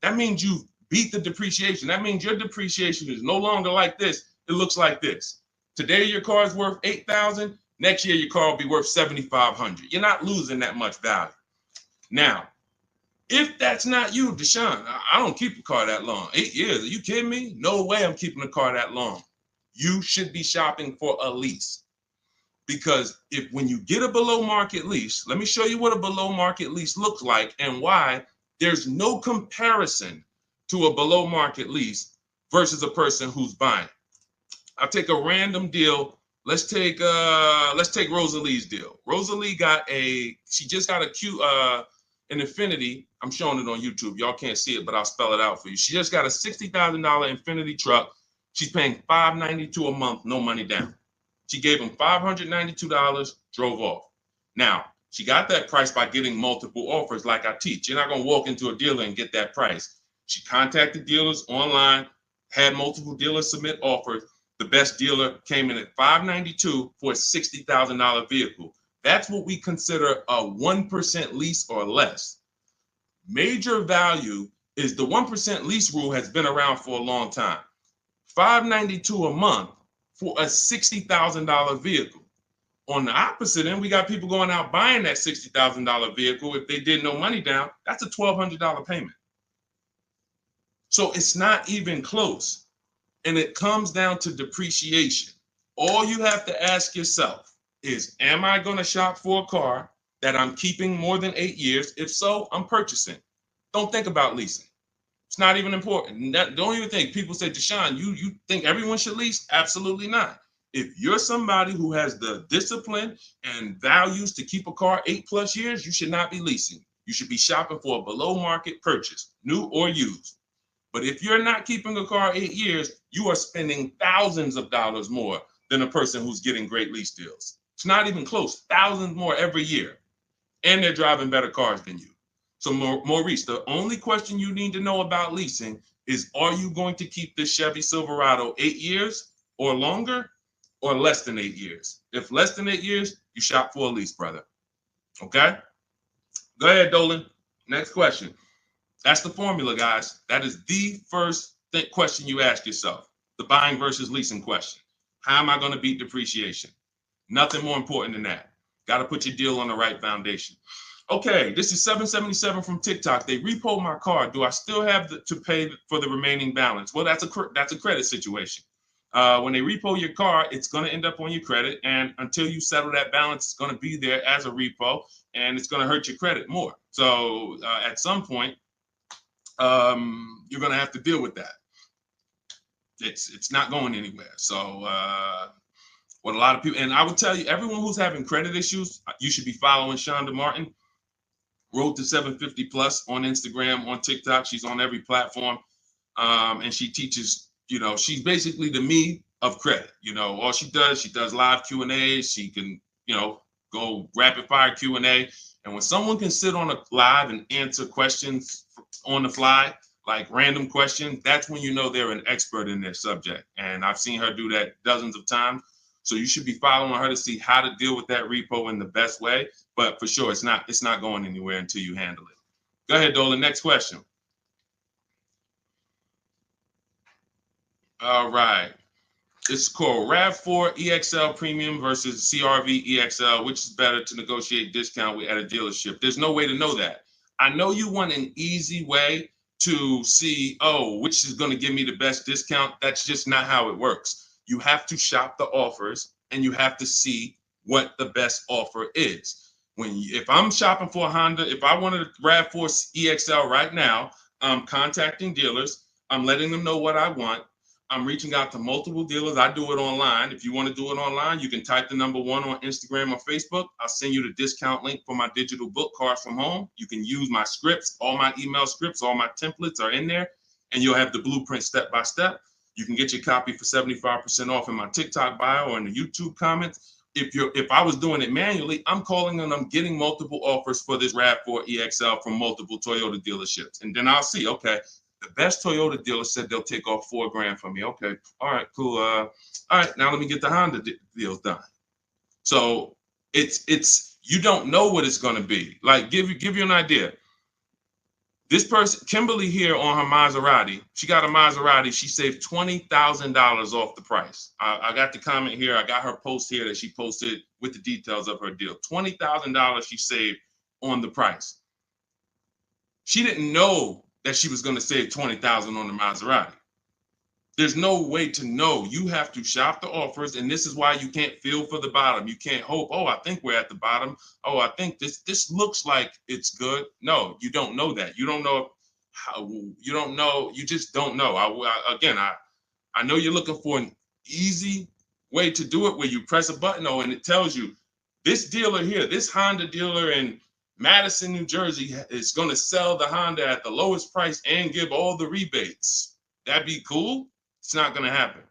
That means you beat the depreciation. That means your depreciation is no longer like this. It looks like this. Today, your car is worth $8,000. Next year, your car will be worth $7,500. You're not losing that much value. Now, if that's not you, Deshone, I don't keep a car that long. 8 years, are you kidding me? No way I'm keeping a car that long. You should be shopping for a lease. Because when you get a below market lease, let me show you what a below market lease looks like and why there's no comparison to a below market lease versus a person who's buying. I'll take a random deal. Let's take Rosalie's deal. Rosalie she just got an Infiniti. I'm showing it on YouTube. Y'all can't see it, but I'll spell it out for you. She just got a $60,000 Infiniti truck. She's paying $592 a month, no money down. She gave him $592, drove off. Now, she got that price by getting multiple offers like I teach. You're not going to walk into a dealer and get that price. She contacted dealers online, had multiple dealers submit offers. The best dealer came in at $592 for a $60,000 vehicle. That's what we consider a 1% lease or less. Major value is the 1% lease rule has been around for a long time. $592 a month for a $60,000 vehicle. On the opposite end, we got people going out buying that $60,000 vehicle. If they did no money down, that's a $1,200 payment. So it's not even close. And it comes down to depreciation. All you have to ask yourself is, am I going to shop for a car that I'm keeping more than 8 years? If so, I'm purchasing. Don't think about leasing. It's not even important. Don't even think. People say, Deshone, you think everyone should lease? Absolutely not. If you're somebody who has the discipline and values to keep a car 8+ years, you should not be leasing. You should be shopping for a below market purchase, new or used. But if you're not keeping a car 8 years, you are spending thousands of dollars more than a person who's getting great lease deals. It's not even close, thousands more every year. And they're driving better cars than you. So Maurice, the only question you need to know about leasing is, are you going to keep this Chevy Silverado 8 years or longer, or less than 8 years? If less than 8 years, you shop for a lease, brother. Okay? Go ahead, Dolan. Next question. That's the formula, guys. That is the first question you ask yourself. The buying versus leasing question. How am I going to beat depreciation? Nothing more important than that. Got to put your deal on the right foundation. Okay, this is 777 from TikTok. They repoed my car. Do I still have to pay for the remaining balance? Well, that's a credit situation. When they repo your car, it's going to end up on your credit, and until you settle that balance, it's going to be there as a repo, and it's going to hurt your credit more. So at some point, you're going to have to deal with that. It's not going anywhere. So what a lot of people, and I would tell you, everyone who's having credit issues, you should be following Shonda Martin, Road to 750 Plus on Instagram, on TikTok. She's on every platform, and she teaches. She's basically the me of credit. All she does live Q&As. She can, go rapid fire Q&A. And when someone can sit on a live and answer questions on the fly, like random questions, that's when you know they're an expert in their subject. And I've seen her do that dozens of times. So you should be following her to see how to deal with that repo in the best way. But for sure, it's not going anywhere until you handle it. Go ahead, Dolan. Next question. All right. This is called RAV4 EXL Premium versus CRV EXL. Which is better to negotiate discount with at a dealership? There's no way to know that. I know you want an easy way to see, which is going to give me the best discount. That's just not how it works. You have to shop the offers, and you have to see what the best offer is. If I'm shopping for a Honda, if I wanted a RAV4 EXL right now, I'm contacting dealers. I'm letting them know what I want. I'm reaching out to multiple dealers. I do it online. If you want to do it online, you can type the number 1 on Instagram or Facebook. I'll send you the discount link for my digital book, Cars from Home. You can use my scripts. All my email scripts, all my templates are in there, and you'll have the blueprint step by step. You can get your copy for 75% off in my TikTok bio or in the YouTube comments. If I was doing it manually, I'm calling and I'm getting multiple offers for this RAV4 EXL from multiple Toyota dealerships. And then I'll see, okay, the best Toyota dealer said they'll take off $4,000 from me. Okay, all right, cool. All right, now let me get the Honda deals done. So it's you don't know what it's going to be. Like give you an idea. This person, Kimberly here on her Maserati, she got a Maserati. She saved $20,000 off the price. I got the comment here. I got her post here that she posted with the details of her deal. $20,000 she saved on the price. She didn't know that she was going to save $20,000 on the Maserati. There's no way to know. You have to shop the offers, and this is why you can't feel for the bottom. You can't hope, I think we're at the bottom. I think this looks like it's good. No, you don't know that. You don't know how. You don't know. You just don't know. I know you're looking for an easy way to do it where you press a button, and it tells you this dealer here, this Honda dealer in Madison, New Jersey, is going to sell the Honda at the lowest price and give all the rebates. That'd be cool. It's not going to happen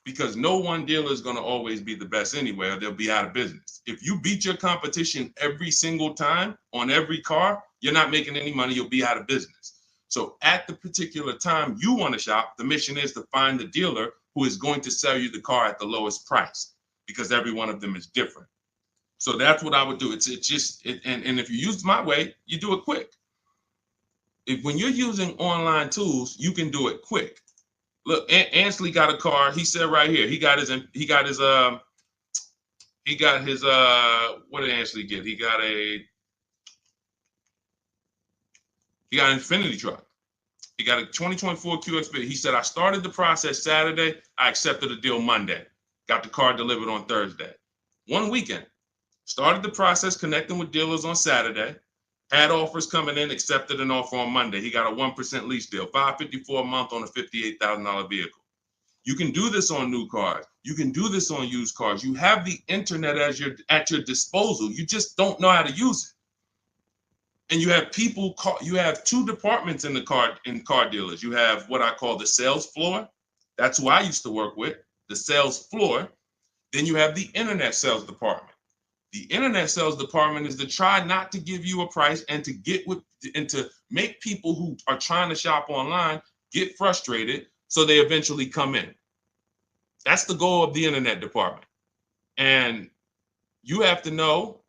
because no one dealer is going to always be the best anyway, or they'll be out of business. If you beat your competition every single time on every car, you're not making any money. You'll be out of business. So at the particular time you want to shop, the mission is to find the dealer who is going to sell you the car at the lowest price, because every one of them is different. So that's what I would do. And if you use my way, you do it quick. When you're using online tools, you can do it quick. Look, Ansley got a car. He said right here, he got his what did Ansley get? He got an Infinity truck. He got a 2024 QX. He said, I started the process Saturday. I accepted a deal Monday. Got the car delivered on Thursday. One weekend. Started the process connecting with dealers on Saturday. Had offers coming in, accepted an offer on Monday. He got a 1% lease deal, $554 a month on a $58,000 vehicle. You can do this on new cars. You can do this on used cars. You have the internet as at your disposal. You just don't know how to use it. And you have people you have two departments in car dealers. You have what I call the sales floor. That's who I used to work with, the sales floor. Then you have the internet sales department. The internet sales department is to try not to give you a price and to make people who are trying to shop online get frustrated so they eventually come in. That's the goal of the internet department. And you have to know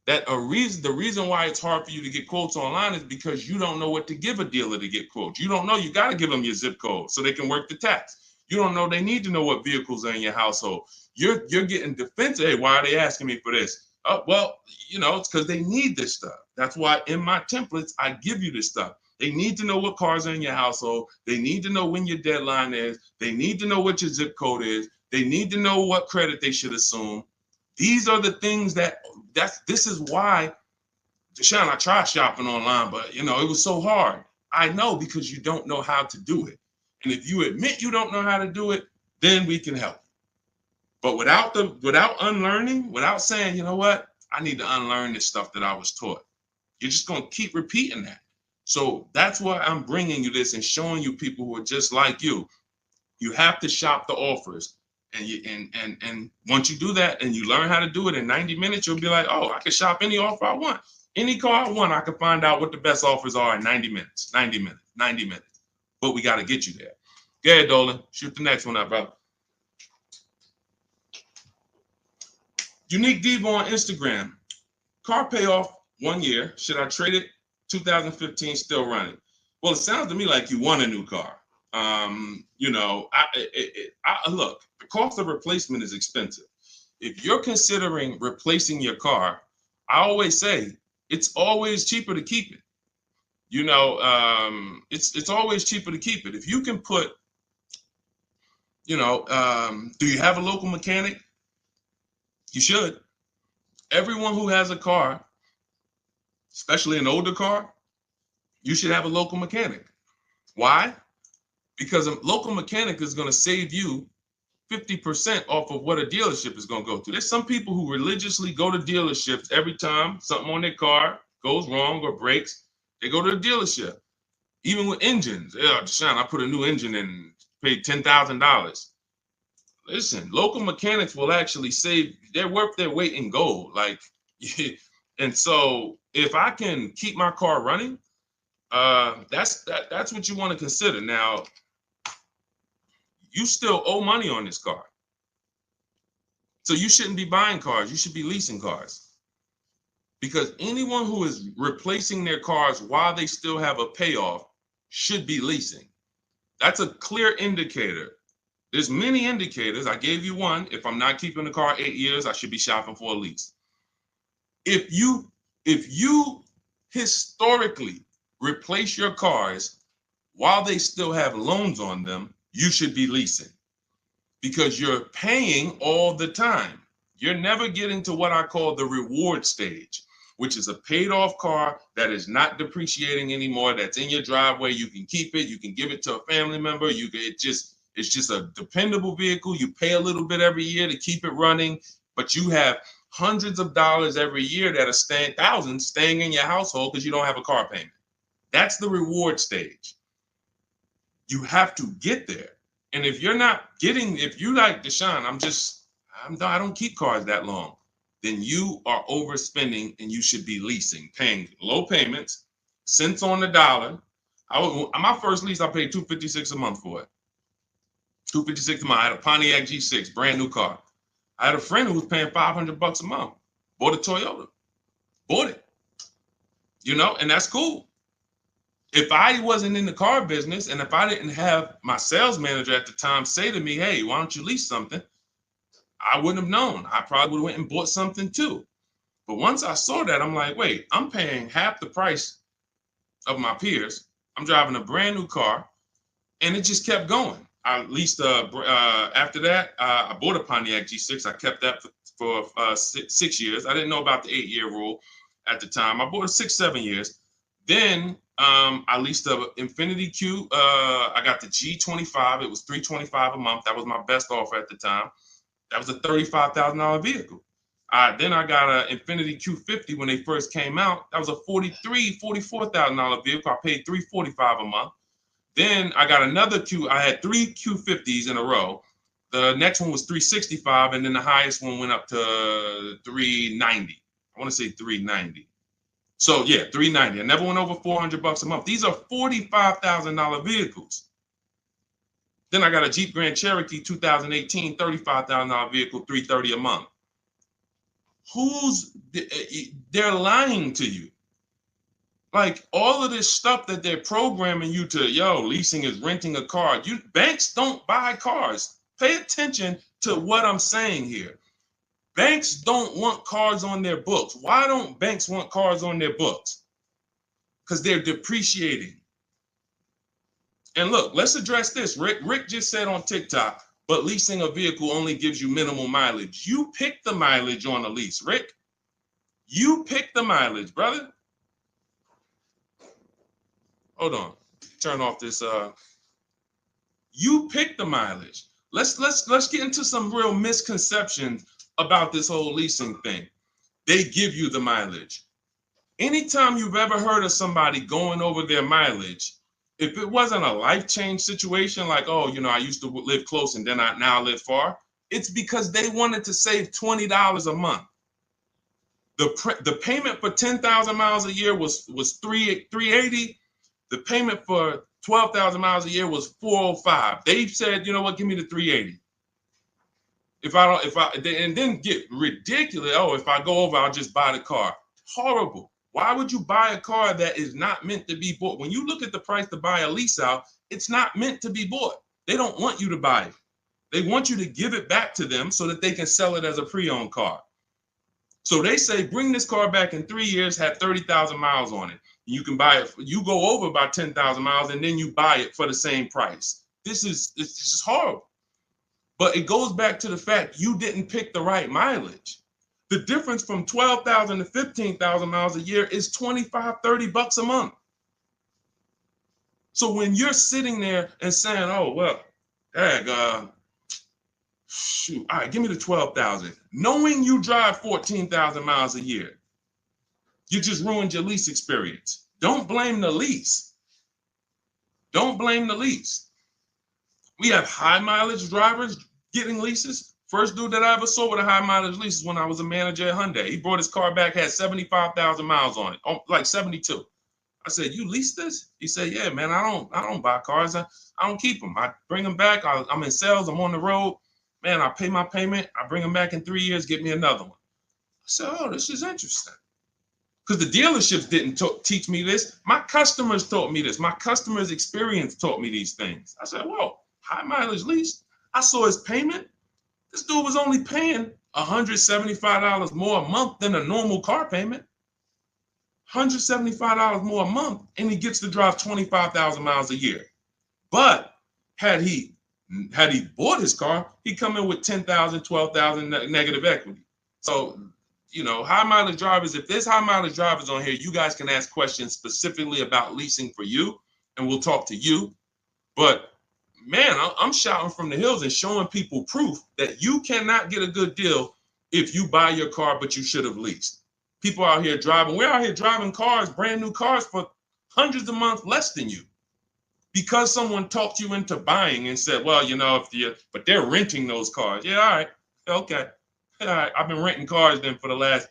that the reason why it's hard for you to get quotes online is because you don't know what to give a dealer to get quotes. You don't know. You got to give them your zip code so they can work the tax. You don't know. They need to know what vehicles are in your household. You're getting defensive. Hey, why are they asking me for this? Well, it's because they need this stuff. That's why in my templates, I give you this stuff. They need to know what cars are in your household. They need to know when your deadline is. They need to know what your zip code is. They need to know what credit they should assume. These are the things this is why, Deshone, I tried shopping online, but it was so hard. I know, because you don't know how to do it. And if you admit you don't know how to do it, then we can help. But without unlearning, without saying, you know what, I need to unlearn this stuff that I was taught, you're just going to keep repeating that. So that's why I'm bringing you this and showing you people who are just like you. You have to shop the offers. And once you do that and you learn how to do it in 90 minutes, you'll be like, oh, I can shop any offer I want. Any car I want, I can find out what the best offers are in 90 minutes. But we got to get you there. Go ahead, Dolan. Shoot the next one up, bro. Unique Devo on Instagram. Car payoff 1 year. Should I trade it? 2015 still running. Well, it sounds to me like you want a new car. Look, the cost of replacement is expensive. If you're considering replacing your car, I always say it's always cheaper to keep it. It's always cheaper to keep it. If you can put, do you have a local mechanic? You should. Everyone who has a car, especially an older car, you should have a local mechanic. Why? Because a local mechanic is going to save you 50% off of what a dealership is going to go through. There's some people who religiously go to dealerships every time something on their car goes wrong or breaks. They go to the dealership. Even with engines. Yeah, Deshone, I put a new engine in and paid $10,000. Listen, local mechanics will actually save. They're worth their weight in gold. And so if I can keep my car running, that's what you want to consider. Now, you still owe money on this car. So you shouldn't be buying cars. You should be leasing cars. Because anyone who is replacing their cars while they still have a payoff should be leasing. That's a clear indicator. There's many indicators. I gave you one. If I'm not keeping the car 8 years, I should be shopping for a lease. If you historically replace your cars while they still have loans on them, you should be leasing, because you're paying all the time. You're never getting to what I call the reward stage, which is a paid off car that is not depreciating anymore, that's in your driveway. You can keep it. You can give it to a family member. It's just a dependable vehicle. You pay a little bit every year to keep it running, but you have hundreds of dollars every year that are thousands staying in your household because you don't have a car payment. That's the reward stage. You have to get there. And if you're like Deshone, I don't keep cars that long, then you are overspending and you should be leasing, paying low payments, cents on the dollar. My first lease, I paid $256 a month for it. $256 a month. I had a Pontiac G6, brand new car. I had a friend who was paying $500 a month. Bought a Toyota. Bought it. And that's cool. If I wasn't in the car business and if I didn't have my sales manager at the time say to me, hey, why don't you lease something? I wouldn't have known. I probably would have went and bought something too. But once I saw that, I'm like, wait, I'm paying half the price of my peers. I'm driving a brand new car, and it just kept going. I leased after that, I bought a Pontiac G6. I kept that for 6 years. I didn't know about the 8-year rule at the time. I bought it 6, 7 years. Then I leased a Infiniti Q. I got the G25. It was $325 a month. That was my best offer at the time. That was a $35,000 vehicle. Then I got an Infiniti Q50 when they first came out. That was a $44,000 vehicle. I paid $345 a month. Then I got another Q. I had 3 Q50s in a row. The next one was $365, and then the highest one went up to $390. I want to say $390. So yeah, $390. I never went over $400 a month. These are $45,000 vehicles. Then I got a Jeep Grand Cherokee 2018, $35,000 vehicle, $330 a month. They're lying to you. Like all of this stuff that they're programming you to, leasing is renting a car. Banks don't buy cars. Pay attention to what I'm saying here. Banks don't want cars on their books. Why don't banks want cars on their books? Because they're depreciating. And look, let's address this. Rick just said on TikTok, but leasing a vehicle only gives you minimal mileage. You pick the mileage on a lease, Rick. You pick the mileage, brother. Hold on. Turn off this. You pick the mileage. Let's get into some real misconceptions about this whole leasing thing. They give you the mileage. Anytime you've ever heard of somebody going over their mileage, if it wasn't a life change situation, like, I used to live close and then I now live far, it's because they wanted to save $20 a month. The payment for 10,000 miles a year was $380. The payment for 12,000 miles a year was $405. They said, you know what, give me the $380. And then get ridiculous. If I go over, I'll just buy the car. Horrible. Why would you buy a car that is not meant to be bought? When you look at the price to buy a lease out, it's not meant to be bought. They don't want you to buy it. They want you to give it back to them so that they can sell it as a pre-owned car. So they say, bring this car back in 3 years, have 30,000 miles on it. You can buy it. You go over by 10,000 miles and then you buy it for the same price. It's just horrible. But it goes back to the fact you didn't pick the right mileage. The difference from 12,000 to 15,000 miles a year is $25-30 a month. So when you're sitting there and saying, shoot, all right, give me the 12,000, knowing you drive 14,000 miles a year, you just ruined your lease experience. Don't blame the lease. Don't blame the lease. We have high mileage drivers getting leases. First dude that I ever saw with a high mileage lease is when I was a manager at Hyundai. He brought his car back, had 75,000 miles on it, like 72. I said, you lease this? He said, yeah, man, I don't buy cars. I don't keep them. I bring them back. I'm in sales. I'm on the road. Man, I pay my payment. I bring them back in 3 years, get me another one. I said, this is interesting. Because the dealerships didn't teach me this. My customers taught me this. My customers' experience taught me these things. I said, whoa, high mileage lease. I saw his payment. This dude was only paying $175 more a month than a normal car payment. $175 more a month, and he gets to drive 25,000 miles a year. But had he bought his car, he'd come in with 10,000, 12,000 negative equity. So, high mileage drivers, if there's high mileage drivers on here, you guys can ask questions specifically about leasing for you, and we'll talk to you. But man, I'm shouting from the hills and showing people proof that you cannot get a good deal if you buy your car, but you should have leased. People out here driving, we're out here driving cars, brand new cars for hundreds a month less than you. Because someone talked you into buying and said, well, but they're renting those cars. Yeah, all right, okay. All right, I've been renting cars then for the last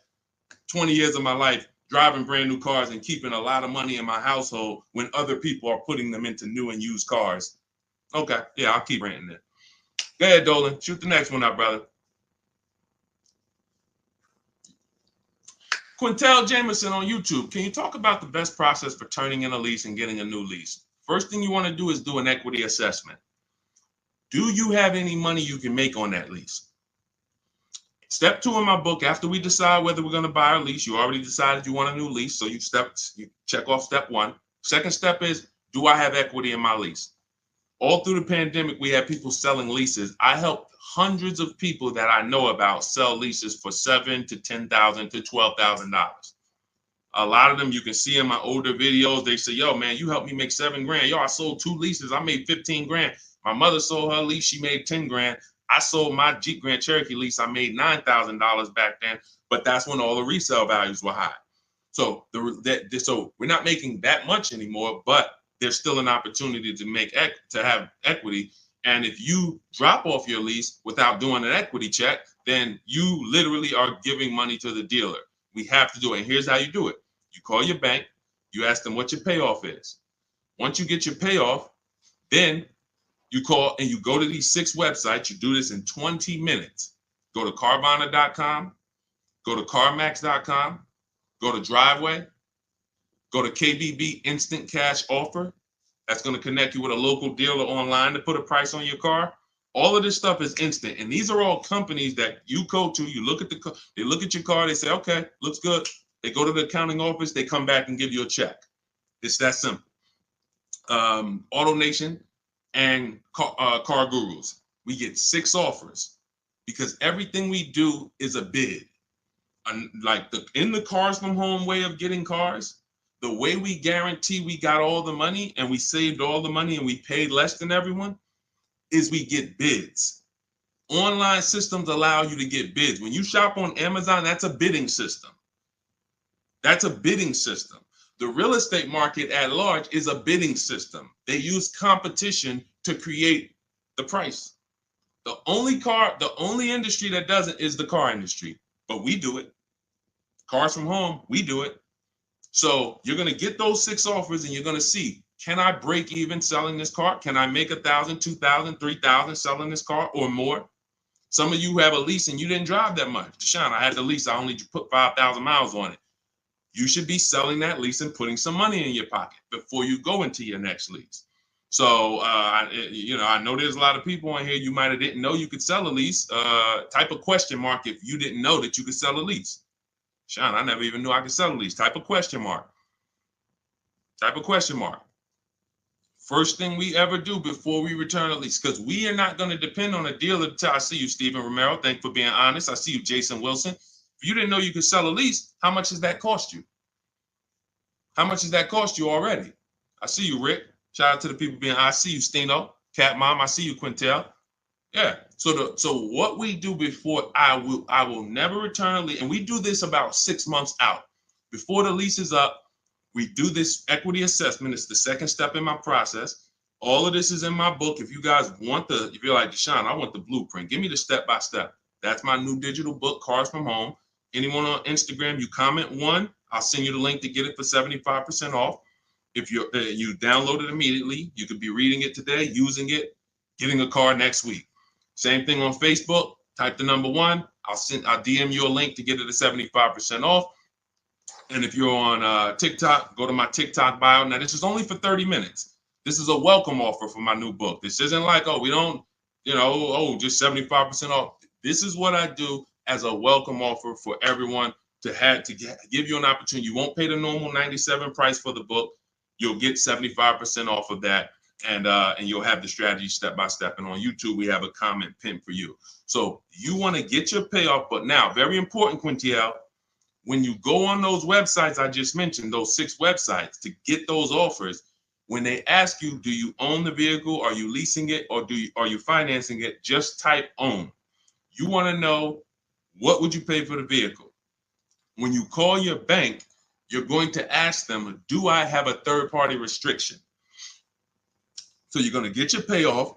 20 years of my life, driving brand new cars and keeping a lot of money in my household when other people are putting them into new and used cars. Okay, yeah, I'll keep renting it. Go ahead, Dolan. Shoot the next one up, brother. Quintel Jameson on YouTube. Can you talk about the best process for turning in a lease and getting a new lease? First thing you want to do is do an equity assessment. Do you have any money you can make on that lease? Step 2 in my book, after we decide whether we're going to buy a lease, you already decided you want a new lease, so you check off step 1. Second step is, do I have equity in my lease? All through the pandemic, we had people selling leases. I helped hundreds of people that I know about sell leases for $7,000 to $10,000 to $12,000. A lot of them you can see in my older videos. They say, yo, man, you helped me make 7 grand. Yo, I sold 2 leases. I made 15 grand. My mother sold her lease. She made 10 grand. I sold my Jeep Grand Cherokee lease. I made $9,000 back then. But that's when all the resale values were high. So so we're not making that much anymore, but there's still an opportunity to have equity. And if you drop off your lease without doing an equity check, then you literally are giving money to the dealer. We have to do it. And here's how you do it. You call your bank, you ask them what your payoff is. Once you get your payoff, then you call and you go to these 6 websites. You do this in 20 minutes. Go to Carvana.com, go to CarMax.com, go to Driveway, go to KBB Instant Cash Offer. That's going to connect you with a local dealer online to put a price on your car. All of this stuff is instant. And these are all companies that you go to, you look at they look at your car, they say, okay, looks good. They go to the accounting office, they come back and give you a check. It's that simple. AutoNation and Car Gurus, we get 6 offers because everything we do is a bid. Like in the Cars from Home way of getting cars, the way we guarantee we got all the money and we saved all the money and we paid less than everyone is we get bids. Online systems allow you to get bids. When you shop on Amazon, that's a bidding system. That's a bidding system. The real estate market at large is a bidding system. They use competition to create the price. The only industry that doesn't is the car industry, but we do it. Cars from Home, we do it. So you're going to get those 6 offers and you're going to see, can I break even selling this car? Can I make 1,000, 2,000, 3,000 selling this car or more? Some of you have a lease and you didn't drive that much. Deshone, I had the lease. I only put 5,000 miles on it. You should be selling that lease and putting some money in your pocket before you go into your next lease. So, I know there's a lot of people on here. You might have didn't know you could sell a lease. Type a question mark if you didn't know that you could sell a lease. Sean, I never even knew I could sell a lease. Type a question mark. Type a question mark. First thing we ever do before we return a lease, because we are not going to depend on a dealer. I see you, Stephen Romero. Thank you for being honest. I see you, Jason Wilson. If you didn't know you could sell a lease, how much does that cost you? How much does that cost you already? I see you, Rick. Shout out to the people being. I see you, Stino, Cat Mom. I see you, Quintel. Yeah. So what we do before I will never return a lease, and we do this about 6 months out before the lease is up. We do this equity assessment. It's the second step in my process. All of this is in my book. If you guys want if you're like, Deshone, I want the blueprint. Give me the step-by-step. That's my new digital book, Cars from Home. Anyone on Instagram, you comment 1, I'll send you the link to get it for 75% off. If you download it immediately, you could be reading it today, using it, getting a car next week. Same thing on Facebook. Type the number 1. I'll DM you a link to get it at 75% off. And if you're on TikTok, go to my TikTok bio. Now, this is only for 30 minutes. This is a welcome offer for my new book. This isn't like, oh, we don't, just 75% off. This is what I do as a welcome offer for everyone to give you an opportunity. You won't pay the normal $97 price for the book. You'll get 75% off of that. And you'll have the strategy step by step. And on YouTube, we have a comment pinned for you. So you want to get your payoff. But now, very important, Quintiel, when you go on those websites I just mentioned, those 6 websites to get those offers, when they ask you, do you own the vehicle? Are you leasing it? Or are you financing it? Just type own. You want to know, what would you pay for the vehicle? When you call your bank, you're going to ask them, do I have a third-party restriction? So you're going to get your payoff.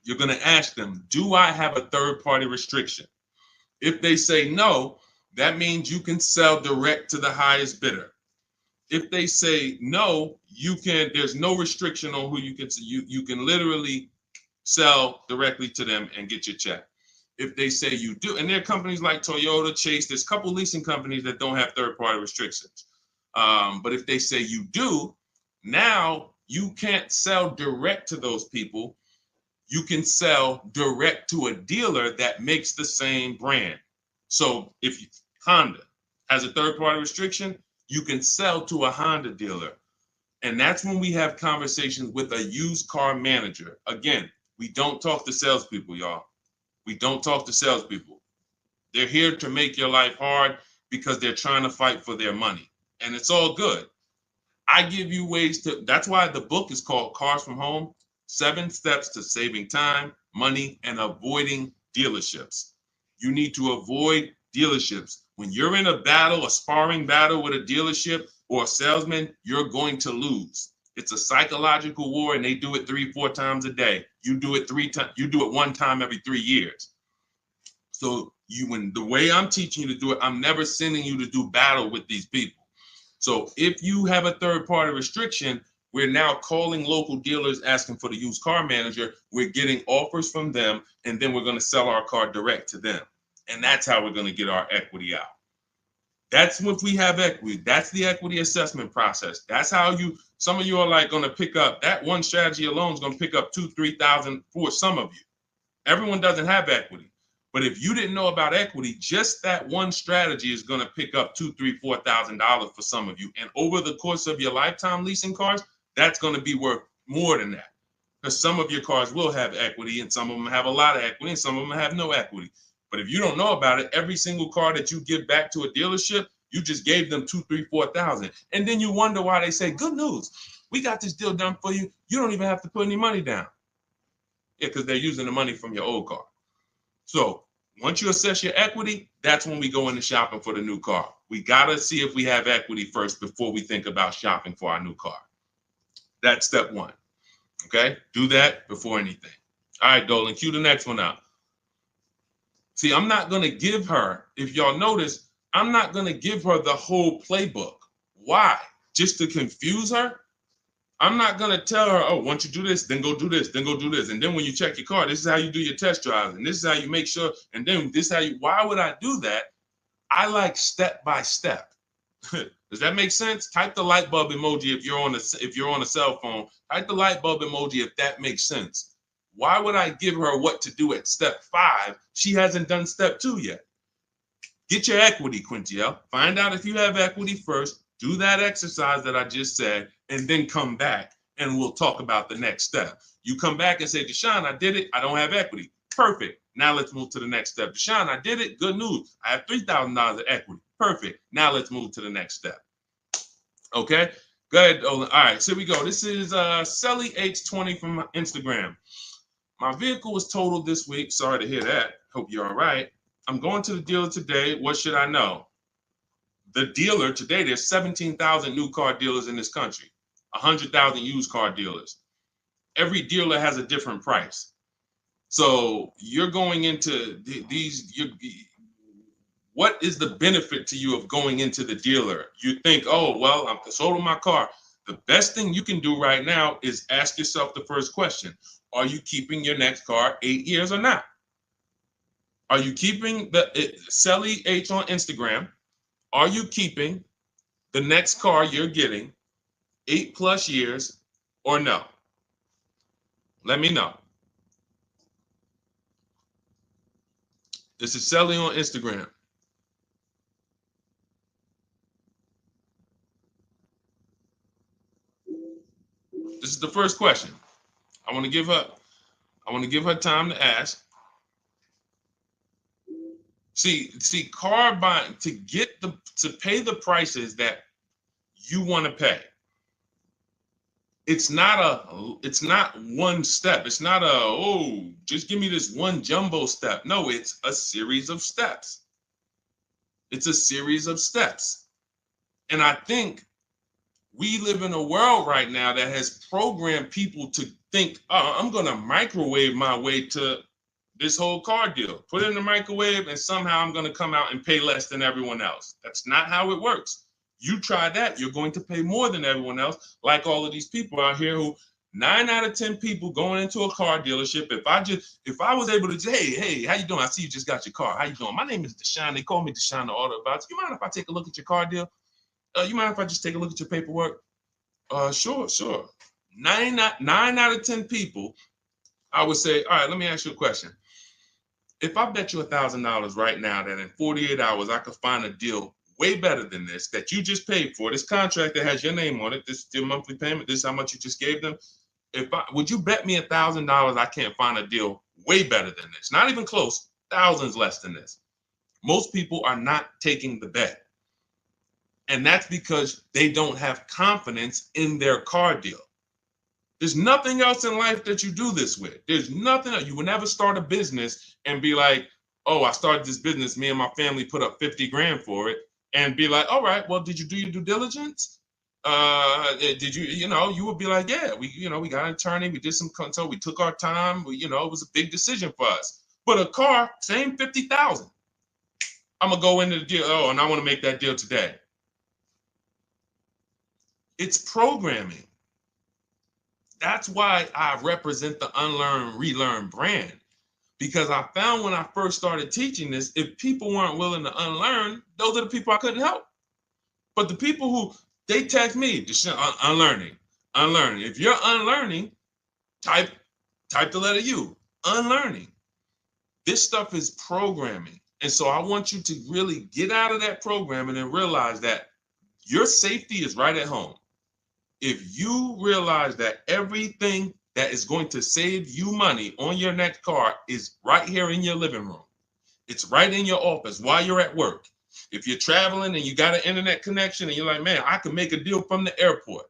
You're going to ask them, do I have a third-party restriction? If they say no, that means you can sell direct to the highest bidder. If they say no, there's no restriction on who you can sell. You can literally sell directly to them and get your check. If they say you do, and there are companies like Toyota, Chase, there's a couple leasing companies that don't have third-party restrictions. But if they say you do, now you can't sell direct to those people. You can sell direct to a dealer that makes the same brand. So if Honda has a third-party restriction, you can sell to a Honda dealer. And that's when we have conversations with a used car manager. Again, we don't talk to salespeople, y'all. We don't talk to salespeople. They're here to make your life hard because they're trying to fight for their money. and it's all good. I give you ways to, that's why the book is called Cars from Home, 7 Steps to Saving Time, Money, and Avoiding Dealerships. You need to avoid dealerships. When you're in a battle, a sparring battle with a dealership or a salesman, you're going to lose. It's a psychological war, and they do it 3-4 times a day. You do it 3 times, you do it 1 time every 3 years. So when the way I'm teaching you to do it, I'm never sending you to do battle with these people. So if you have a third-party restriction, we're now calling local dealers asking for the used car manager. We're getting offers from them, and then we're going to sell our car direct to them. And that's how we're going to get our equity out. That's if we have equity. That's the equity assessment process. That's how some of you are like going to pick up, that one strategy alone is going to pick up $2,000-$3,000 for some of you. Everyone doesn't have equity. But if you didn't know about equity, just that one strategy is going to pick up $2,000, $3,000, $4,000 for some of you. And over the course of your lifetime leasing cars, that's going to be worth more than that. Because some of your cars will have equity, and some of them have a lot of equity, and some of them have no equity. But if you don't know about it, every single car that you give back to a dealership, you just gave them $2,000, $3,000, $4,000. And then you wonder why they say, good news, we got this deal done for you. You don't even have to put any money down. Yeah, because they're using the money from your old car. So once you assess your equity, that's when we go into shopping for the new car. We got to see if we have equity first before we think about shopping for our new car. That's step 1. Okay? Do that before anything. All right, Dolan, cue the next one out. See, I'm not going to give her, if y'all notice, I'm not going to give her the whole playbook. Why? Just to confuse her? I'm not going to tell her, oh, once you do this, then go do this, then go do this. And then when you check your car, this is how you do your test drives. And this is how you make sure. And then this is how you, why would I do that? I like step by step. Does that make sense? Type the light bulb emoji if you're on a cell phone. Type the light bulb emoji if that makes sense. Why would I give her what to do at step 5? She hasn't done step 2 yet. Get your equity, Quintiel. Find out if you have equity first. Do that exercise that I just said, and then come back and we'll talk about the next step. You come back and say, Deshone, I did it. I don't have equity. Perfect. Now let's move to the next step. Deshone, I did it. Good news. I have $3,000 of equity. Perfect. Now let's move to the next step. Okay. Go ahead, Olin. All right. So here we go. This is Selly H20 from Instagram. My vehicle was totaled this week. Sorry to hear that. Hope you're all right. I'm going to the dealer today. What should I know? The dealer today, there's 17,000 new car dealers in this country, 100,000 used car dealers. Every dealer has a different price. So you're going into what is the benefit to you of going into the dealer? You think, oh, well, I'm sold on my car. The best thing you can do right now is ask yourself the first question. Are you keeping your next car 8 years or not? Are you keeping Selly H on Instagram? Are you keeping the next car you're getting 8+ years or no? Let me know. This is Selly on Instagram. This is the first question. I want to give her time to ask. See, car buying, to pay the prices that you want to pay. It's not one step. It's not just give me this one jumbo step. No, it's a series of steps. It's a series of steps. And I think we live in a world right now that has programmed people to think, oh, I'm going to microwave my way to this whole car deal. Put it in the microwave and somehow I'm going to come out and pay less than everyone else. That's not how it works. You try that, you're going to pay more than everyone else, like all of these people out here who 9 out of 10 people going into a car dealership. If I was able to say, hey, how you doing? I see you just got your car. How you doing? My name is Deshone. They call me Deshone the Auto Advisor. You mind if I take a look at your car deal? You mind if I just take a look at your paperwork? Sure. 9 out of 10 people, I would say, all right, let me ask you a question. If I bet you $1,000 right now that in 48 hours I could find a deal way better than this that you just paid for, this contract that has your name on it, this is your monthly payment, this is how much you just gave them. Would you bet me $1,000 I can't find a deal way better than this? Not even close, thousands less than this. Most people are not taking the bet. And that's because they don't have confidence in their car deal. There's nothing else in life that you do this with. There's nothing else. You will never start a business and be like, oh, I started this business. Me and my family put up 50 grand for it, and be like, all right, well, did you do your due diligence? Did you, you would be like, yeah, we got an attorney. We did some consult. We took our time. It was a big decision for us. But a car, same 50,000. I'm going to go into the deal. Oh, and I want to make that deal today. It's programming. That's why I represent the unlearn, relearn brand, because I found when I first started teaching this, if people weren't willing to unlearn, those are the people I couldn't help. But the people who, they text me, unlearning. If you're unlearning, type the letter U, unlearning. This stuff is programming. And so I want you to really get out of that programming and realize that your safety is right at home. If you realize that everything that is going to save you money on your next car is right here in your living room, it's right in your office while you're at work. If you're traveling and you got an internet connection and you're like, man, I can make a deal from the airport.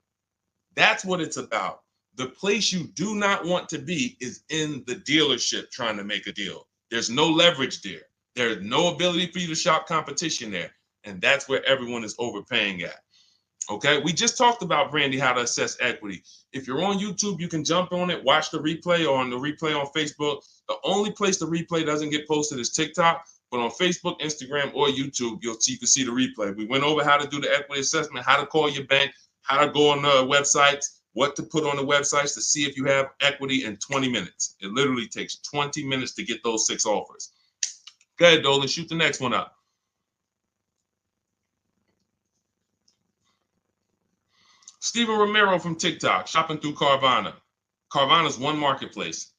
That's what it's about. The place you do not want to be is in the dealership trying to make a deal. There's no leverage there. There's no ability for you to shop competition there. And that's where everyone is overpaying at. Okay, we just talked about, Brandy, how to assess equity. If you're on YouTube, you can jump on it, watch the replay, or on the replay on Facebook. The only place the replay doesn't get posted is TikTok, but on Facebook, Instagram, or YouTube, you can see the replay. We went over how to do the equity assessment, how to call your bank, how to go on the websites, what to put on the websites to see if you have equity in 20 minutes. It literally takes 20 minutes to get those 6 offers. Go ahead, Dolan, shoot the next one up. Steven Romero from TikTok, shopping through Carvana. Carvana is one marketplace.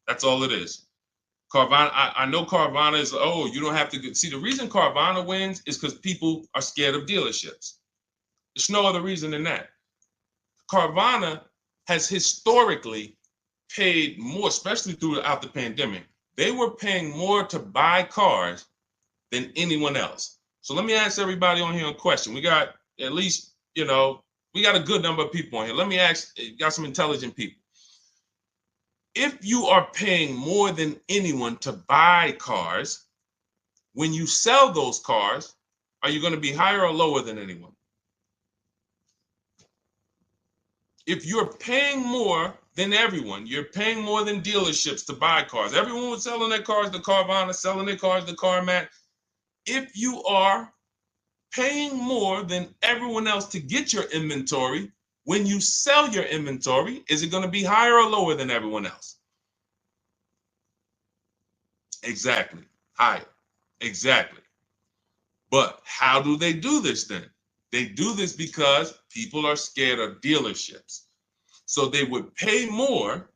That's all it is. Carvana, I know Carvana is, oh, you don't have to see, the reason Carvana wins is because people are scared of dealerships. There's no other reason than that. Carvana has historically paid more, especially throughout the pandemic. They were paying more to buy cars than anyone else. So let me ask everybody on here a question. We got at least, we got a good number of people on here. Let me ask, got some intelligent people. If you are paying more than anyone to buy cars, when you sell those cars, are you going to be higher or lower than anyone? If you're paying more than everyone, you're paying more than dealerships to buy cars. Everyone was selling their cars to Carvana, selling their cars to CarMax. If you are paying more than everyone else to get your inventory, when you sell your inventory, is it going to be higher or lower than everyone else? Exactly. Higher. Exactly. But how do they do this then? They do this because people are scared of dealerships. So they would pay more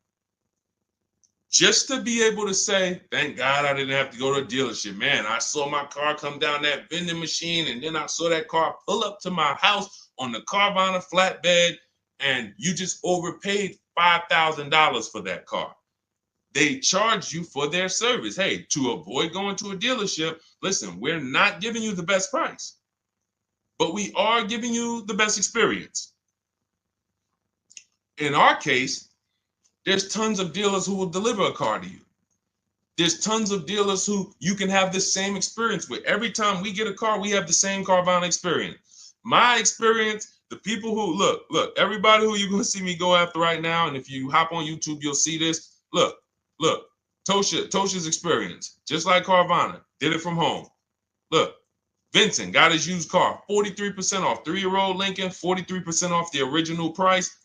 just to be able to say, thank God I didn't have to go to a dealership. Man, I saw my car come down that vending machine, and then I saw that car pull up to my house on the Carvana flatbed, and you just overpaid $5,000 for that car. They charge you for their service. Hey, to avoid going to a dealership, listen, we're not giving you the best price, but we are giving you the best experience. In our case, there's tons of dealers who will deliver a car to you. There's tons of dealers who you can have the same experience with. Every time we get a car, we have the same Carvana experience. My experience, the people who, look, everybody who you're going to see me go after right now, and if you hop on YouTube, you'll see this. Look, Tosha's experience, just like Carvana, did it from home. Look, Vincent got his used car, 43% off, 3-year-old Lincoln, 43% off the original price.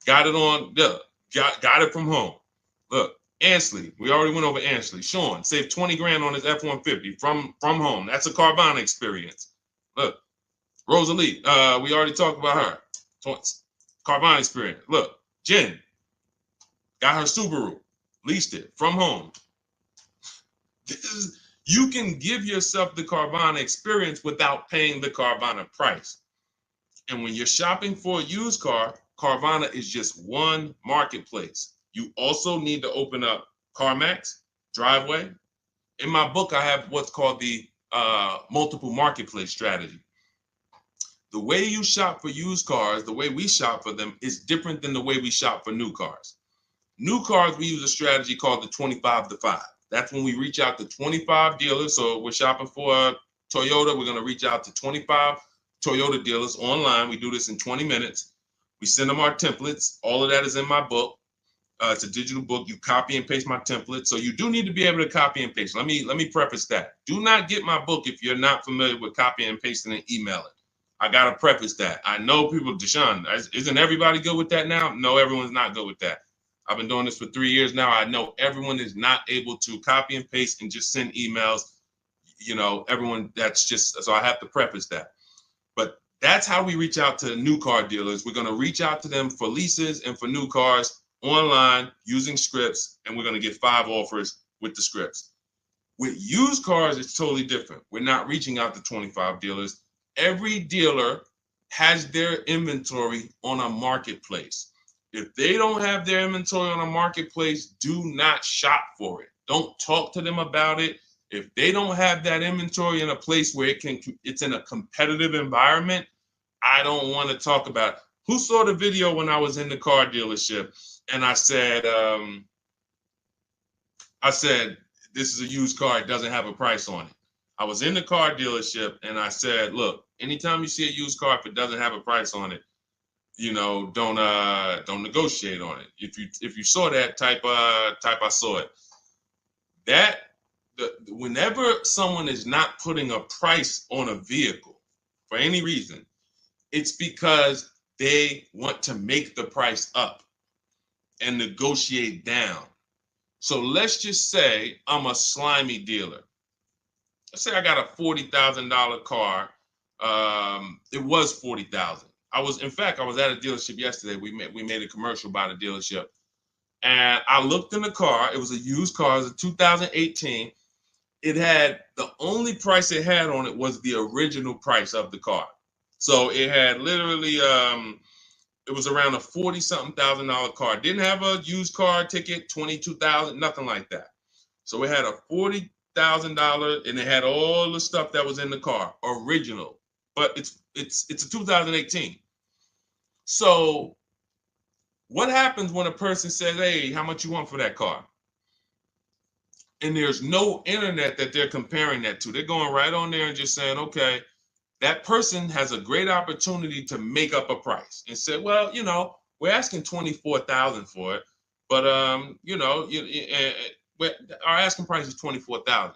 Got it on, got it from home. Look, Ansley, we already went over Ansley. Sean saved 20 grand on his F-150 from home. That's a Carvana experience. Look, Rosalie, we already talked about her. Carvana experience. Look, Jen got her Subaru, leased it from home. You can give yourself the Carvana experience without paying the Carvana price. And when you're shopping for a used car, Carvana is just one marketplace. You also need to open up CarMax, Driveway. In my book, I have what's called the multiple marketplace strategy. The way you shop for used cars, the way we shop for them, is different than the way we shop for new cars. New cars, we use a strategy called the 25 to 5. That's when we reach out to 25 dealers. So we're shopping for a Toyota. We're going to reach out to 25 Toyota dealers online. We do this in 20 minutes. We send them our templates. All of that is in my book. It's a digital book. You copy and paste my template. So you do need to be able to copy and paste. Let me preface that. Do not get my book if you're not familiar with copying and pasting and emailing. I got to preface that. I know people, Deshone, isn't everybody good with that now? No, everyone's not good with that. I've been doing this for 3 years now. I know everyone is not able to copy and paste and just send emails. You know, everyone, that's just, so I have to preface that. But that's how we reach out to new car dealers. We're going to reach out to them for leases and for new cars online using scripts, and we're going to get 5 offers with the scripts. With used cars, it's totally different. We're not reaching out to 25 dealers. Every dealer has their inventory on a marketplace. If they don't have their inventory on a marketplace, do not shop for it. Don't talk to them about it. If they don't have that inventory in a place where it's in a competitive environment, I don't want to talk about it. Who saw the video when I was in the car dealership and I said, this is a used car, it doesn't have a price on it. I was in the car dealership and I said, look, anytime you see a used car, if it doesn't have a price on it, you know, don't negotiate on it. If you saw that, type I saw it. Whenever someone is not putting a price on a vehicle for any reason, it's because they want to make the price up and negotiate down. So let's just say I'm a slimy dealer. Let's say I got a $40,000 car. It was $40,000. I was at a dealership yesterday. We made a commercial about a dealership, and I looked in the car. It was a used car. It was a 2018. It had, the only price it had on it was the original price of the car. So it had literally, it was around a $40-something thousand car. It didn't have a used car ticket, $22,000, nothing like that. So it had a $40,000, and it had all the stuff that was in the car, original. But it's a 2018. So what happens when a person says, hey, how much you want for that car? And there's no internet that they're comparing that to. They're going right on there and just saying, okay, that person has a great opportunity to make up a price and say, well, you know, we're asking $24,000 for it, but you know, our asking price is $24,000.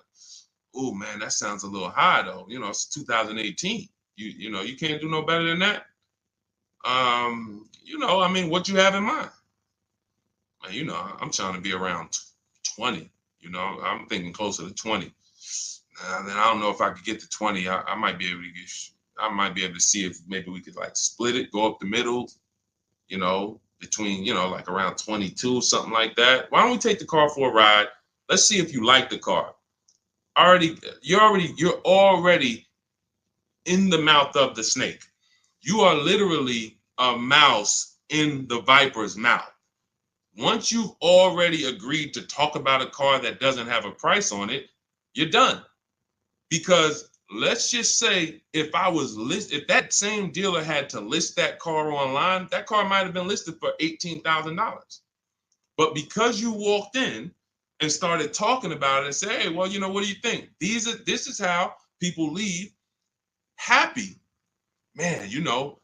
Oh man, that sounds a little high though. You know, it's 2018. You know, you can't do no better than that. You know, I mean, what you have in mind? You know, I'm trying to be around 20. You know, I'm thinking closer to 20. Then I don't know if I could get to 20. I might be able to to see if maybe we could like split it, go up the middle, you know, between, you know, like around 22, something like that. Why don't we take the car for a ride? Let's see if you like the car. You're already in the mouth of the snake. You are literally a mouse in the viper's mouth. Once you've already agreed to talk about a car that doesn't have a price on it, you're done. Because let's just say if that same dealer had to list that car online, that car might have been listed for $18,000. But because you walked in and started talking about it and say, hey, well, you know, what do you think? This is how people leave happy. Man, you know,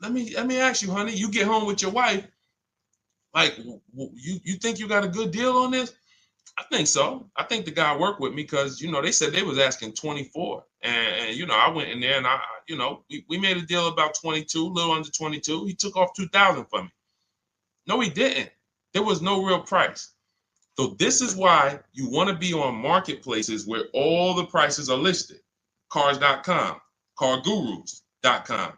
let me ask you, honey, you get home with your wife, like, you think you got a good deal on this? I think so. I think the guy worked with me because, you know, they said they was asking 24. And you know, I went in there and you know, we made a deal about 22, a little under 22. He took off 2,000 from me. No, he didn't. There was no real price. So this is why you want to be on marketplaces where all the prices are listed. Cars.com, cargurus.com,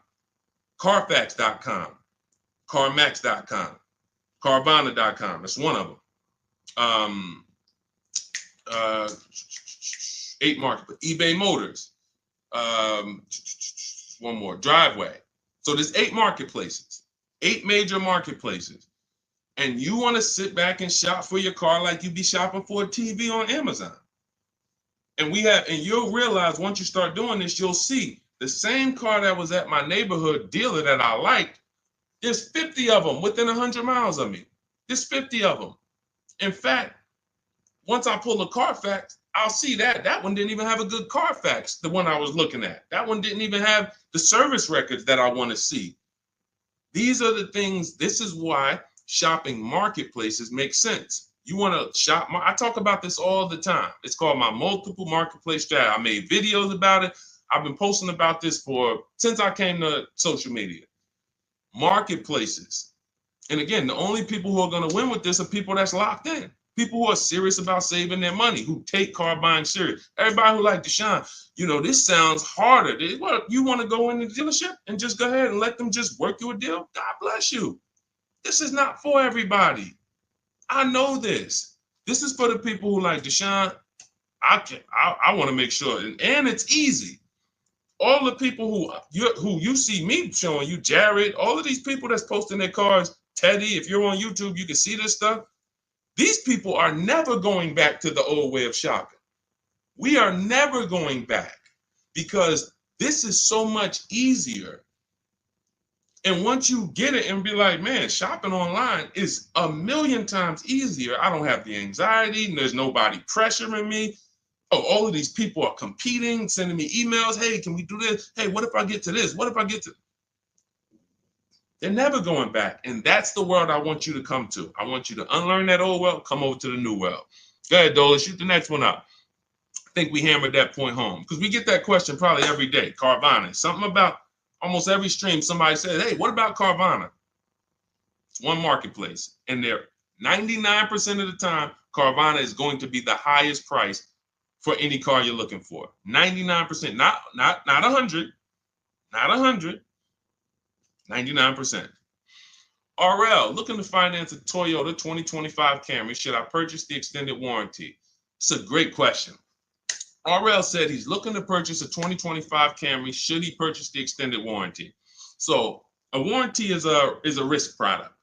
carfax.com, carmax.com, carvana.com. That's one of them. 8 market, eBay Motors, one more, Driveway. So there's 8 marketplaces, 8 major marketplaces. And you want to sit back and shop for your car like you be shopping for a TV on Amazon. And you'll realize once you start doing this, you'll see The same car that was at my neighborhood dealer that I liked, there's 50 of them within 100 miles of me. There's 50 of them. In fact, once I pull a Carfax, I'll see that one didn't even have a good Carfax, the one I was looking at. That one didn't even have the service records that I want to see. These are the things, this is why shopping marketplaces make sense. You want to shop, I talk about this all the time. It's called my multiple marketplace strategy. I made videos about it. I've been posting about this since I came to social media. Marketplaces. And again, the only people who are going to win with this are people that's locked in. People who are serious about saving their money, who take car buying serious. Everybody who like Deshone, this sounds harder. What, you want to go in the dealership and just go ahead and let them just work you a deal? God bless you. This is not for everybody. I know this. This is for the people who like Deshone. I want to make sure, and it's easy. All the people who you see me showing you, Jared, all of these people that's posting their cars, Teddy, if you're on YouTube, you can see this stuff. These people are never going back to the old way of shopping. We are never going back because this is so much easier. And once you get it and be like, man, shopping online is a million times easier. I don't have the anxiety and there's nobody pressuring me. Oh, all of these people are competing, sending me emails. Hey, can we do this? Hey, what if I get to this? What if I get to... They're never going back. And that's the world I want you to come to. I want you to unlearn that old world, come over to the new world. Go ahead, Dola, shoot the next one up. I think we hammered that point home because we get that question probably every day. Carvana, something about almost every stream, somebody said, hey, what about Carvana? It's one marketplace. And they're 99% of the time, Carvana is going to be the highest price for any car you're looking for. 99%, not 100, not 100. 99%. RL, looking to finance a Toyota 2025 Camry. Should I purchase the extended warranty? It's a great question. RL said he's looking to purchase a 2025 Camry. Should he purchase the extended warranty? So a warranty is a risk product.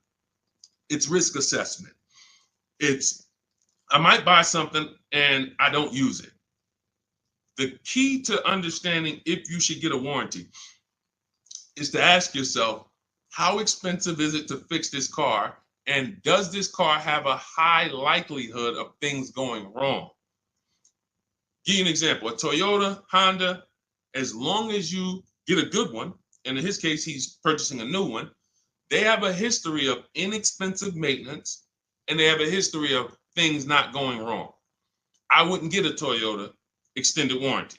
It's risk assessment. I might buy something and I don't use it. The key to understanding if you should get a warranty is to ask yourself, how expensive is it to fix this car? And does this car have a high likelihood of things going wrong? Give you an example, a Toyota, Honda, as long as you get a good one, and in his case, he's purchasing a new one, they have a history of inexpensive maintenance, and they have a history of things not going wrong. I wouldn't get a Toyota extended warranty.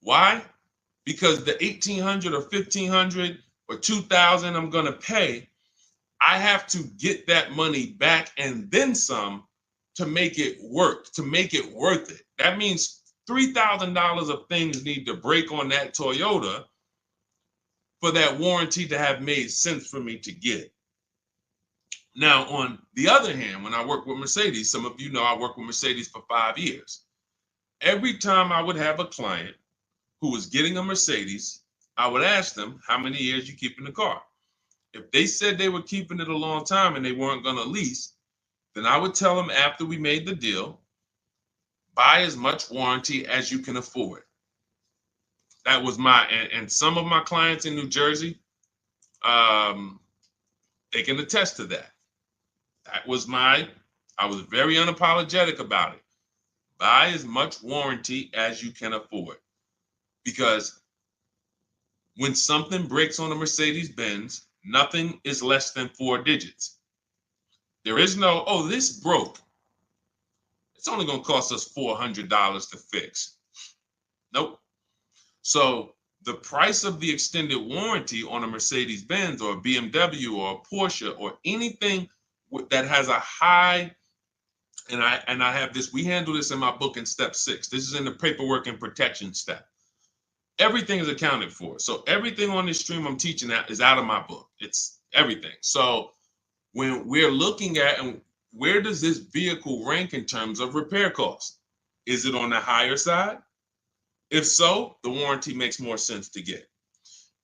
Why? Because the $1,800 or $1,500 or $2,000 I'm going to pay, I have to get that money back and then some to make it work, to make it worth it. That means $3,000 of things need to break on that Toyota for that warranty to have made sense for me to get. Now, on the other hand, when I work with Mercedes, some of you know I worked with Mercedes for 5 years. Every time I would have a client who was getting a Mercedes, I would ask them, how many years you keeping the car? If they said they were keeping it a long time and they weren't going to lease, then I would tell them after we made the deal, buy as much warranty as you can afford. That was and some of my clients in New Jersey, they can attest to that. That was I was very unapologetic about it. Buy as much warranty as you can afford. Because when something breaks on a Mercedes-Benz, nothing is less than 4 digits. There is no, oh, this broke. It's only going to cost us $400 to fix. Nope. So the price of the extended warranty on a Mercedes-Benz or a BMW or a Porsche or anything that has a high, and I have this, we handle this in my book in step 6. This is in the paperwork and protection step. Everything is accounted for. So everything on this stream I'm teaching is out of my book. It's everything. So when we're looking at, and where does this vehicle rank in terms of repair costs? Is it on the higher side? If so, the warranty makes more sense to get.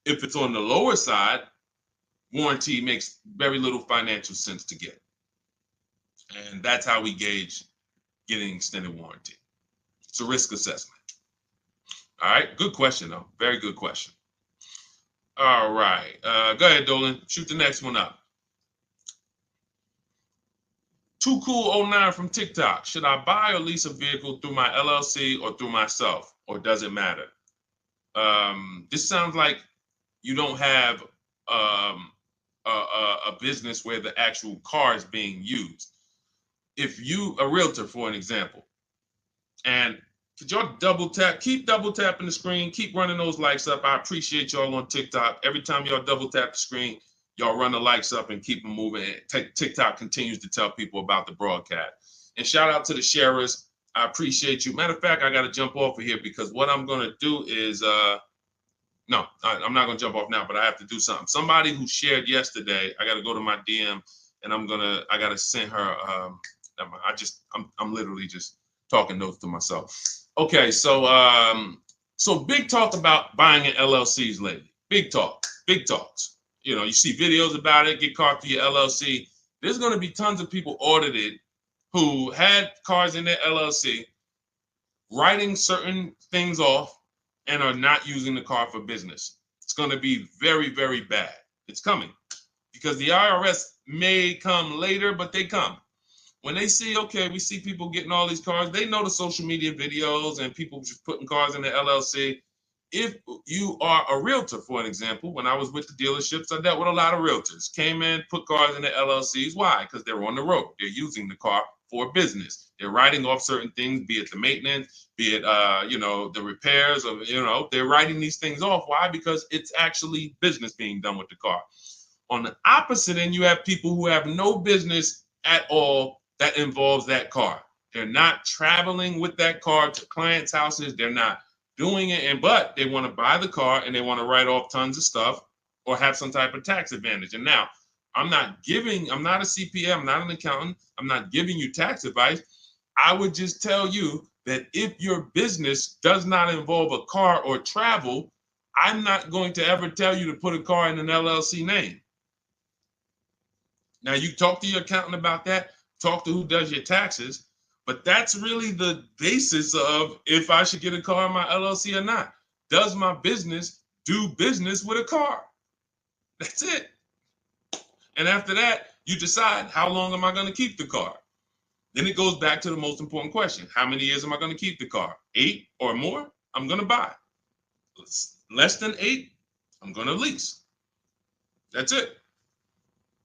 If it's on the lower side, warranty makes very little financial sense to get. And that's how we gauge getting extended warranty. It's a risk assessment. All right, good question though. Very good question. All right, go ahead, Dolan. Shoot the next one up. Too Cool 09 from TikTok. Should I buy or lease a vehicle through my LLC or through myself, or does it matter? This sounds like you don't have a business where the actual car is being used. If you, a realtor, for an example, and could y'all double tap, keep double tapping the screen, keep running those likes up. I appreciate y'all on TikTok. Every time y'all double tap the screen, y'all run the likes up and keep them moving. TikTok continues to tell people about the broadcast. And shout out to the sharers. I appreciate you. Matter of fact, I got to jump off of here because what I'm going to do is, no, I'm not going to jump off now, but I have to do something. Somebody who shared yesterday, I got to go to my DM and I got to send her, I'm literally just talking notes to myself. Okay, so big talk about buying in LLCs lately. Big talks. You know, you see videos about it, get caught through your LLC. There's going to be tons of people audited who had cars in their LLC, writing certain things off and are not using the car for business. It's going to be very, very bad. It's coming because the IRS may come later, but they come. When they see, okay, we see people getting all these cars, they know the social media videos and people just putting cars in the LLC. If you are a realtor, for an example, when I was with the dealerships, I dealt with a lot of realtors. Came in, put cars in the LLCs. Why? Because they're on the road. They're using the car for business. They're writing off certain things, be it the maintenance, be it the repairs, or they're writing these things off. Why? Because it's actually business being done with the car. On the opposite end, you have people who have no business at all that involves that car. They're not traveling with that car to clients' houses. They're not doing it, but they want to buy the car and they want to write off tons of stuff or have some type of tax advantage. And now, I'm not a CPA, I'm not an accountant, I'm not giving you tax advice. I would just tell you that if your business does not involve a car or travel, I'm not going to ever tell you to put a car in an LLC name. Now, you talk to your accountant about that, talk to who does your taxes, but that's really the basis of if I should get a car in my LLC or not. Does my business do business with a car? That's it. And after that, you decide, how long am I going to keep the car? Then it goes back to the most important question. How many years am I going to keep the car? 8 or more, I'm going to buy. Less than 8, I'm going to lease. That's it.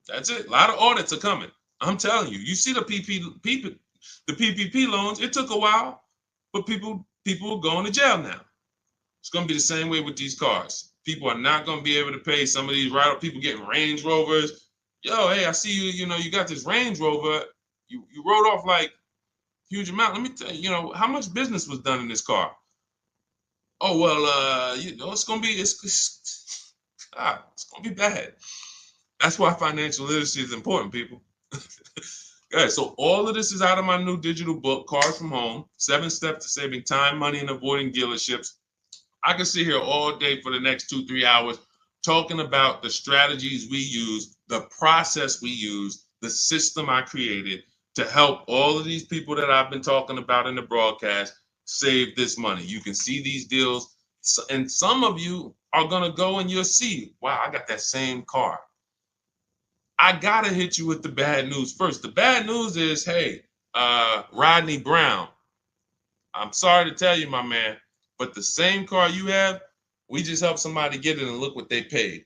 That's it. A lot of audits are coming. I'm telling you. You see the PPP loans. It took a while, but people are going to jail now. It's going to be the same way with these cars. People are not going to be able to pay some of these people getting Range Rovers. Yo, hey, I see you. You got this Range Rover. You wrote off like huge amount. Let me tell you, how much business was done in this car? Oh well, it's going to be it's going to be bad. That's why financial literacy is important, people. Okay, so all of this is out of my new digital book, Cars from Home, 7 Steps to Saving Time, Money, and Avoiding Dealerships. I can sit here all day for the next 2-3 hours talking about the strategies we use, the process we use, the system I created to help all of these people that I've been talking about in the broadcast save this money. You can see these deals, and some of you are going to go and you'll see, wow, I got that same car. I got to hit you with the bad news first. The bad news is, hey, Rodney Brown, I'm sorry to tell you, my man, but the same car you have, we just helped somebody get it and look what they paid.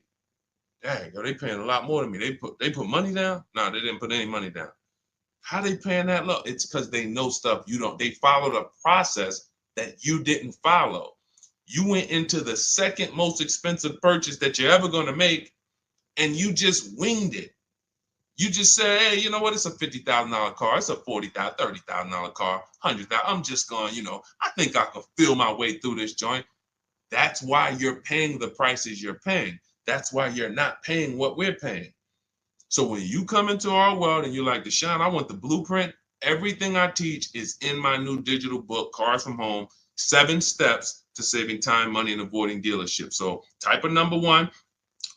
Dang, they paying a lot more than me. They put money down? No, they didn't put any money down. How they paying that low? It's because they know stuff you don't. They followed a process that you didn't follow. You went into the second most expensive purchase that you're ever going to make, and you just winged it. You just say, hey, you know what? It's a $50,000 car. It's a $40,000, $30,000 car, $100,000. I'm just going, I think I can feel my way through this joint. That's why you're paying the prices you're paying. That's why you're not paying what we're paying. So when you come into our world and you're like, Deshone, I want the blueprint. Everything I teach is in my new digital book, Cars from Home, 7 Steps to Saving Time, Money, and Avoiding Dealerships. So type of number 1.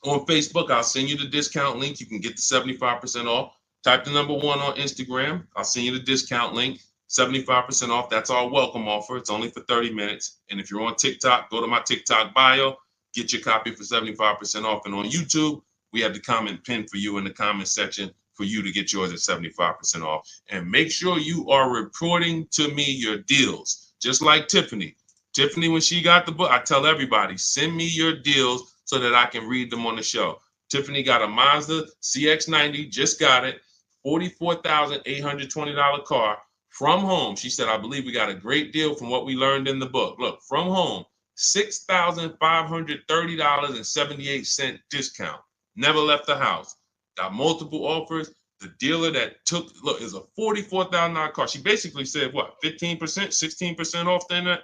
On Facebook, I'll send you the discount link. You can get the 75% off. Type the number 1 on Instagram. I'll send you the discount link. 75% off. That's our welcome offer. It's only for 30 minutes. And if you're on TikTok, go to my TikTok bio, get your copy for 75% off. And on YouTube, we have the comment pinned for you in the comment section for you to get yours at 75% off. And make sure you are reporting to me your deals, just like Tiffany. Tiffany, when she got the book, I tell everybody, send me your deals so that I can read them on the show. Tiffany got a Mazda CX-90, just got it, $44,820 car. From home, she said, I believe we got a great deal from what we learned in the book. Look, from home, $6,530.78 discount. Never left the house. Got multiple offers. The dealer that took, look, is a $44,000 car. She basically said, what, 15%, 16% off then that?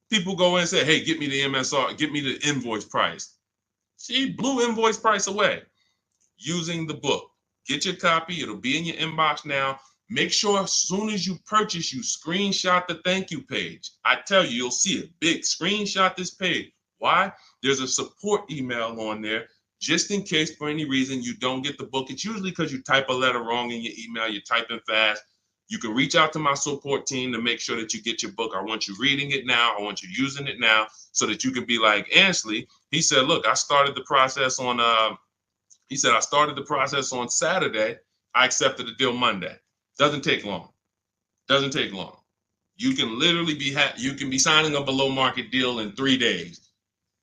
People go in and say, hey, get me the MSR, get me the invoice price. She blew invoice price away using the book. Get your copy. It'll be in your inbox now. Make sure as soon as you purchase, you screenshot the thank you page. I tell you, you'll see it big. Screenshot this page. Why? There's a support email on there just in case for any reason you don't get the book. It's usually because you type a letter wrong in your email. You're typing fast. You can reach out to my support team to make sure that you get your book. I want you reading it now. I want you using it now so that you can be like Ansley. He said, look, I started the process on, I started the process on Saturday. I accepted the deal Monday. Doesn't take long. Doesn't take long. You can literally be you can be signing a below market deal in 3 days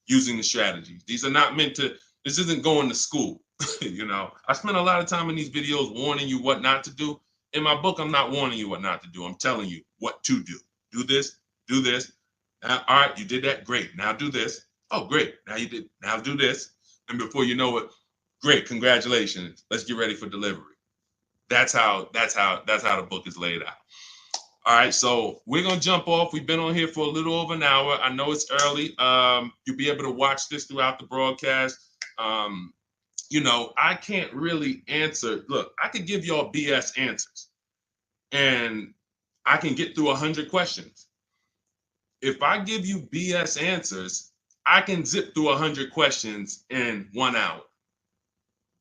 using the strategies. These are not meant to, this isn't going to school. You know, I spend a lot of time in these videos warning you what not to do. In my book, I'm not warning you what not to do. I'm telling you what to do. Do this, do this. Now, all right, you did that. Great. Now do this. Oh, great. Now you did. Now do this. And before you know it, great. Congratulations. Let's get ready for delivery. That's how the book is laid out. All right, so we're gonna jump off. We've been on here for a little over an hour. I know it's early. You'll be able to watch this throughout the broadcast. You know, I can't really answer. Look, I could give y'all BS answers, and I can get through 100 questions. If I give you BS answers, I can zip through 100 questions in 1 hour.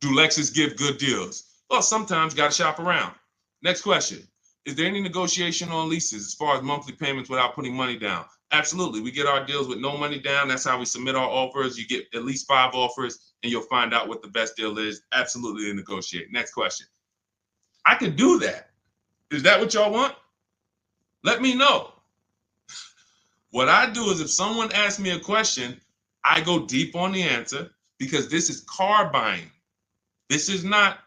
Do Lexus give good deals? Well, sometimes got to shop around. Next question. Is there any negotiation on leases as far as monthly payments without putting money down? Absolutely. We get our deals with no money down. That's how we submit our offers. You get at least 5 offers and you'll find out what the best deal is. Absolutely negotiate. Next question. I could do that. Is that what y'all want? Let me know. What I do is if someone asks me a question, I go deep on the answer because this is car buying. This is not.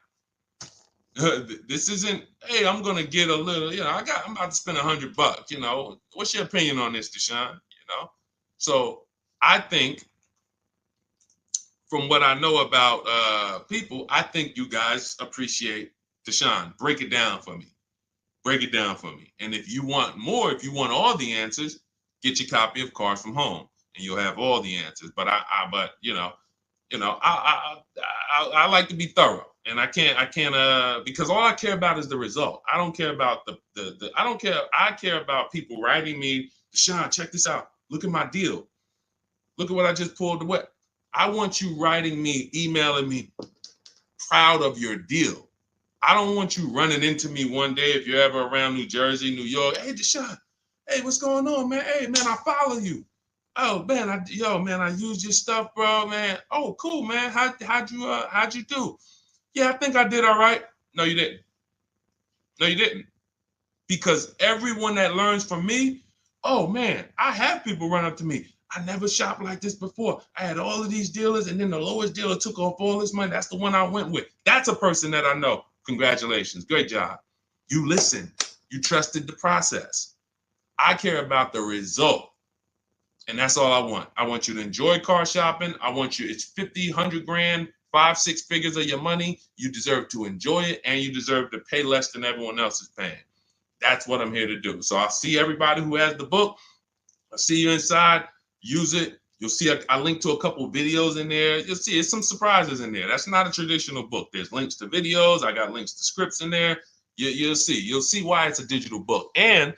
This isn't, hey, I'm gonna get a little, you know, I'm about to spend $100, you know. What's your opinion on this, Deshone? You know? So I think from what I know about people, I think you guys appreciate Deshone. Break it down for me. Break it down for me. And if you want more, if you want all the answers, get your copy of Cars from Home and you'll have all the answers. But I like to be thorough. And I can't because all I care about is the result. I don't care about I care about people writing me, Deshone, check this out. Look at my deal. Look at what I just pulled away. I want you writing me, emailing me, proud of your deal. I don't want you running into me one day if you're ever around New Jersey, New York. Hey, Deshone, hey, what's going on, man? Hey, man, I follow you. Oh, man, I used your stuff, bro, man. Oh, cool, man. How'd you do? Yeah, I think I did all right. No, you didn't. No, you didn't. Because everyone that learns from me, oh, man, I have people run up to me. I never shopped like this before. I had all of these dealers, and then the lowest dealer took off all this money. That's the one I went with. That's a person that I know. Congratulations. Great job. You listened. You trusted the process. I care about the result. And that's all I want. I want you to enjoy car shopping. I want you, it's 50, 100 grand, 5, 6 figures of your money. You deserve to enjoy it, and you deserve to pay less than everyone else is paying. That's what I'm here to do. So I'll see everybody who has the book. I'll see you inside. Use it. You'll see I link to a couple videos in there. You'll see it's some surprises in there. That's not a traditional book. There's links to videos. I got links to scripts in there. You'll see. You'll see why it's a digital book. And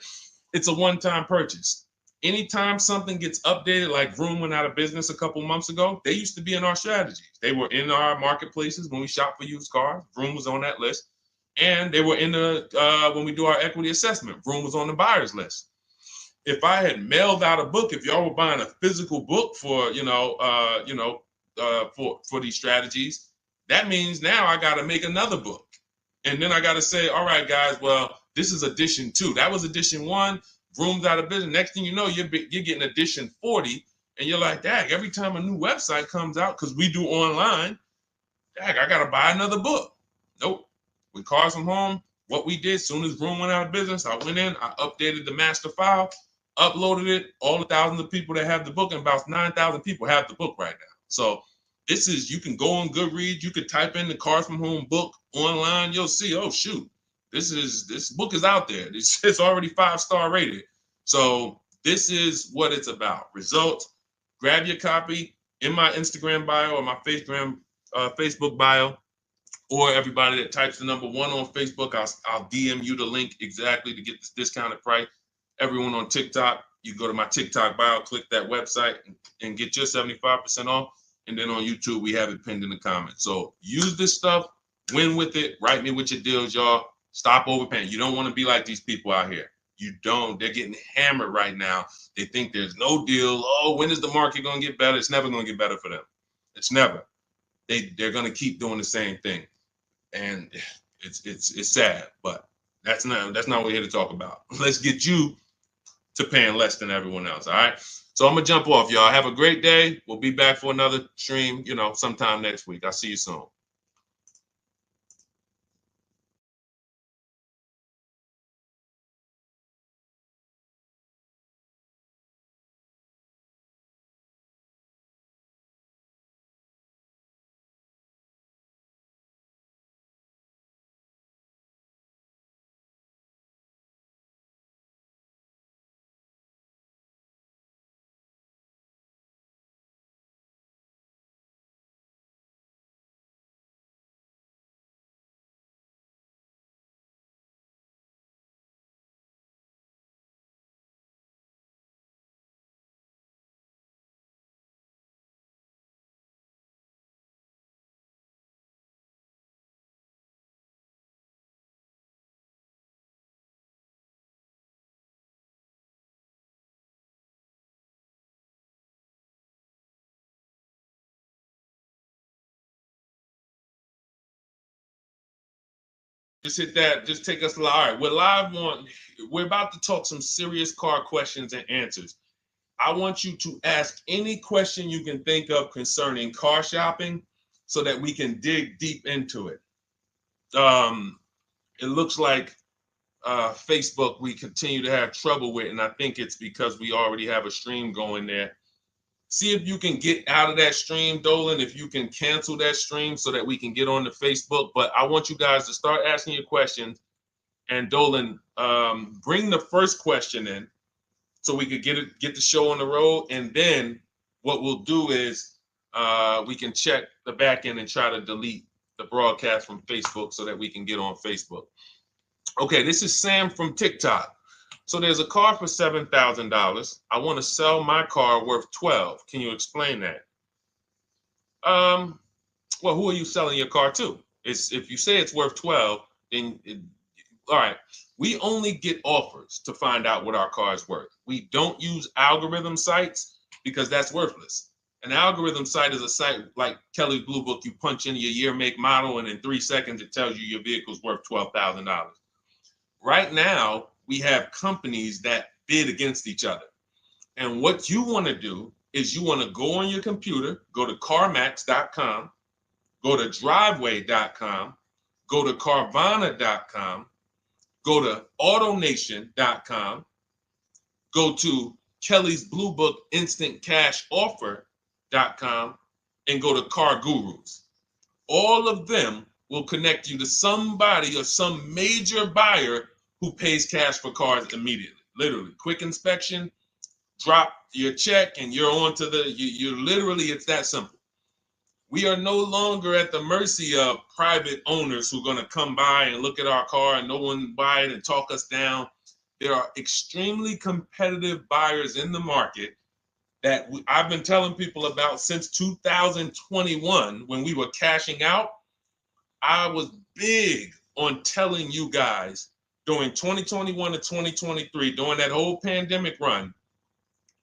it's a one-time purchase. Anytime something gets updated, like Vroom went out of business a couple months ago, they used to be in our strategies. They were in our marketplaces when we shop for used cars. Vroom was on that list. And they were in the when we do our equity assessment, Vroom was on the buyers list. If I had mailed out a book, if y'all were buying a physical book for for these strategies, that means now I got to make another book, and then I got to say, all right, guys, well, this is edition 2. That was edition 1. Vroom's out of business. Next thing you know, you're getting edition 40, and you're like, dang, every time a new website comes out, because we do online, dang, I got to buy another book. Nope. With Cars from Home, what we did, soon as Vroom went out of business, I went in, I updated the master file, uploaded it, all the thousands of people that have the book, and about 9,000 people have the book right now. So this is, you can go on Goodreads, you could type in the Cars from Home book online, you'll see, oh shoot, this book is out there. It's already 5-star rated. So this is what it's about. Results. Grab your copy in my Instagram bio or my Facebook bio, or everybody that types the number 1 on Facebook, I'll DM you the link exactly to get this discounted price. Everyone on TikTok, you go to my TikTok bio, click that website, and get your 75% off. And then on YouTube, we have it pinned in the comments. So use this stuff, win with it, write me with your deals, y'all. Stop overpaying. You don't want to be like these people out here. You don't. They're getting hammered right now. They think there's no deal. Oh, when is the market going to get better? It's never going to get better for them. It's never. They're going to keep doing the same thing. And it's sad, but that's not what we're here to talk about. Let's get you to paying less than everyone else. All right. So I'm gonna jump off, y'all. Have a great day. We'll be back for another stream, sometime next week. I'll see you soon. Just hit that. Just take us live. All right, we're about to talk some serious car questions and answers. I want you to ask any question you can think of concerning car shopping so that we can dig deep into it. It looks like Facebook we continue to have trouble with, and I think it's because we already have a stream going there. See if you can get out of that stream, Dolan, if you can cancel that stream so that we can get on the Facebook. But I want you guys to start asking your questions. And Dolan, bring the first question in so we could get the show on the road. And then what we'll do is we can check the back end and try to delete the broadcast from Facebook so that we can get on Facebook. Okay, this is Sam from TikTok. So there's a car for $7,000. I want to sell my car worth $12,000. Can you explain that? Well, who are you selling your car to? If you say it's worth $12,000, then all right. We only get offers to find out what our car is worth. We don't use algorithm sites because that's worthless. An algorithm site is a site like Kelly's Blue Book. You punch in your year, make, model, and in 3 seconds it tells you your vehicle's worth $12,000. Right now, we have companies that bid against each other. And what you want to do is you want to go on your computer, go to CarMax.com, go to Driveway.com, go to Carvana.com, go to AutoNation.com, go to Kelly's Blue Book Instant Cash Offer.com, and go to Car Gurus. All of them will connect you to somebody or some major buyer who pays cash for cars immediately. Literally, quick inspection, drop your check, and you're on to you're literally, it's that simple. We are no longer at the mercy of private owners who are going to come by and look at our car and no one buy it and talk us down. There are extremely competitive buyers in the market that I've been telling people about since 2021 when we were cashing out. I was big on telling you guys during 2021 to 2023, during that whole pandemic run,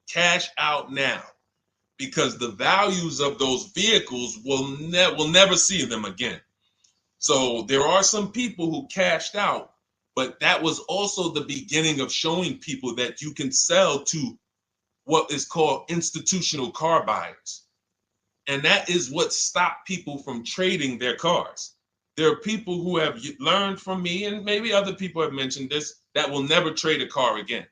cash out now, because the values of those vehicles will never see them again. So there are some people who cashed out, but that was also the beginning of showing people that you can sell to what is called institutional car buyers. And that is what stopped people from trading their cars. There are people who have learned from me, and maybe other people have mentioned this, that will never trade a car again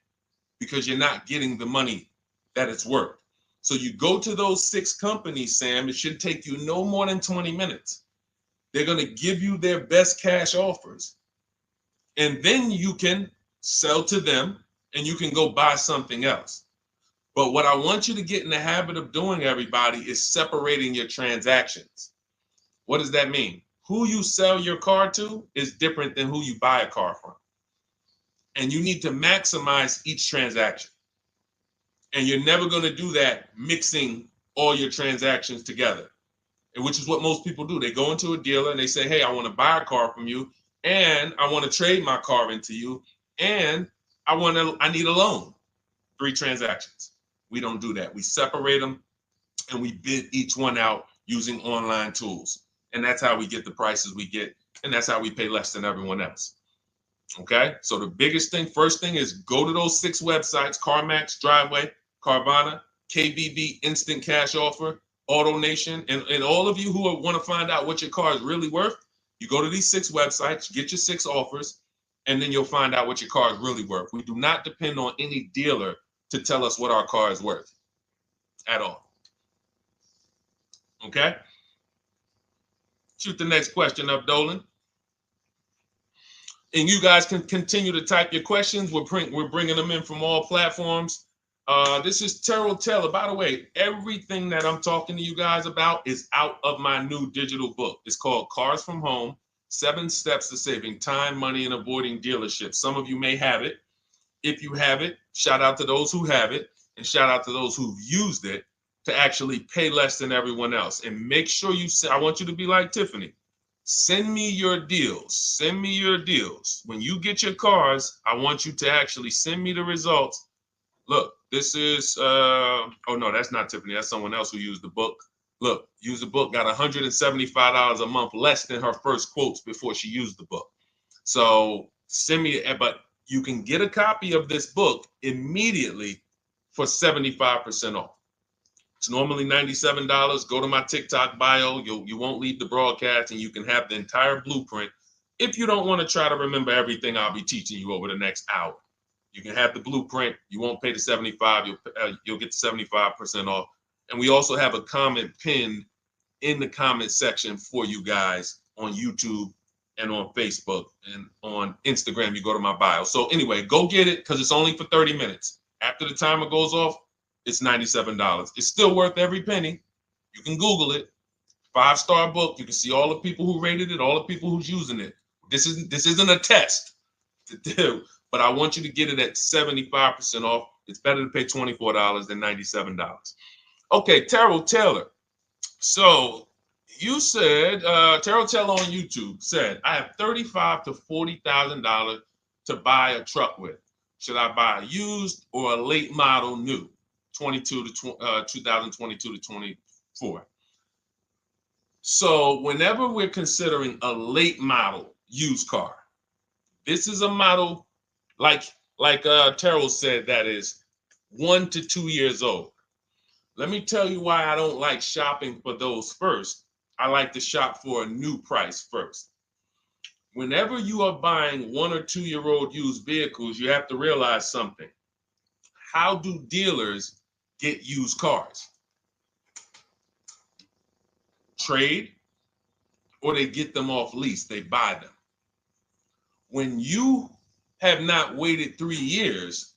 because you're not getting the money that it's worth. So you go to those 6 companies, Sam, it should take you no more than 20 minutes. They're going to give you their best cash offers. And then you can sell to them and you can go buy something else. But what I want you to get in the habit of doing, everybody, is separating your transactions. What does that mean? Who you sell your car to is different than who you buy a car from. And you need to maximize each transaction. And you're never going to do that mixing all your transactions together, which is what most people do. They go into a dealer and they say, hey, I want to buy a car from you, and I want to trade my car into you, and I need a loan. 3 transactions. We don't do that. We separate them and we bid each one out using online tools. And that's how we get the prices we get. And that's how we pay less than everyone else. Okay. So the biggest thing, first thing, is go to those 6 websites: CarMax, Driveway, Carvana, KBB, Instant Cash Offer, AutoNation. And all of you who want to find out what your car is really worth, you go to these 6 websites, get your 6 offers, and then you'll find out what your car is really worth. We do not depend on any dealer to tell us what our car is worth at all. Okay? Shoot the next question up, Dolan. And you guys can continue to type your questions. We're bringing them in from all platforms. This is Terrell Taylor. By the way, everything that I'm talking to you guys about is out of my new digital book. It's called Cars from Home: 7 Steps to Saving Time, Money, and Avoiding Dealerships. Some of you may have it. If you have it, shout out to those who have it, and shout out to those who've used it to actually pay less than everyone else. And make sure I want you to be like Tiffany. Send me your deals. Send me your deals. When you get your cars, I want you to actually send me the results. Look, this is, oh no, that's not Tiffany. That's someone else who used the book. Look, used the book, got $175 a month less than her first quotes before she used the book. So send me, but you can get a copy of this book immediately for 75% off. It's normally $97. Go to my TikTok bio. You won't leave the broadcast, and you can have the entire blueprint. If you don't want to try to remember everything I'll be teaching you over the next hour, you can have the blueprint. You won't pay the $75. You'll get the 75% off. And we also have a comment pinned in the comment section for you guys on YouTube and on Facebook and on Instagram. You go to my bio. So anyway, go get it, because it's only for 30 minutes. After the timer goes off, it's $97. It's still worth every penny. You can Google it. 5-star book. You can see all the people who rated it, all the people who's using it. This isn't a test to do, but I want you to get it at 75% off. It's better to pay $24 than $97. Okay, Terrell Taylor. So you said, Terrell Taylor on YouTube said, I have $35,000 to $40,000 to buy a truck with. Should I buy a used or a late model new, 2022 to 24? So whenever we're considering a late model used car, this is a model like Terrell said, that is 1 to 2 years old. Let me tell you why I don't like shopping for those first. I like to shop for a new price first. Whenever you are buying 1 or 2 year old used vehicles, you have to realize something. How do dealers get used cars? Trade, or they get them off lease, they buy them. When you have not waited 3 years,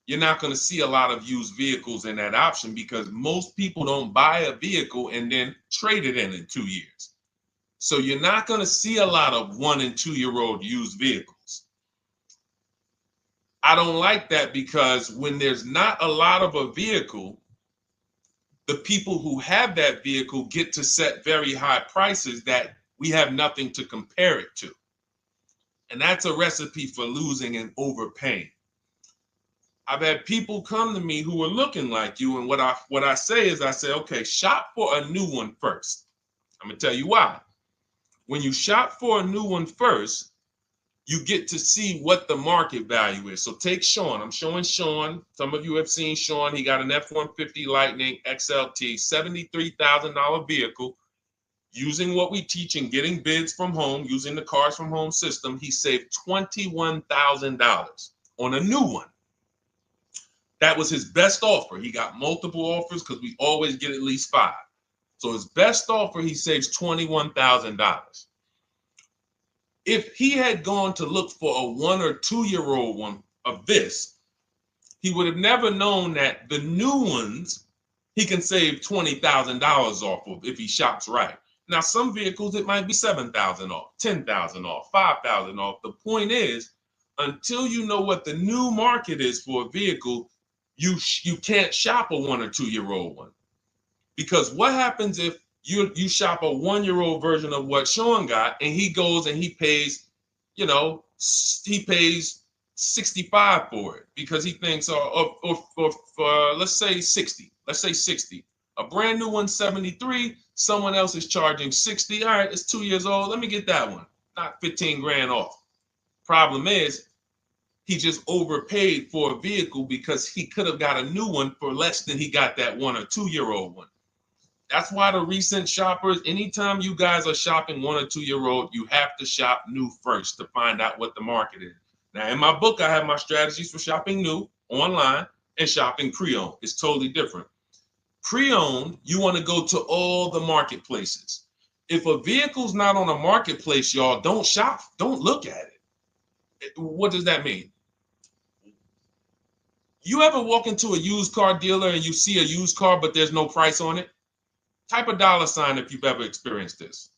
you're not going to see a lot of used vehicles in that option, because most people don't buy a vehicle and then trade it in 2 years. So you're not going to see a lot of 1 and 2 year old used vehicles. I don't like that, because when there's not a lot of a vehicle, the people who have that vehicle get to set very high prices that we have nothing to compare it to. And that's a recipe for losing and overpaying. I've had people come to me who are looking like you, and what I say is, I say, okay, shop for a new one first. I'm gonna tell you why. When you shop for a new one first, you get to see what the market value is. So take Sean. I'm showing Sean. Some of you have seen Sean. He got an F-150 Lightning XLT, $73,000 vehicle. Using what we teach and getting bids from home, using the Cars from Home system, he saved $21,000 on a new one. That was his best offer. He got multiple offers because we always get at least 5. So his best offer, he saves $21,000. If he had gone to look for a 1 or 2 year old one of this, he would have never known that the new ones he can save $20,000 off of if he shops right. Now, some vehicles, it might be $7,000 off, $10,000 off, $5,000 off. The point is, until you know what the new market is for a vehicle, you can't shop a 1 or 2 year old one. Because what happens if you shop a 1 year old version of what Sean got, and he goes and he pays, he pays 65 for it because he thinks, or let's say 60. Let's say 60. A brand new one, 73. Someone else is charging 60. All right, it's 2 years old. Let me get that one. Not 15 grand off. Problem is, he just overpaid for a vehicle because he could have got a new one for less than he got that 1 or 2 year old one. That's why the recent shoppers, anytime you guys are shopping 1 or 2 year old, you have to shop new first to find out what the market is. Now, in my book, I have my strategies for shopping new online and shopping pre-owned. It's totally different. Pre-owned, you want to go to all the marketplaces. If a vehicle's not on a marketplace, y'all, don't shop. Don't look at it. What does that mean? You ever walk into a used car dealer and you see a used car, but there's no price on it? Type a $ if you've ever experienced this.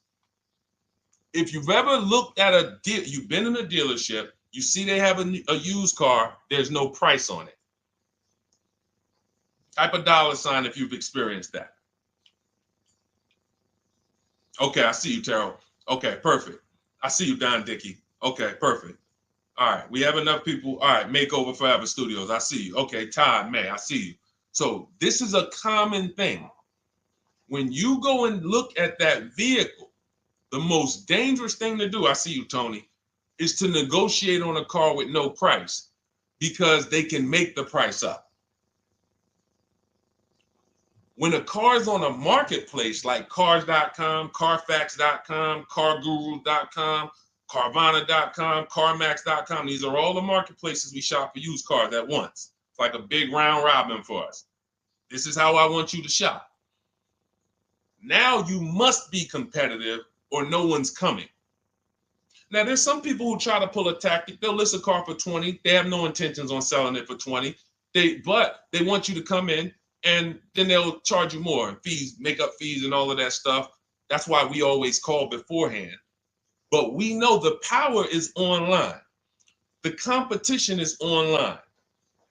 If you've ever looked at a deal, you've been in a dealership, you see they have a used car, there's no price on it. Type a $ if you've experienced that. Okay, I see you, Terrell. Okay, perfect. I see you, Don Dickey. Okay, perfect. All right, we have enough people. All right, Makeover Forever Studios. I see you. Okay, Todd May, I see you. So this is a common thing. When you go and look at that vehicle, the most dangerous thing to do, I see you, Tony, is to negotiate on a car with no price because they can make the price up. When a car is on a marketplace like cars.com, carfax.com, carguru.com, carvana.com, carmax.com, these are all the marketplaces we shop for used cars at once. It's like a big round robin for us. This is how I want you to shop. Now you must be competitive or no one's coming. Now, there's some people who try to pull a tactic. They'll list a car for 20. They have no intentions on selling it for 20. But they want you to come in and then they'll charge you more, fees, makeup fees and all of that stuff. That's why we always call beforehand. But we know the power is online. The competition is online.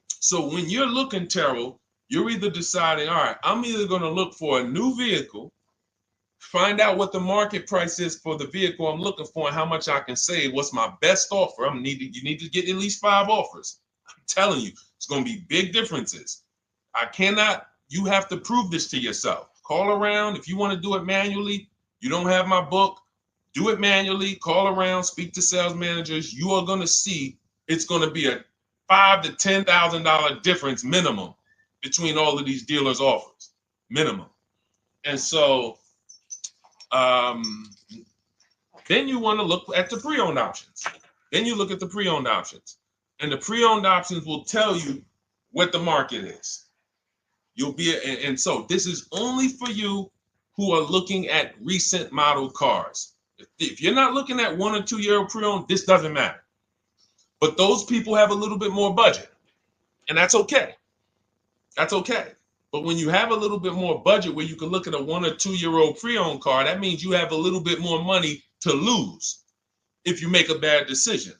So when you're looking, Terrell, you're either deciding, all right, I'm either going to look for a new vehicle, find out what the market price is for the vehicle I'm looking for and how much I can save. What's my best offer? You need to get at least 5 offers. I'm telling you, it's going to be big differences. You have to prove this to yourself. Call around. If you want to do it manually, you don't have my book, do it manually, call around, speak to sales managers. You are going to see it's going to be a $5,000 to $10,000 difference minimum between all of these dealers' offers, minimum. And so then you want to look at the pre-owned options. Then you look at the pre-owned options. And the pre-owned options will tell you what the market is. And so this is only for you who are looking at recent model cars. If you're not looking at 1 or 2 year pre-owned, this doesn't matter. But those people have a little bit more budget, and that's okay. That's okay. But when you have a little bit more budget where you can look at a 1 or 2 year old pre-owned car, that means you have a little bit more money to lose if you make a bad decision.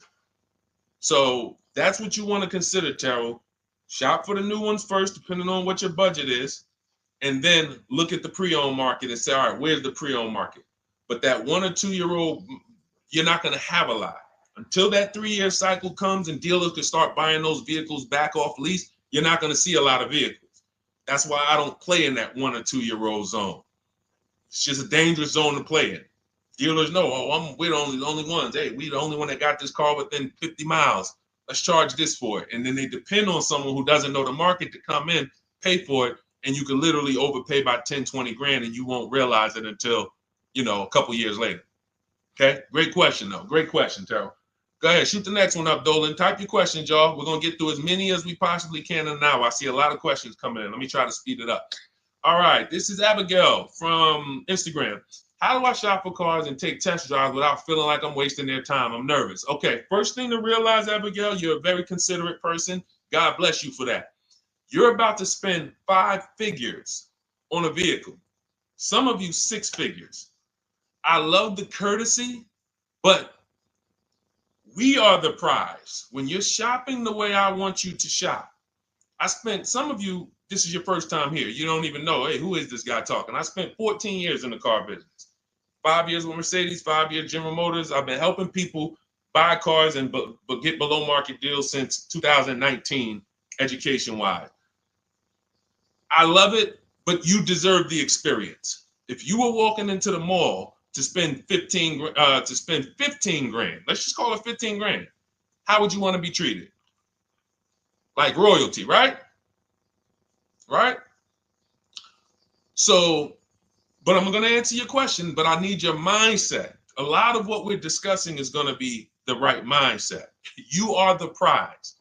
So that's what you want to consider, Terrell. Shop for the new ones first, depending on what your budget is, and then look at the pre-owned market and say, all right, where's the pre-owned market? But that 1 or 2 year old, you're not going to have a lot. Until that 3-year cycle comes and dealers can start buying those vehicles back off lease, you're not going to see a lot of vehicles. That's why I don't play in that 1 or 2-year-old zone. It's just a dangerous zone to play in. Dealers know, oh, we're the only ones. Hey, we the only one that got this car within 50 miles. Let's charge this for it. And then they depend on someone who doesn't know the market to come in, pay for it, and you can literally overpay by 10, 20 grand and you won't realize it until, a couple years later. Okay, great question though. Great question, Terrell. Go ahead, shoot the next one up, Dolan. Type your questions, y'all. We're gonna get through as many as we possibly can in an hour. I see a lot of questions coming in. Let me try to speed it up. All right, this is Abigail from Instagram. How do I shop for cars and take test drives without feeling like I'm wasting their time? I'm nervous. Okay, first thing to realize, Abigail, you're a very considerate person. God bless you for that. You're about to spend 5 figures on a vehicle. Some of you 6 figures. I love the courtesy, but we are the prize. When you're shopping the way I want you to shop, some of you, this is your first time here. You don't even know, hey, who is this guy talking? I spent 14 years in the car business. 5 years with Mercedes, 5 years General Motors. I've been helping people buy cars and get below market deals since 2019, education-wise. I love it, but you deserve the experience. If you were walking into the mall to spend 15 grand, let's just call it 15 grand, how would you want to be treated? Like royalty, right? Right? So, but I'm going to answer your question, but I need your mindset. A lot of what we're discussing is going to be the right mindset. You are the prize.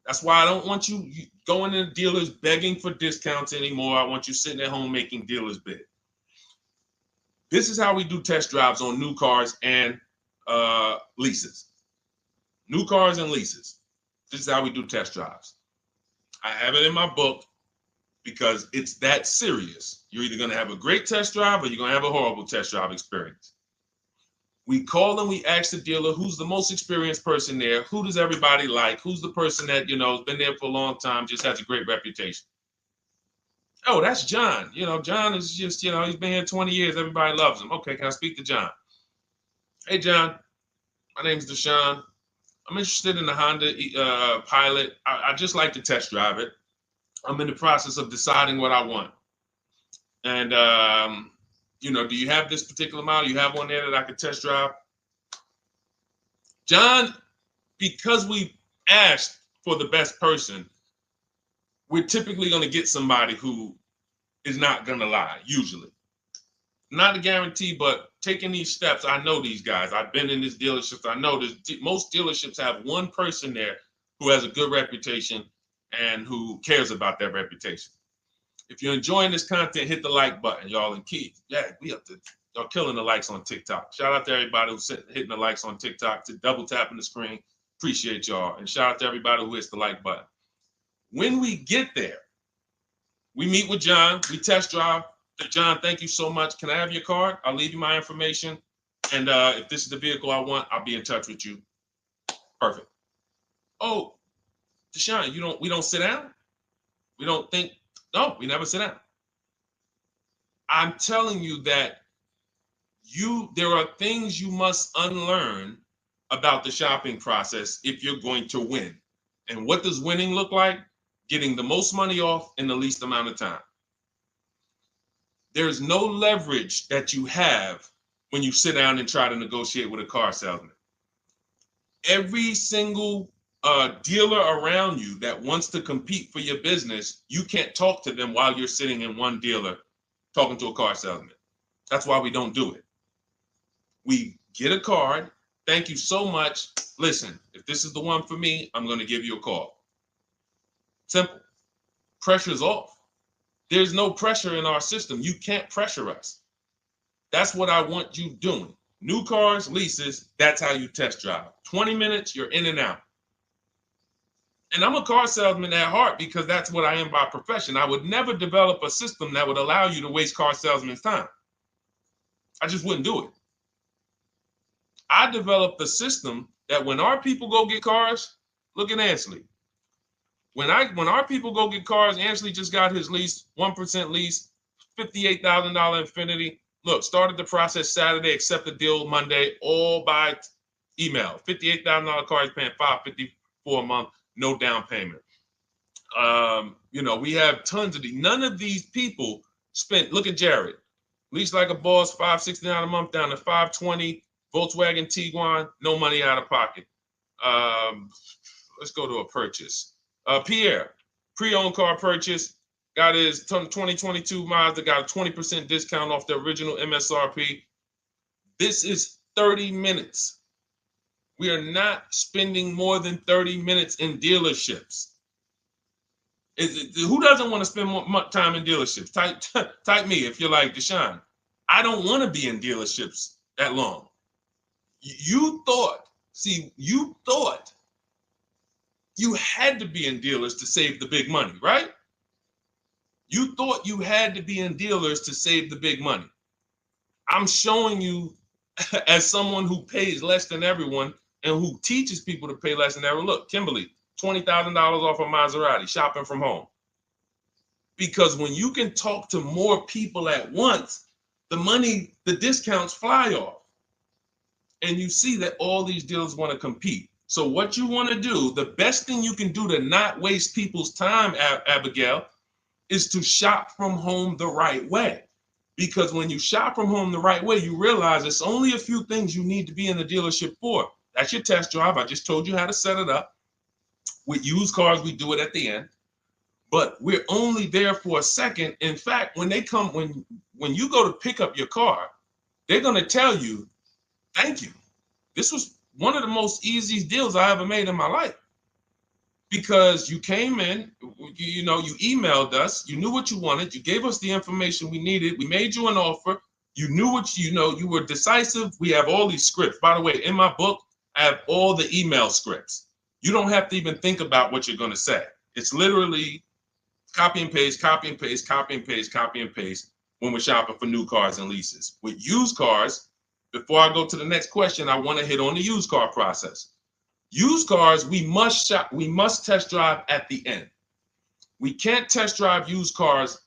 That's why I don't want you going to dealers begging for discounts anymore. I want you sitting at home making dealers bid. This is how we do test drives on new cars and leases. New cars and leases. This is how we do test drives. I have it in my book because it's that serious. You're either going to have a great test drive or you're going to have a horrible test drive experience. We call and we ask the dealer, who's the most experienced person there? Who does everybody like? Who's the person that, has been there for a long time, just has a great reputation? Oh, that's John. John is just, he's been here 20 years. Everybody loves him. Okay, can I speak to John? Hey, John. My name is Deshone. I'm interested in the Honda Pilot. I just like to test drive it. I'm in the process of deciding what I want. And, do you have this particular model? You have one there that I could test drive? John, because we asked for the best person, we're typically going to get somebody who is not going to lie, usually. Not a guarantee, but taking these steps, I know these guys. I've been in this dealership. I know most dealerships have one person there who has a good reputation and who cares about that reputation. If you're enjoying this content, hit the like button, y'all. And Keith, y'all killing the likes on TikTok. Shout out to everybody who's hitting the likes on TikTok, to double tapping the screen. Appreciate y'all. And shout out to everybody who hits the like button. When we get there, we meet with John, we test drive. John, thank you so much. Can I have your card? I'll leave you my information. And if this is the vehicle I want, I'll be in touch with you. Perfect. Oh, Deshone, we don't sit down? We don't think? No, we never sit down. I'm telling you that there are things you must unlearn about the shopping process if you're going to win. And what does winning look like? Getting the most money off in the least amount of time. There's no leverage that you have when you sit down and try to negotiate with a car salesman. Every single dealer around you that wants to compete for your business, you can't talk to them while you're sitting in one dealer talking to a car salesman. That's why we don't do it. We get a card. Thank you so much. Listen, if this is the one for me, I'm going to give you a call. Simple. Pressure's off. There's no pressure in our system. You can't pressure us. That's what I want you doing. New cars, leases, that's how you test drive. 20 minutes, you're in and out. And I'm a car salesman at heart because that's what I am by profession. I would never develop a system that would allow you to waste car salesmen's time. I just wouldn't do it. I developed a system that when our people go get cars, look at Ansley. When our people go get cars, Ansley just got his lease, 1% lease, $58,000 Infiniti. Look, started the process Saturday, accept the deal Monday, all by Email. $58,000 car is paying $554 a month, no down payment. You know, we have tons of these. None of these people spent. Look at Jared. Lease like a boss, $569 a month down to $520. Volkswagen Tiguan, no money out of pocket. Let's go to a purchase. Pierre, pre-owned car purchase, got his 2022 Mazda, got a 20% discount off the original MSRP. This is 30 minutes. We are not spending more than 30 minutes in dealerships. Who doesn't want to spend more time in dealerships? Type me if you're like Deshone. I don't want to be in dealerships that long. You thought you had to be in dealers to save the big money, right? You thought you had to be in dealers to save the big money. I'm showing you as someone who pays less than everyone and who teaches people to pay less than everyone. Look, Kimberly, $20,000 off a Maserati, shopping from home. Because when you can talk to more people at once, the discounts fly off. And you see that all these dealers want to compete. So what you want to do, the best thing you can do to not waste people's time, Abigail, is to shop from home the right way. Because when you shop from home the right way, you realize it's only a few things you need to be in the dealership for. That's your test drive. I just told you how to set it up. With used cars, we do it at the end. But we're only there for a second. In fact, when you go to pick up your car, they're going to tell you, thank you. This was one of the most easiest deals I ever made in my life. Because you came in, you emailed us, you knew what you wanted, you gave us the information we needed, we made you an offer, you knew what you were decisive. We have all these scripts. By the way, in my book, I have all the email scripts. You don't have to even think about what you're going to say. It's literally copy and paste, copy and paste, copy and paste, copy and paste when we're shopping for new cars and leases. With used cars, before I go to the next question, I want to hit on the used car process. Used cars, we must test drive at the end. We can't test drive used cars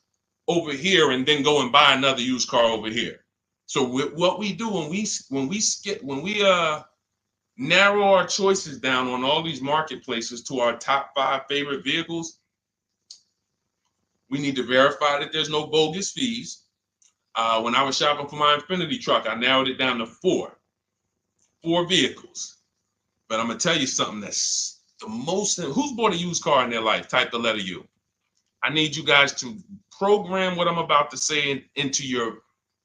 over here and then go and buy another used car over here. So what we do when we narrow our choices down on all these marketplaces to our top 5 favorite vehicles, we need to verify that there's no bogus fees. When I was shopping for my Infinity truck, I narrowed it down to 4 vehicles. But I'm going to tell you something that's the most. Who's bought a used car in their life? Type the letter U. I need you guys to program what I'm about to say into your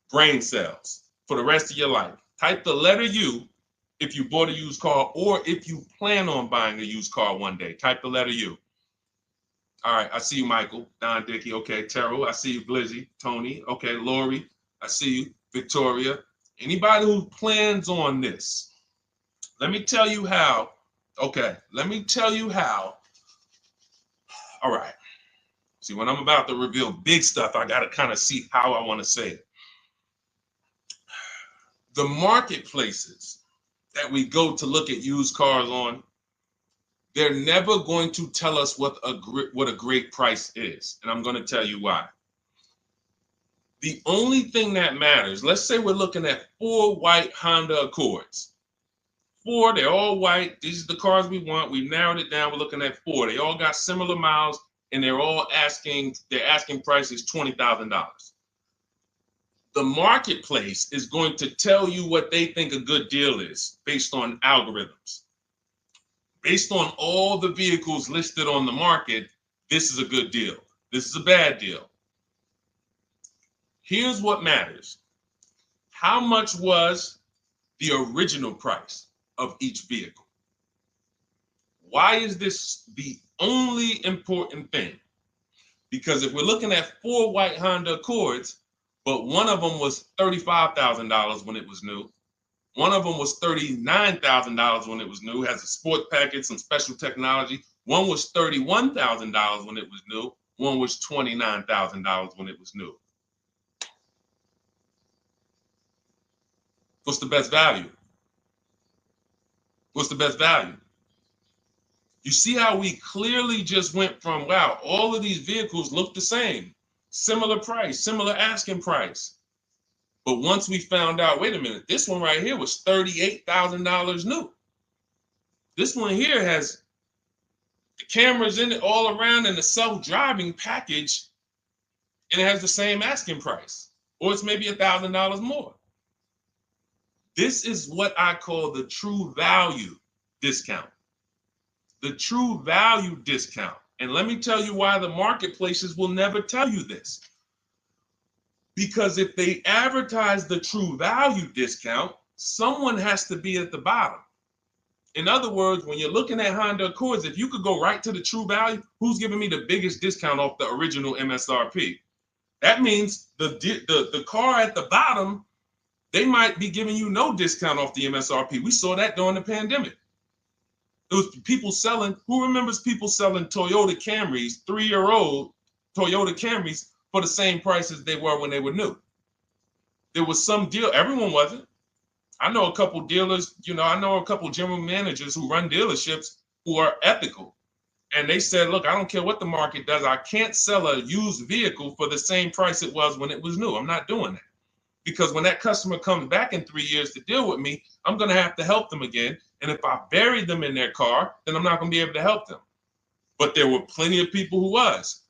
brain cells for the rest of your life. Type the letter U if you bought a used car or if you plan on buying a used car one day. Type the letter U. All right. I see you, Michael. Don Dickey. Okay. Terrell. I see you, Blizzy. Tony. Okay. Lori. I see you. Victoria. Anybody who plans on this. Let me tell you how. Okay, let me tell you how. All right. See, when I'm about to reveal big stuff, I got to kind of see how I want to say it. The marketplaces that we go to look at used cars on, they're never going to tell us what a great price is. And I'm going to tell you why. The only thing that matters, let's say we're looking at 4 white Honda Accords. 4, they're all white. These are the cars we want. We've narrowed it down. We're looking at 4. They all got similar miles, and their asking price is $20,000. The marketplace is going to tell you what they think a good deal is based on algorithms. Based on all the vehicles listed on the market, this is a good deal. This is a bad deal. Here's what matters. How much was the original price of each vehicle? Why is this the only important thing? Because if we're looking at 4 white Honda Accords, but one of them was $35,000 when it was new, one of them was $39,000 when it was new, has a sport package, some special technology. One was $31,000 when it was new, one was $29,000 when it was new. What's the best value? What's the best value? You see how we clearly just went from, wow, all of these vehicles look the same, similar price, similar asking price. But once we found out, wait a minute, this one right here was $38,000 new. This one here has the cameras in it all around and the self-driving package, and it has the same asking price, or it's maybe $1,000 more. This is what I call the true value discount. The true value discount. And let me tell you why the marketplaces will never tell you this. Because if they advertise the true value discount, someone has to be at the bottom. In other words, when you're looking at Honda Accords, if you could go right to the true value, who's giving me the biggest discount off the original MSRP? That means the car at the bottom, they might be giving you no discount off the MSRP. We saw that during the pandemic. It was people selling, who remembers people selling Toyota Camrys, 3-year-old Toyota Camrys, for the same price as they were when they were new? There was some deal, everyone wasn't. I know a couple dealers, I know a couple general managers who run dealerships who are ethical. And they said, look, I don't care what the market does. I can't sell a used vehicle for the same price it was when it was new. I'm not doing that. Because when that customer comes back in 3 years to deal with me, I'm going to have to help them again. And if I buried them in their car, then I'm not going to be able to help them. But there were plenty of people who was.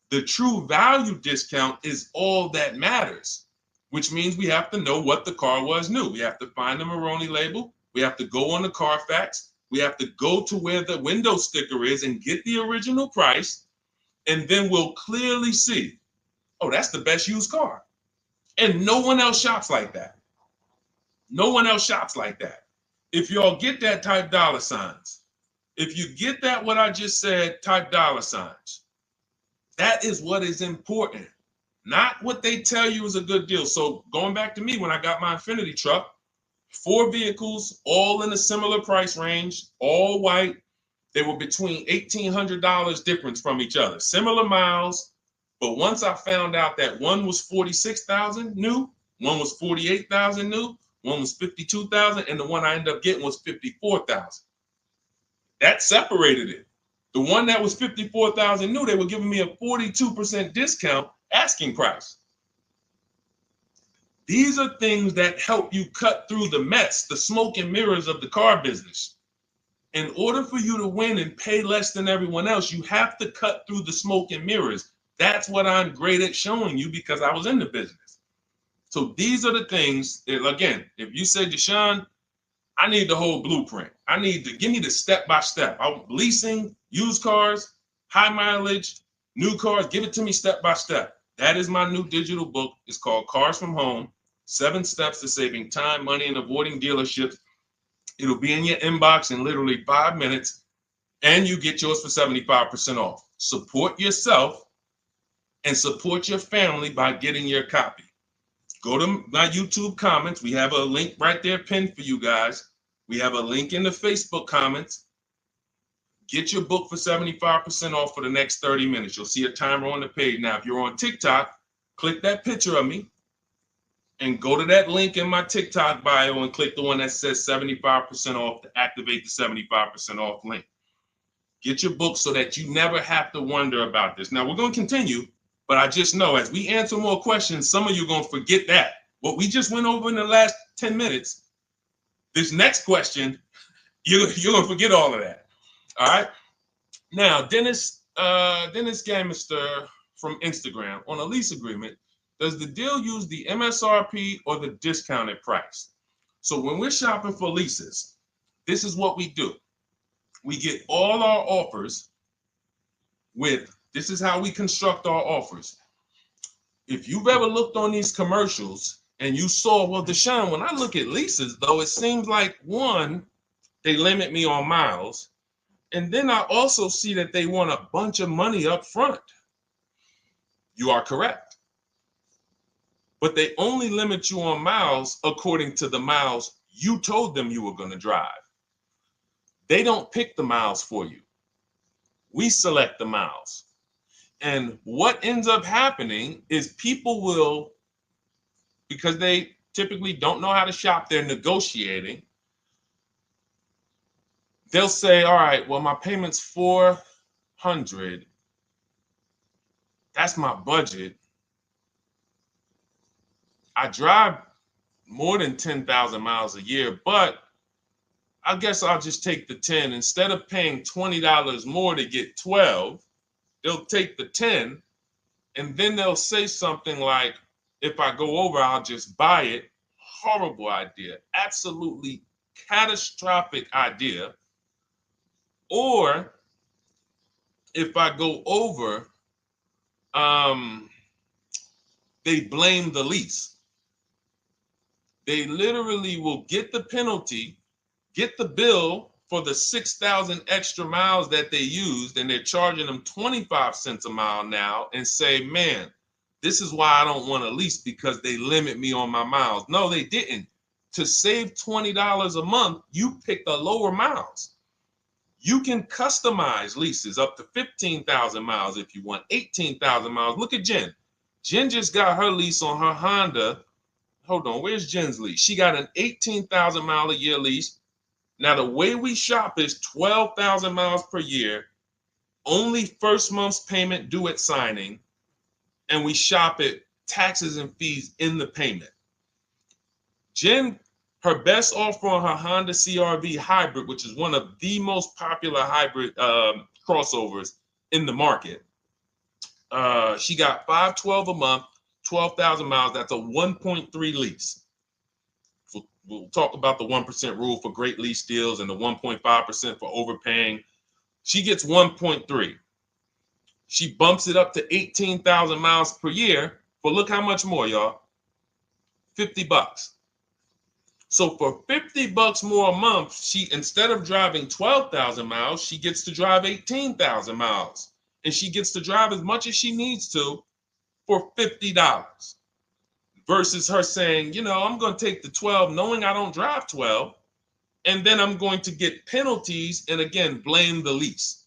The true value discount is all that matters, which means we have to know what the car was new. We have to find the Maroni label. We have to go on the Carfax. We have to go to where the window sticker is and get the original price. And then we'll clearly see, oh, that's the best used car. And no one else shops like that. No one else shops like that. If y'all get that, type dollar signs. If you get that, what I just said, type dollar signs. That is what is important, not what they tell you is a good deal. So going back to me, when I got my Infiniti truck, 4 vehicles, all in a similar price range, all white. They were between $1,800 difference from each other, similar miles. But once I found out that one was 46,000 new, one was 48,000 new, one was 52,000, and the one I ended up getting was 54,000. That separated it. The one that was 54,000 new, they were giving me a 42% discount asking price. These are things that help you cut through the mess, the smoke and mirrors of the car business. In order for you to win and pay less than everyone else, you have to cut through the smoke and mirrors. That's what I'm great at showing you because I was in the business. So these are the things that, again, if you say, Deshone, I need the whole blueprint. I need to give me the step-by-step. Leasing, used cars, high mileage, new cars, give it to me step-by-step. That is my new digital book. It's called Cars from Home, 7 Steps to Saving Time, Money, and Avoiding Dealerships. It'll be in your inbox in literally 5 minutes, and you get yours for 75% off. Support yourself and support your family by getting your copy. Go to my YouTube comments. We have a link right there pinned for you guys. We have a link in the Facebook comments. Get your book for 75% off for the next 30 minutes. You'll see a timer on the page. Now, if you're on TikTok, click that picture of me and go to that link in my TikTok bio and click the one that says 75% off to activate the 75% off link. Get your book so that you never have to wonder about this. Now, we're going to continue, but I just know as we answer more questions, some of you are going to forget that. What we just went over in the last 10 minutes, this next question, you're going to forget all of that. All right. Now, Dennis Gamister from Instagram, on a lease agreement, does the deal use the MSRP or the discounted price? So when we're shopping for leases, this is what we do. We get all our offers with, this is how we construct our offers. If you've ever looked on these commercials and you saw, well, Deshone, when I look at leases, though, it seems like, one, they limit me on miles. And then I also see that they want a bunch of money up front. You are correct. But they only limit you on miles according to the miles you told them you were going to drive. They don't pick the miles for you. We select the miles. And what ends up happening is people will, because they typically don't know how to shop, they're negotiating. They'll say, all right, well, my payment's $400. That's my budget. I drive more than 10,000 miles a year, but I guess I'll just take the 10. Instead of paying $20 more to get 12, they'll take the 10, and then they'll say something like, if I go over, I'll just buy it. Horrible idea. Absolutely catastrophic idea. Or if I go over, they blame the lease. They literally will get the penalty, get the bill for the 6,000 extra miles that they used, and they're charging them 25 cents a mile now, and say, man, this is why I don't want to lease, because they limit me on my miles. No, they didn't. To save $20 a month, you pick the lower miles. You can customize leases up to 15,000 miles if you want, 18,000 miles. Look at Jen. Jen just got her lease on her Honda. Hold on, where's Jen's lease? She got an 18,000 mile a year lease. Now, the way we shop is 12,000 miles per year, only first month's payment due at signing, and we shop it taxes and fees in the payment. Jen, her best offer on her Honda CR-V hybrid, which is one of the most popular hybrid crossovers in the market, she got $512 a month, 12,000 miles. That's a 1.3 lease. We'll talk about the 1% rule for great lease deals and the 1.5% for overpaying. She gets 1.3. She bumps it up to 18,000 miles per year. But look how much more, y'all. $50. So for $50 more a month, she, instead of driving 12,000 miles, she gets to drive 18,000 miles. And she gets to drive as much as she needs to for $50. Versus her saying, you know, I'm going to take the 12 knowing I don't drive 12, and then I'm going to get penalties and, again, blame the lease.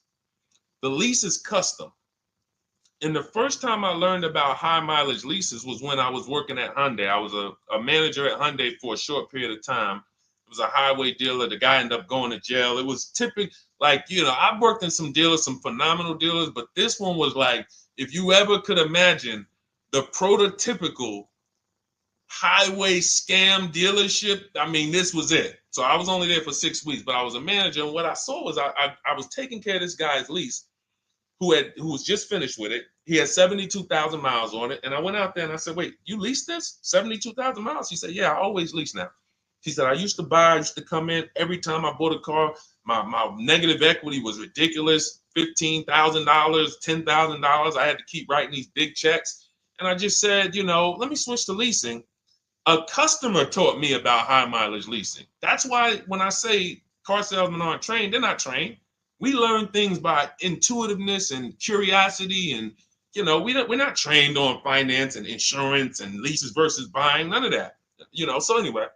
The lease is custom. And the first time I learned about high mileage leases was when I was working at Hyundai. I was a manager at Hyundai for a short period of time. It was a highway dealer. The guy ended up going to jail. It was typical, like, you know, I've worked in some dealers, some phenomenal dealers, but this one was like, if you ever could imagine the prototypical highway scam dealership, I mean, this was it. So I was only there for 6 weeks, but I was a manager, and what I saw was I was taking care of this guy's lease who was just finished with it. He had 72,000 miles on it, and I went out there and I said, wait, you leased this 72,000 miles? He said, yeah, I always lease now. He said, I used to come in every time I bought a car, my negative equity was ridiculous, $15,000, $10,000. I had to keep writing these big checks, and I just said, you know, let me switch to leasing. A customer taught me about high mileage leasing. That's why when I say car salesmen aren't trained, they're not trained. We learn things by intuitiveness and curiosity, and, you know, we're not trained on finance and insurance and leases versus buying, none of that, you know. So anyway,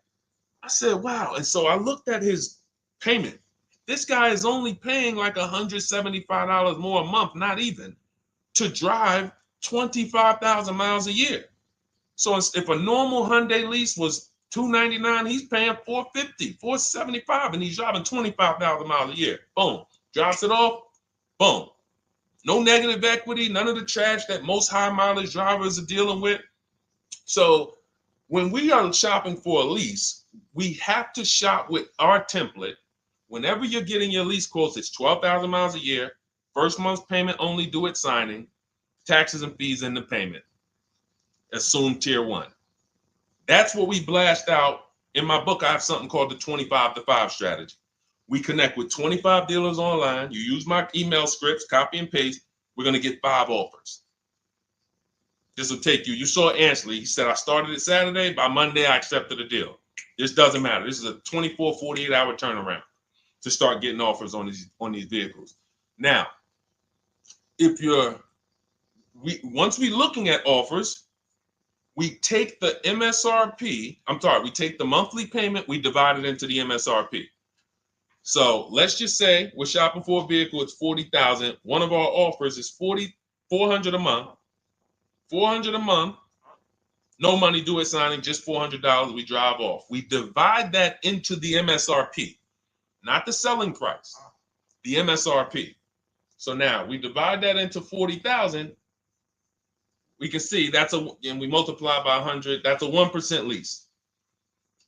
I said, wow. And so I looked at his payment. This guy is only paying like $175 more a month, not even, to drive 25,000 miles a year. So if a normal Hyundai lease was $299, he's paying $450, $475, and he's driving 25,000 miles a year. Boom. Drops it off. Boom. No negative equity, none of the trash that most high mileage drivers are dealing with. So when we are shopping for a lease, we have to shop with our template. Whenever you're getting your lease quotes, it's 12,000 miles a year, first month's payment only due at signing, taxes and fees in the payment. Assume tier 1. That's what we blast out. In my book, I have something called the 25 to 5 strategy. We connect with 25 dealers online. You use my email scripts, copy and paste. We're going to get 5 offers. This will take you. You saw Ansley. He said, I started it Saturday. By Monday, I accepted a deal. This doesn't matter. This is a 24, 48-hour turnaround to start getting offers on these vehicles. Now, once we're looking at offers, we take the MSRP. We take the monthly payment. We divide it into the MSRP. So let's just say we're shopping for a vehicle. It's $40,000. One of our offers is $400 a month. $400 a month. No money due at signing. Just $400. We drive off. We divide that into the MSRP, not the selling price. The MSRP. So now we divide that into $40,000. we can see and we multiply by 100, that's a 1% lease.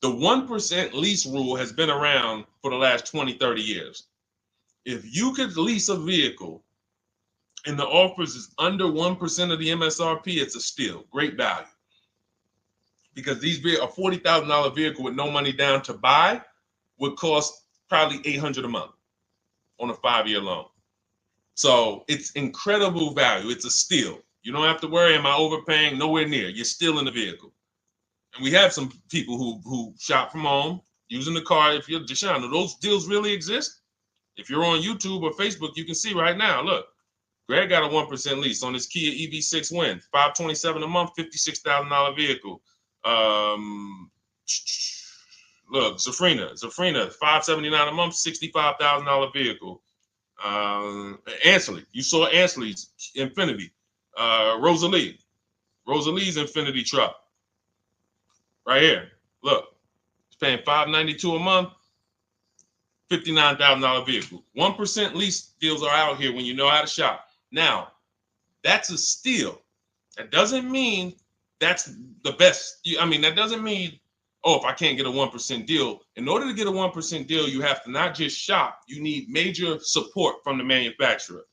The 1% lease rule has been around for the last 20, 30 years. If you could lease a vehicle and the offers is under 1% of the MSRP, it's a steal, great value. Because these a $40,000 vehicle with no money down to buy would cost probably $800 a month on a 5-year loan. So it's incredible value. It's a steal. You don't have to worry, am I overpaying? Nowhere near. You're still in the vehicle. And we have some people who shop from home using the car. If you're Deshone, do those deals really exist? If you're on YouTube or Facebook, you can see right now, look, Greg got a 1% lease on his Kia EV6 Win, $527 a month, $56,000 vehicle. Look, Zafrina, $579 a month, $65,000 vehicle. Ansley, you saw Ansley's Infinity. Rosalie's Infinity truck. Right here. Look, it's paying $592 a month, $59,000 vehicle. 1% lease deals are out here when you know how to shop. Now, that's a steal. That doesn't mean that's the best. I mean, that doesn't mean, oh, if I can't get a 1% deal. In order to get a 1% deal, you have to not just shop. You need major support from the manufacturer.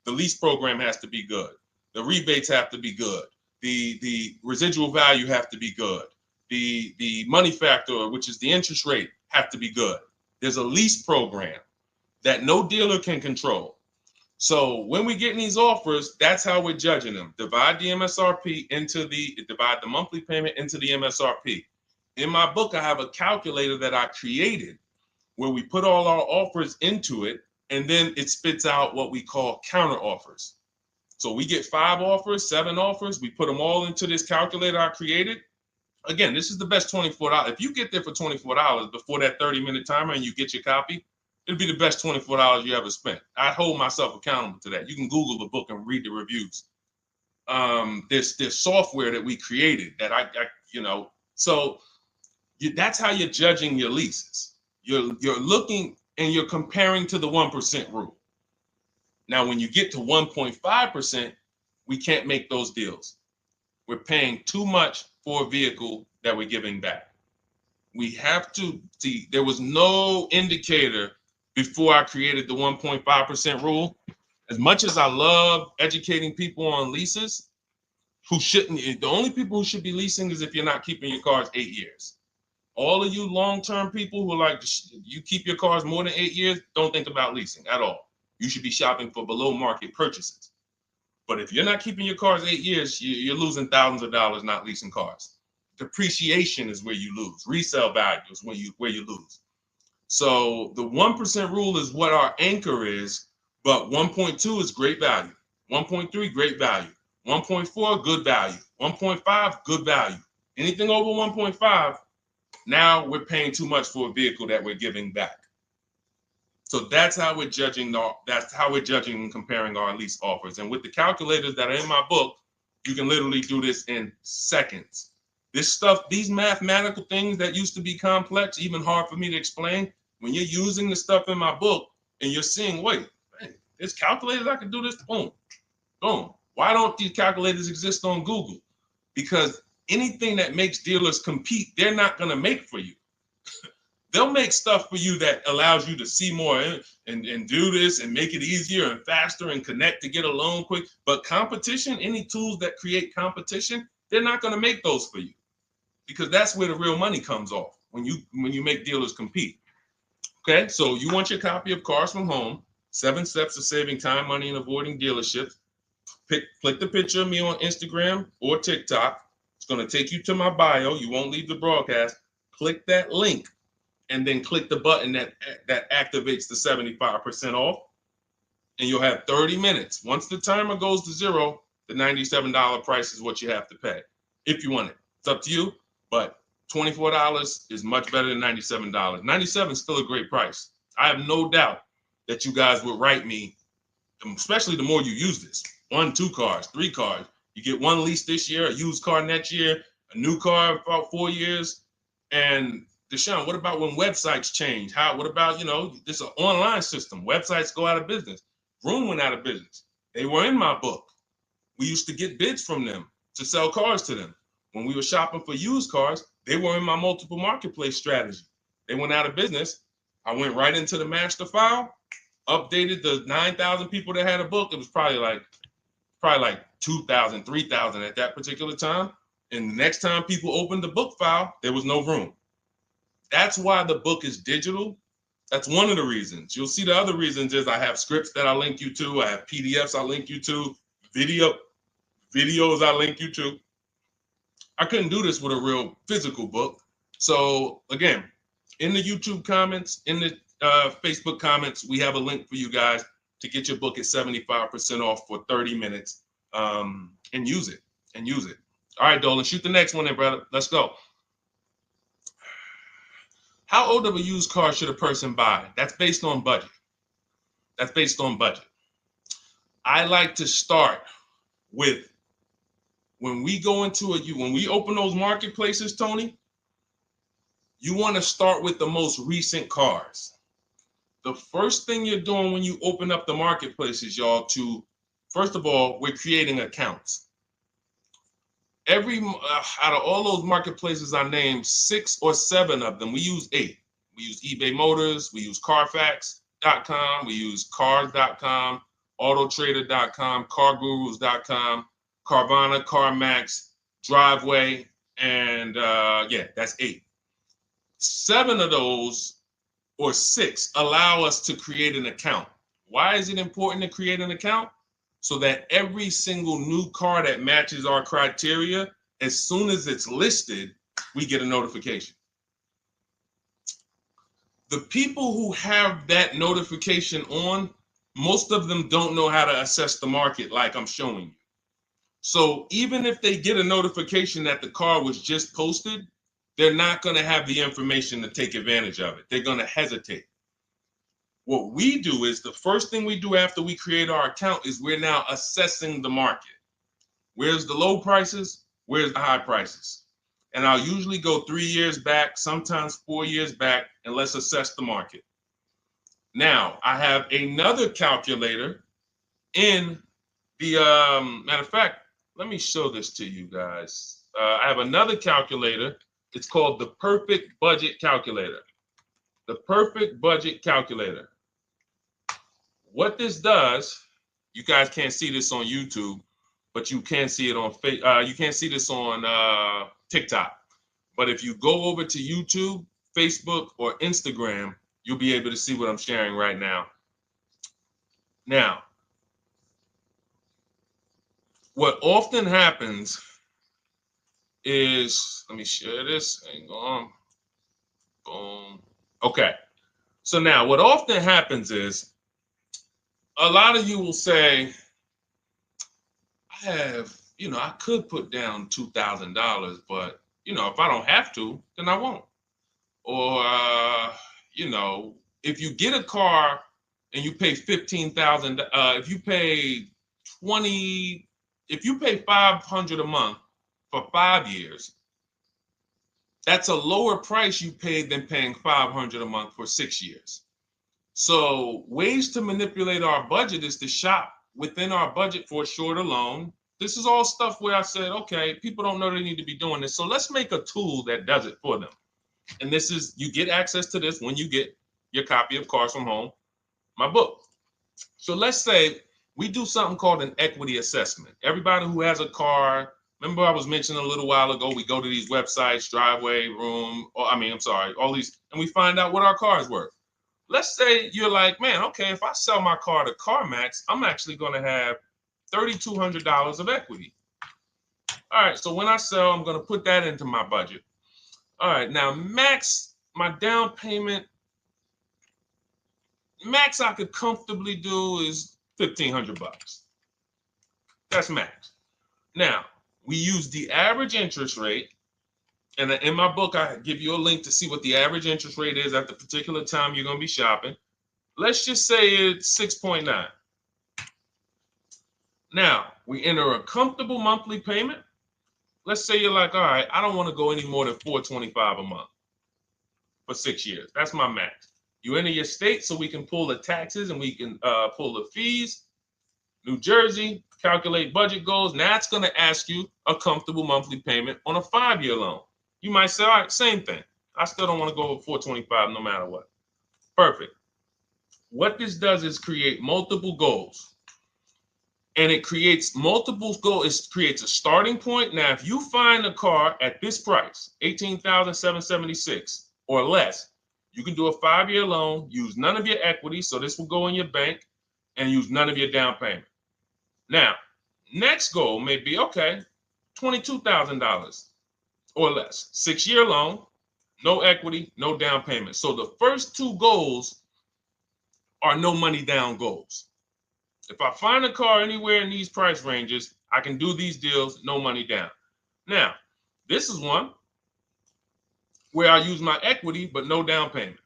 The lease program has to be good. The rebates have to be good. The residual value have to be good. The money factor, which is the interest rate, have to be good. There's a lease program that no dealer can control. So when we get these offers, that's how we're judging them. Divide the monthly payment into the MSRP. In my book, I have a calculator that I created where we put all our offers into it, and then it spits out what we call counter offers. So we get 5 offers, 7 offers, we put them all into this calculator I created. Again, this is the best $24. If you get there for $24 before that 30-minute timer and you get your copy, it'll be the best $24 you ever spent. I hold myself accountable to that. You can Google the book and read the reviews. There's software that we created that that's how you're judging your leases. You're looking and you're comparing to the 1% rule. Now, when you get to 1.5%, we can't make those deals. We're paying too much for a vehicle that we're giving back. We have to see, there was no indicator before I created the 1.5% rule. As much as I love educating people on leases, the only people who should be leasing is if you're not keeping your cars 8 years. All of you long-term people who are like, you keep your cars more than 8 years, don't think about leasing at all. You should be shopping for below market purchases. But if you're not keeping your cars 8 years, you're losing thousands of dollars not leasing cars. Depreciation is where you lose. Resale value is where you lose. So the 1% rule is what our anchor is, but 1.2 is great value. 1.3, great value. 1.4, good value. 1.5, good value. Anything over 1.5, now we're paying too much for a vehicle that we're giving back. So that's how we're judging. That's how we're judging and comparing our lease offers. And with the calculators that are in my book, you can literally do this in seconds. This stuff, these mathematical things that used to be complex, even hard for me to explain, when you're using the stuff in my book and you're seeing, wait, man, there's calculators, I can do this, boom, boom. Why don't these calculators exist on Google? Because anything that makes dealers compete, they're not going to make for you. They'll make stuff for you that allows you to see more and do this and make it easier and faster and connect to get a loan quick. But competition, any tools that create competition, they're not going to make those for you, because that's where the real money comes off, when you make dealers compete. Okay, so you want your copy of Cars from Home, 7 Steps to Saving Time, Money, and Avoiding Dealerships. Click the picture of me on Instagram or TikTok. It's going to take you to my bio. You won't leave the broadcast. Click that link, and then click the button that activates the 75% off, and you'll have 30 minutes. Once the timer goes to 0, the $97 price is what you have to pay if you want it. It's up to you, but $24 is much better than $97. $97 is still a great price. I have no doubt that you guys would write me, especially the more you use this. 1, 2 cars, 3 cars. You get 1 lease this year, a used car next year, a new car about 4 years, and Deshone, what about when websites change? What about, this is an online system. Websites go out of business. Vroom went out of business. They were in my book. We used to get bids from them. to sell cars to them. When we were shopping for used cars, they were in my multiple marketplace strategy. They went out of business. I went right into the master file, updated the 9,000 people that had a book. It was probably like 2,000, 3,000 at that particular time. And the next time people opened the book file, there was no room. That's why the book is digital. That's one of the reasons. You'll see the other reasons is I have scripts that I link you to. I have PDFs I link you to, videos I link you to. I couldn't do this with a real physical book. So again, in the YouTube comments, in the Facebook comments, we have a link for you guys to get your book at 75% off for 30 minutes and use it. All right, Dolan, shoot the next one then, brother. Let's go. How old of a used car should a person buy? That's based on budget. I like to start with when we open those marketplaces, Tony, you want to start with the most recent cars. The first thing you're doing when you open up the marketplaces, y'all, first of all, we're creating accounts. Out of all those marketplaces I named, 6 or 7 of them, we use 8. We use eBay Motors, we use Carfax.com, we use Cars.com, Autotrader.com, CarGurus.com, Carvana, CarMax, Driveway, and that's 8. 7 of those, or 6, allow us to create an account. Why is it important to create an account? So that every single new car that matches our criteria, as soon as it's listed, we get a notification. The people who have that notification on, most of them don't know how to assess the market like I'm showing you. So even if they get a notification that the car was just posted, they're not going to have the information to take advantage of it. They're going to hesitate. What we do is the first thing we do after we create our account is we're now assessing the market. Where's the low prices? Where's the high prices? And I'll usually go 3 years back, sometimes 4 years back, and let's assess the market. Now, I have another calculator in the, matter of fact, let me show this to you guys. I have another calculator. It's called the Perfect Budget Calculator. The Perfect Budget Calculator. What this does, you guys can't see this on YouTube, but you can see it on you can't see this on TikTok. But if you go over to YouTube, Facebook, or Instagram, you'll be able to see what I'm sharing right now. Now, what often happens is, let me share this. Hang on. Boom. Okay. So now what often happens is, a lot of you will say, I could put down $2,000, but, if I don't have to, then I won't. Or, if you get a car and you pay $15,000, if you pay $500 a month for 5 years, that's a lower price you paid than paying $500 a month for 6 years. So ways to manipulate our budget is to shop within our budget for a shorter loan. This is all stuff where I said, okay, people don't know they need to be doing this. So let's make a tool that does it for them. And this is, you get access to this when you get your copy of Cars from Home, my book. So let's say we do something called an equity assessment. Everybody who has a car, remember I was mentioning a little while ago, we go to these websites, Driveway, all these, and we find out what our car is worth. Let's say you're like, man, okay, if I sell my car to CarMax, I'm actually going to have $3,200 of equity. All right, so when I sell, I'm going to put that into my budget. All right, now my down payment, max I could comfortably do is $1,500. That's max. Now, we use the average interest rate. And in my book, I give you a link to see what the average interest rate is at the particular time you're going to be shopping. Let's just say it's 6.9. Now, we enter a comfortable monthly payment. Let's say you're like, all right, I don't want to go any more than $425 a month for 6 years. That's my max. You enter your state so we can pull the taxes and we can pull the fees. New Jersey, calculate budget goals. Now it's going to ask you a comfortable monthly payment on a 5-year loan. You might say, all right, same thing. I still don't want to go over 425 no matter what. Perfect. What this does is create multiple goals. And it creates multiple goals. It creates a starting point. Now, if you find a car at this price, $18,776 or less, you can do a 5-year loan, use none of your equity, so this will go in your bank, and use none of your down payment. Now, next goal may be, okay, $22,000 or less. 6-year loan, no equity, no down payment. So the first 2 goals are no money down goals. If I find a car anywhere in these price ranges, I can do these deals, no money down. Now, this is one where I use my equity, but no down payment.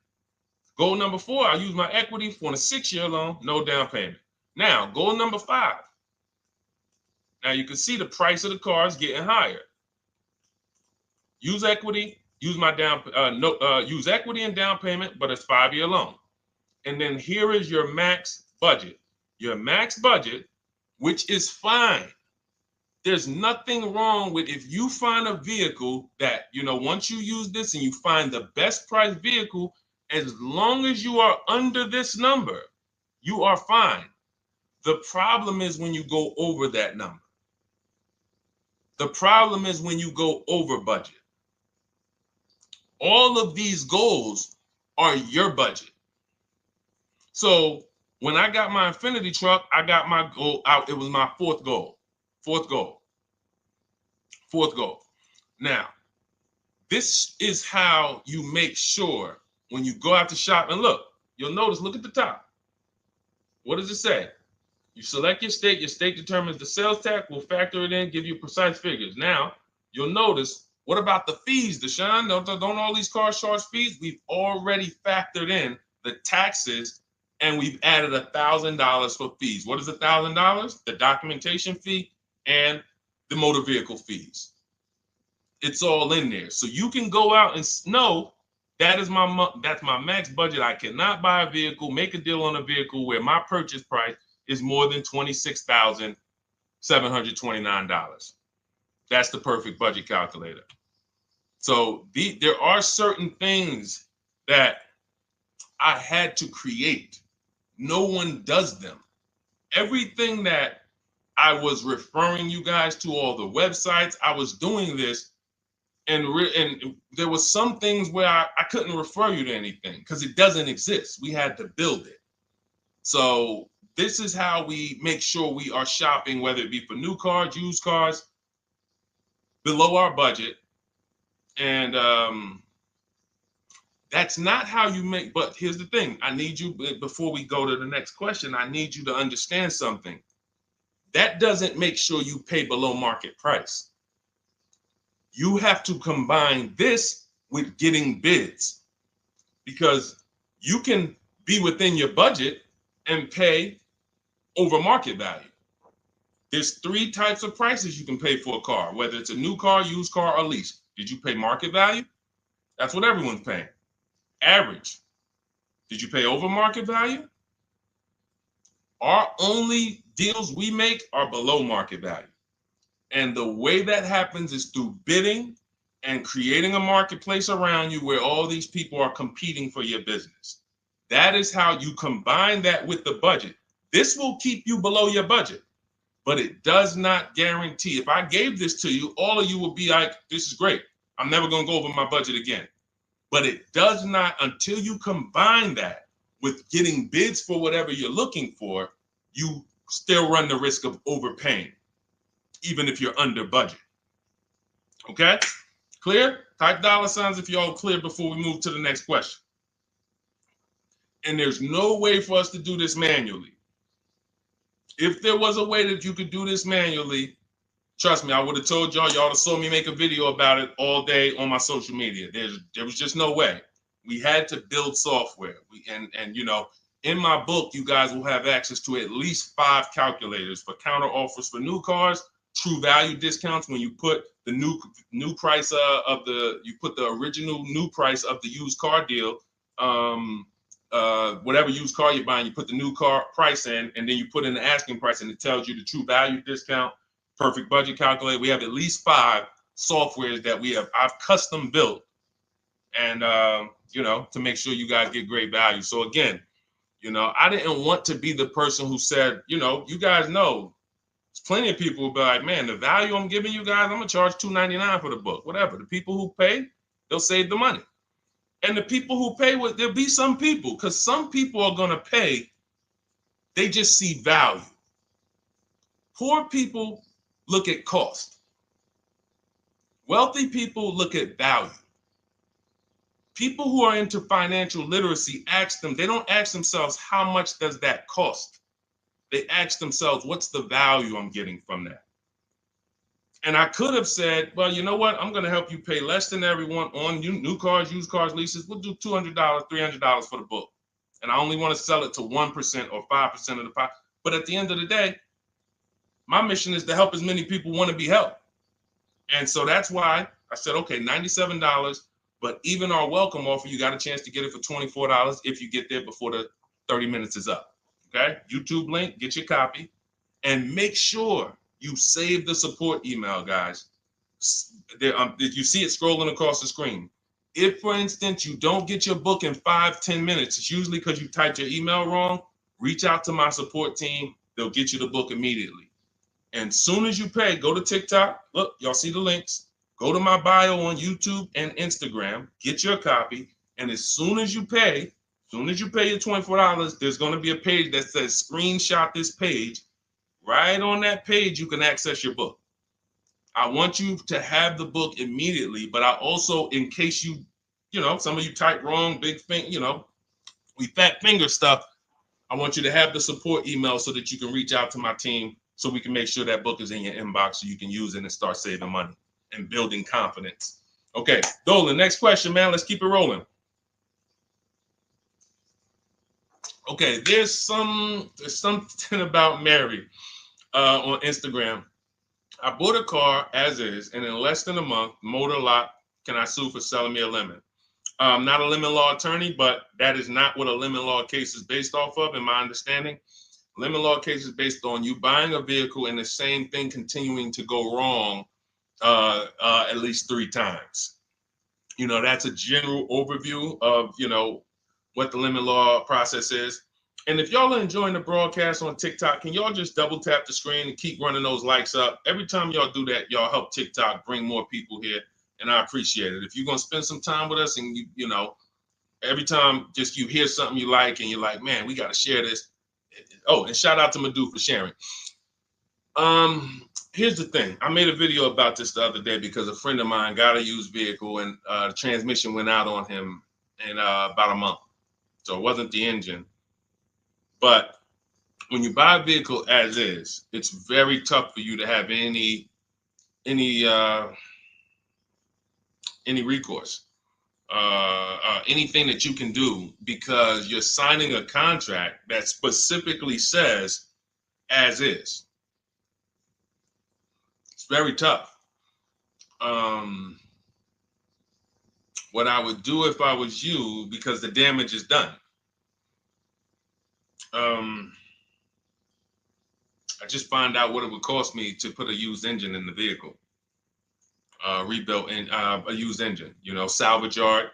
Goal number 4, I use my equity for a 6-year loan, no down payment. Now, goal number 5. Now you can see the price of the car is getting higher. Use equity, use my use equity and down payment, but it's 5-year loan. And then here is your max budget. Your max budget, which is fine. There's nothing wrong with if you find a vehicle that, once you use this and you find the best price vehicle, as long as you are under this number, you are fine. The problem is when you go over that number. The problem is when you go over budget. All of these goals are your budget. So when I got my Infinity truck, I got my goal out. It was my 4th goal. 4th goal. 4th goal. Now, this is how you make sure when you go out to shop, and look, you'll notice, look at the top. What does it say? You select your state determines the sales tax, will factor it in, give you precise figures. Now, you'll notice, what about the fees, Deshone? Don't all these cars charge fees? We've already factored in the taxes, and we've added $1,000 for fees. What is $1,000? The documentation fee and the motor vehicle fees. It's all in there. So you can go out and know that's my max budget. I cannot buy a vehicle, make a deal on a vehicle where my purchase price is more than $26,729. That's the perfect budget calculator. So there are certain things that I had to create. No one does them. Everything that I was referring you guys to, all the websites, I was doing this, and there was some things where I couldn't refer you to anything because it doesn't exist. We had to build it. So this is how we make sure we are shopping, whether it be for new cars, used cars, below our budget. And that's not how you make, but here's the thing. I need you, before we go to the next question, I need you to understand something. That doesn't make sure you pay below market price. You have to combine this with getting bids, because you can be within your budget and pay over market value. There's 3 types of prices you can pay for a car, whether it's a new car, used car, or lease. Did you pay market value? That's what everyone's paying. Average. Did you pay over market value? Our only deals we make are below market value. And the way that happens is through bidding and creating a marketplace around you where all these people are competing for your business. That is how you combine that with the budget. This will keep you below your budget, but it does not guarantee. If I gave this to you, all of you would be like, this is great. I'm never going to go over my budget again. But it does not, until you combine that with getting bids for whatever you're looking for, you still run the risk of overpaying, even if you're under budget. Okay? Clear? Type $ if you're all clear before we move to the next question. And there's no way for us to do this manually. If there was a way that you could do this manually, trust me, I would have told y'all to saw me make a video about it all day on my social media. There was just no way. We had to build software. And you know, in my book, you guys will have access to at least 5 calculators for counter offers for new cars, true value discounts when you put the new price you put the original new price of the used car deal whatever used car you're buying, you put the new car price in, and then you put in the asking price, and it tells you the true value discount, perfect budget calculator. We have at least 5 softwares that I've custom built, and to make sure you guys get great value. So again, I didn't want to be the person who said, you guys know, there's plenty of people who be like, man, the value I'm giving you guys, I'm gonna charge $2.99 for the book. Whatever. The people who pay, they'll save the money. And the people who pay, there'll be some people, because some people are gonna pay, they just see value. Poor people look at cost. Wealthy people look at value. People who are into financial literacy they don't ask themselves, how much does that cost? They ask themselves, what's the value I'm getting from that? And I could have said, well, you know what? I'm going to help you pay less than everyone on new cars, used cars, leases. We'll do $200, $300 for the book. And I only want to sell it to 1% or 5% of the pie. But at the end of the day, my mission is to help as many people want to be helped. And so that's why I said, okay, $97. But even our welcome offer, you got a chance to get it for $24 if you get there before the 30 minutes is up. Okay? YouTube link, get your copy. And make sure you save the support email, guys. If you see it scrolling across the screen. If, for instance, you don't get your book in 5-10 minutes, it's usually because you typed your email wrong. Reach out to my support team. They'll get you the book immediately. And soon as you pay, go to TikTok. Look, y'all see the links. Go to my bio on YouTube and Instagram. Get your copy. And as soon as you pay your $24, there's going to be a page that says screenshot this page. Right on that page, you can access your book. I want you to have the book immediately, but I also, in case some of you type wrong, big thing, we fat finger stuff. I want you to have the support email so that you can reach out to my team so we can make sure that book is in your inbox so you can use it and start saving money and building confidence. Okay, Dolan, next question, man. Let's keep it rolling. Okay, there's something about Mary on Instagram. I bought a car as is, and in less than a month, motor lock, can I sue for selling me a lemon? I'm not a lemon law attorney, but that is not what a lemon law case is based off of, in my understanding. Lemon law case is based on you buying a vehicle and the same thing continuing to go wrong at least 3 times. That's a general overview of, what the lemon law process is. And if y'all are enjoying the broadcast on TikTok, can y'all just double tap the screen and keep running those likes up? Every time y'all do that, y'all help TikTok bring more people here, and I appreciate it. If you're going to spend some time with us and, every time just you hear something you like and you're like, man, we got to share this. Oh, and shout out to Madhu for sharing. Here's the thing. I made a video about this the other day because a friend of mine got a used vehicle and the transmission went out on him in about a month. So it wasn't the engine. But when you buy a vehicle as is, it's very tough for you to have any recourse, anything that you can do, because you're signing a contract that specifically says as is. It's very tough. What I would do if I was you, because the damage is done, I just find out what it would cost me to put a used engine in the vehicle, rebuilt in a used engine, salvage yard.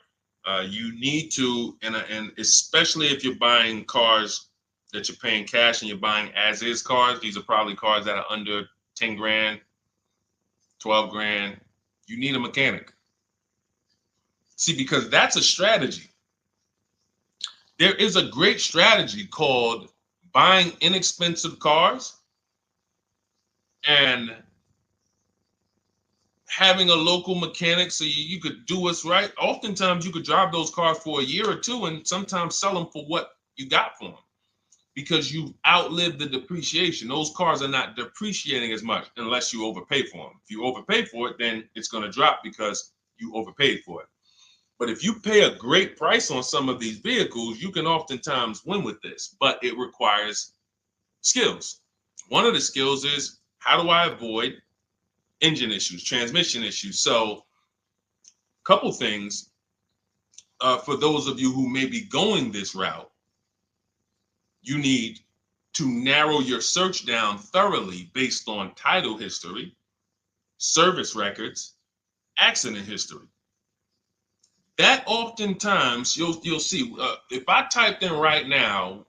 You need to, and especially if you're buying cars that you're paying cash and you're buying as is cars, these are probably cars that are under 10 grand, 12 grand. You need a mechanic. See, because that's a strategy. There is a great strategy called buying inexpensive cars and having a local mechanic so you could do what's right. Oftentimes you could drive those cars for a year or two and sometimes sell them for what you got for them because you've outlived the depreciation. Those cars are not depreciating as much unless you overpay for them. If you overpay for it, then it's going to drop because you overpaid for it. But if you pay a great price on some of these vehicles, you can oftentimes win with this, but it requires skills. One of the skills is, how do I avoid engine issues, transmission issues? So a couple things. for those of you who may be going this route, you need to narrow your search down thoroughly based on title history, service records, accident history. That oftentimes you'll see, if I typed in right now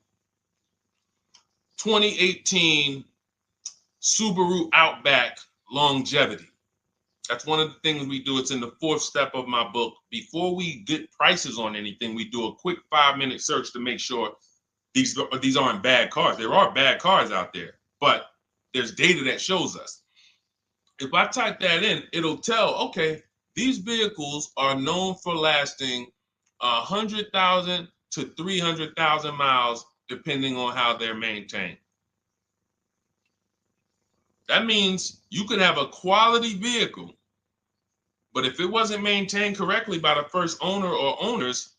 2018 Subaru Outback longevity. That's one of the things we do. It's in the 4th step of my book. Before we get prices on anything, we do a quick 5-minute search to make sure these aren't bad cars. There are bad cars out there, but there's data that shows us. If I type that in, it'll tell, okay, these vehicles are known for lasting 100,000 to 300,000 miles, depending on how they're maintained. That means you could have a quality vehicle, but if it wasn't maintained correctly by the first owner or owners,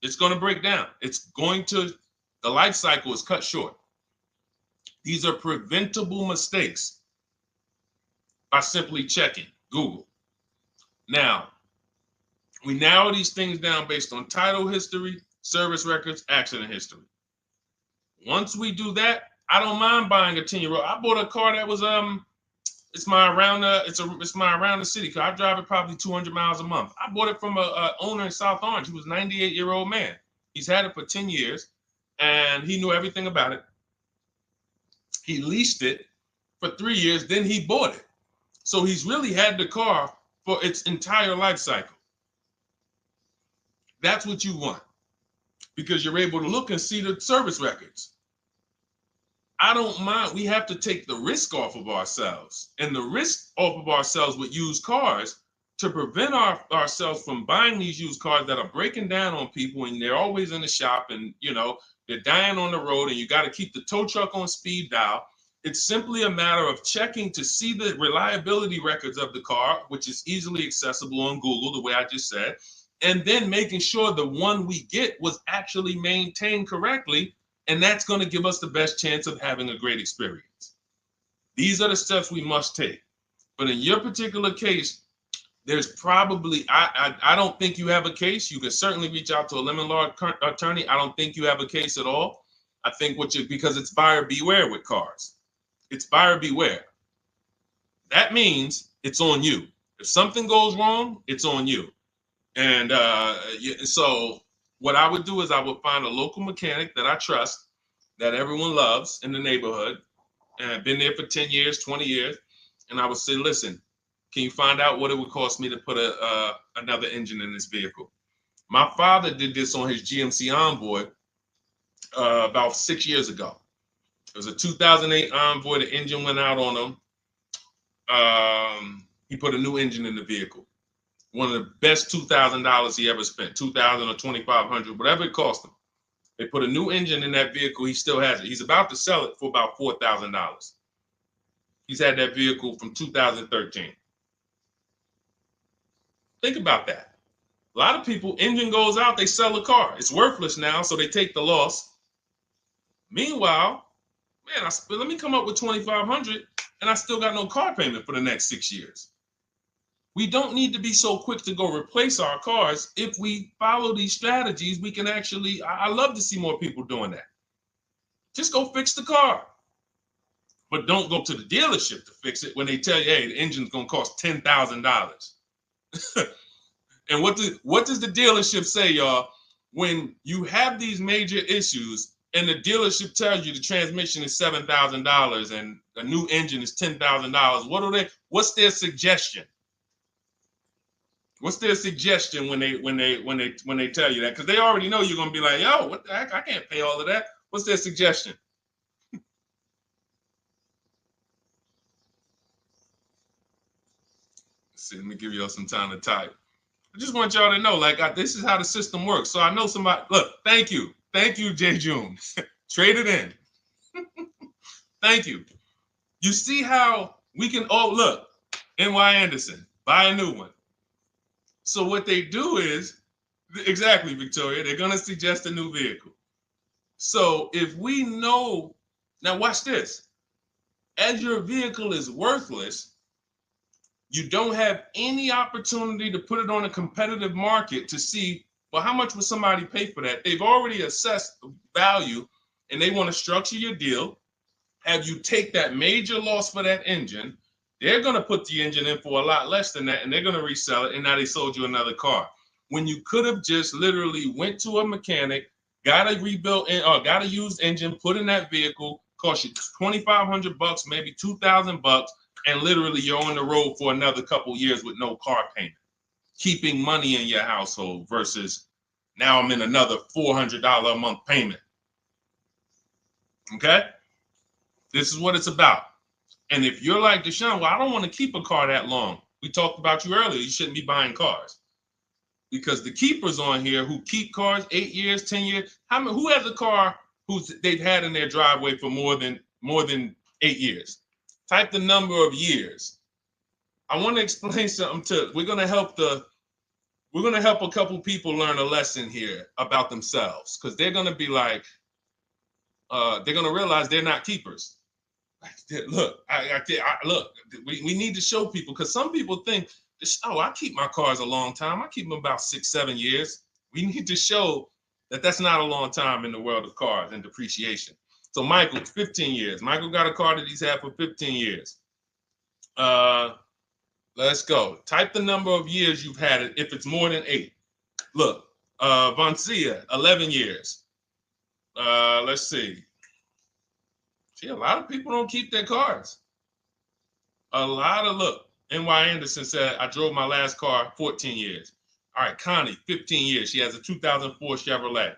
it's going to break down. The life cycle is cut short. These are preventable mistakes by simply checking Google. Now, we narrow these things down based on title history, service records, accident history. Once we do that, I don't mind buying a 10-year-old. I bought a car that was it's my around the city car. I drive it probably 200 miles a month. I bought it from a owner in South Orange. He was a 98-year-old man. He's had it for 10 years, and he knew everything about it. He leased it for 3 years, then he bought it. So he's really had the car for its entire life cycle. That's what you want, because you're able to look and see the service records. I don't mind. We have to take the risk off of ourselves, and the risk off of ourselves with used cars to prevent ourselves from buying these used cars that are breaking down on people, and they're always in the shop, and they're dying on the road, and you got to keep the tow truck on speed dial. It's simply a matter of checking to see the reliability records of the car, which is easily accessible on Google, the way I just said, and then making sure the one we get was actually maintained correctly. And that's going to give us the best chance of having a great experience. These are the steps we must take. But in your particular case, there's probably, I don't think you have a case. You can certainly reach out to a lemon law attorney. I don't think you have a case at all. I think because it's buyer beware with cars. It's buyer beware. That means it's on you. If something goes wrong, it's on you. And so what I would do is I would find a local mechanic that I trust, that everyone loves in the neighborhood, and I've been there for 10 years, 20 years. And I would say, listen, can you find out what it would cost me to put another engine in this vehicle? My father did this on his GMC Envoy about 6 years ago. It was a 2008 Envoy. The engine went out on him. He put a new engine in the vehicle. One of the best $2,000 he ever spent, $2,000 or $2,500, whatever it cost him. They put a new engine in that vehicle. He still has it. He's about to sell it for about $4,000. He's had that vehicle from 2013. Think about that. A lot of people, engine goes out, they sell the car. It's worthless now, so they take the loss. Meanwhile, man, let me come up with $2,500, and I still got no car payment for the next 6 years. We don't need to be so quick to go replace our cars. If we follow these strategies, we can actually, I love to see more people doing that. Just go fix the car. But don't go to the dealership to fix it when they tell you, hey, the engine's going to cost $10,000. And what does the dealership say, y'all? When you have these major issues and the dealership tells you the transmission is $7,000 and a new engine is $10,000, what's their suggestion? What's their suggestion when they tell you that? Because they already know you're gonna be like, yo, what the heck? I can't pay all of that. What's their suggestion? Let's see, let me give y'all some time to type. I just want y'all to know, this is how the system works. So I know somebody. Look, thank you, J. June. Trade it in. Thank you. You see how we can? Oh, look, N.Y. Anderson, buy a new one. So what they do is, exactly, Victoria, they're going to suggest a new vehicle. So if we know, now watch this, as your vehicle is worthless, you don't have any opportunity to put it on a competitive market to see Well, how much would somebody pay for that? They've already assessed the value, and they want to structure your deal, have you take that major loss for that engine. They're going to put the engine in for a lot less than that, and they're going to resell it, and now they sold you another car. When you could have just literally went to a mechanic, got a rebuilt or got a used engine, put in that vehicle, cost you $2,500, maybe $2,000, and literally you're on the road for another couple years with no car payment, keeping money in your household versus now I'm in another $400 a month payment. Okay? This is what it's about. And if you're like Deshone, well, I don't want to keep a car that long. We talked about you earlier. You shouldn't be buying cars. Because the keepers on here who keep cars 8 years, 10 years, who has a car they've had in their driveway for more than 8 years? Type the number of years. I want to explain something we're gonna help a couple people learn a lesson here about themselves, because they're gonna be like, they're gonna realize they're not keepers. Look, look, we need to show people, because some people think, oh, I keep my cars a long time. I keep them about 6-7 years. We need to show that that's not a long time in the world of cars and depreciation. So Michael, 15 years. Michael got a car that he's had for 15 years. Let's go. Type the number of years you've had it if it's more than 8. Look, Vancia, 11 years. Let's see. See, a lot of people don't keep their cars. Look, N.Y. Anderson said, I drove my last car 14 years. All right, Connie, 15 years. She has a 2004 Chevrolet.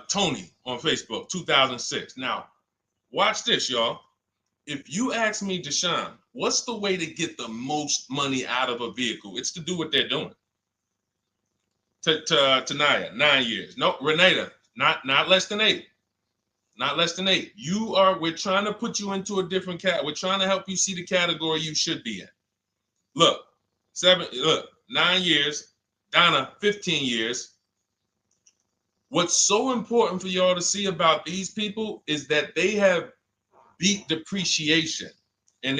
Tony on Facebook, 2006. Now, watch this, y'all. If you ask me, Deshone, what's the way to get the most money out of a vehicle? It's to do what they're doing. Tanaya, 9 years. No, Renata, not less than 8. Not less than 8. We're trying to put you into a different cat. We're trying to help you see the category you should be in. Look, 9 years. Donna, 15 years. What's so important for y'all to see about these people is that they have beat depreciation. And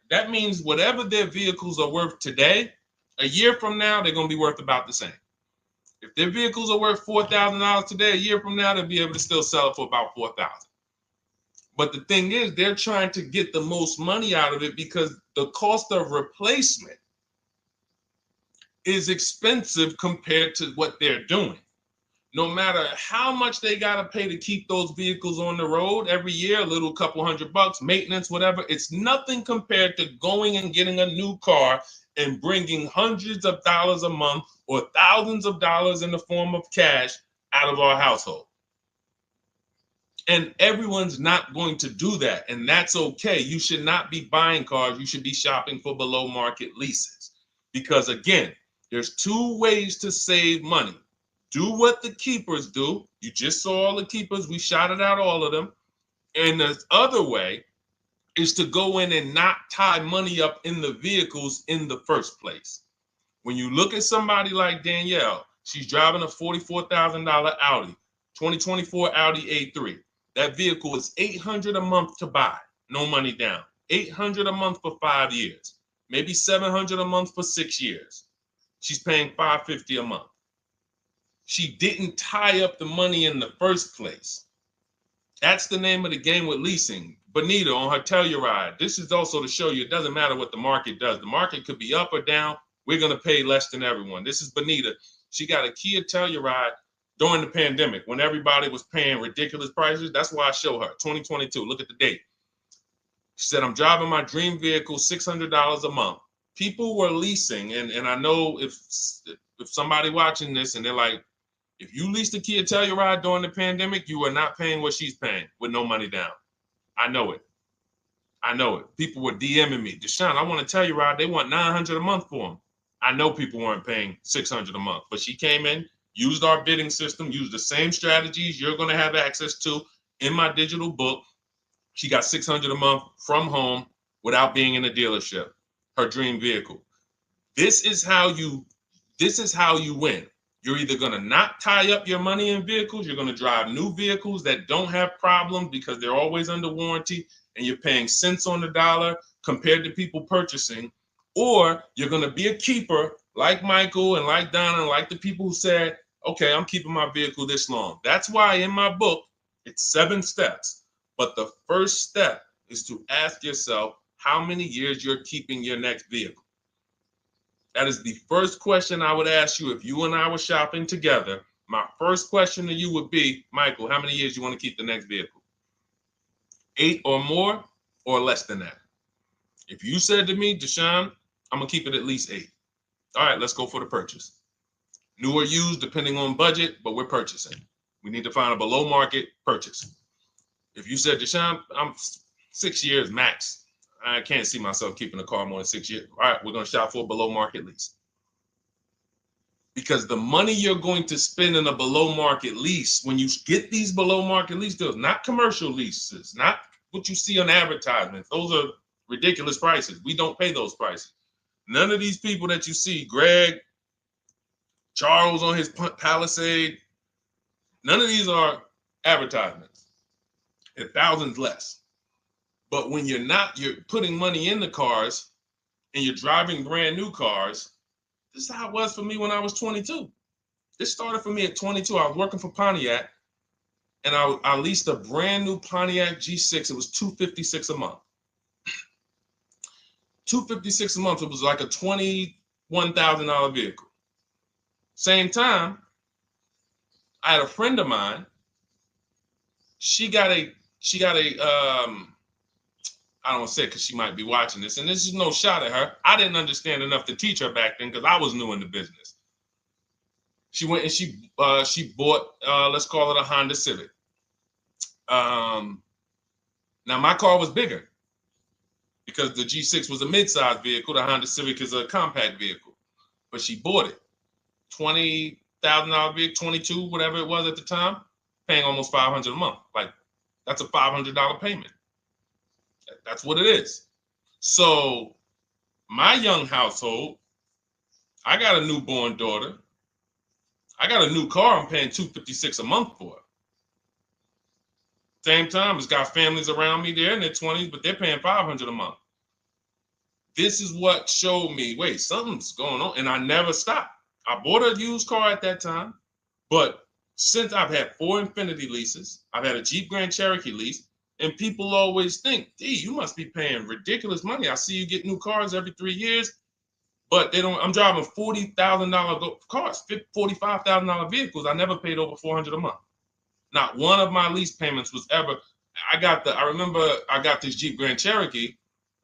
that means whatever their vehicles are worth today, a year from now, they're going to be worth about the same. If their vehicles are worth $4,000 today, a year from now, they'll be able to still sell it for about $4,000. But the thing is, they're trying to get the most money out of it because the cost of replacement is expensive compared to what they're doing. No matter how much they got to pay to keep those vehicles on the road every year, a little couple $100, maintenance, whatever, it's nothing compared to going and getting a new car and bringing hundreds of dollars a month or thousands of dollars in the form of cash out of our household. And everyone's not going to do that. And that's okay. You should not be buying cars. You should be shopping for below market leases. Because again, there's 2 ways to save money. Do what the keepers do. You just saw all the keepers. We shouted out all of them. And the other way is to go in and not tie money up in the vehicles in the first place. When you look at somebody like Danielle, she's driving a $44,000 Audi, 2024 Audi A3. That vehicle is $800 a month to buy, no money down. $800 a month for 5 years, maybe $700 a month for 6 years. She's paying $550 a month. She didn't tie up the money in the first place. That's the name of the game with leasing. Bonita on her Telluride. This is also to show you it doesn't matter what the market does. The market could be up or down. We're going to pay less than everyone. This is Bonita. She got a Kia Telluride during the pandemic when everybody was paying ridiculous prices. That's why I show her 2022. Look at the date. She said, I'm driving my dream vehicle, $600 a month. People were leasing. And I know if somebody watching this and they're like, if you leased a Kia Telluride during the pandemic, you are not paying what she's paying with no money down. I know it. I know it. People were DMing me, Deshone, I want a Telluride. They want $900 a month for them. I know people weren't paying $600 a month, but she came in, used our bidding system, used the same strategies you're going to have access to in my digital book. She got $600 a month from home without being in a dealership. Her dream vehicle. This is how you win. You're either going to not tie up your money in vehicles. You're going to drive new vehicles that don't have problems because they're always under warranty and you're paying cents on the dollar compared to people purchasing. Or you're going to be a keeper like Michael and like Donna and like the people who said, okay, I'm keeping my vehicle this long. That's why in my book, it's 7 steps. But the first step is to ask yourself how many years you're keeping your next vehicle. That is the first question I would ask you if you and I were shopping together. My first question to you would be, Michael, how many years you want to keep the next vehicle? 8 or more or less than that? If you said to me, Deshone, I'm going to keep it at least 8. All right, let's go for the purchase. New or used, depending on budget, but we're purchasing. We need to find a below market purchase. If you said, Deshone, I'm 6 years max. I can't see myself keeping a car more than 6 years. All right, we're going to shop for a below market lease. Because the money you're going to spend in a below market lease, when you get these below market lease deals, not commercial leases, not what you see on advertisements. Those are ridiculous prices. We don't pay those prices. None of these people that you see, Greg, Charles on his Palisade, none of these are advertisements. They're thousands less. But when you're putting money in the cars and you're driving brand new cars, this is how it was for me when I was 22. This started for me at 22. I was working for Pontiac, and I leased a brand new Pontiac G6. It was $256 a month. $256 a month. It was like a $21,000 vehicle. Same time, I had a friend of mine. She got a I don't want to say it because she might be watching this, and this is no shot at her. I didn't understand enough to teach her back then because I was new in the business. She went and she bought, let's call it a Honda Civic. Now my car was bigger because the G6 was a mid-size vehicle. The Honda Civic is a compact vehicle, but she bought it. $20,000 vehicle, 22, whatever it was at the time, paying almost $500 a month. Like, that's a $500 payment. That's what it is. So my young household, I got a newborn daughter. I got a new car I'm paying $256 a month for. Same time, it's got families around me. They're in their 20s, but they're paying $500 a month. This is what showed me, wait, something's going on. And I never stopped. I bought a used car at that time. But since I've had 4 Infiniti leases, I've had a Jeep Grand Cherokee lease, and people always think, D, you must be paying ridiculous money. I see you get new cars every 3 years, but they don't. I'm driving $40,000 cars, $45,000 vehicles. I never paid over $400 a month. Not one of my lease payments was ever. I remember I got this Jeep Grand Cherokee,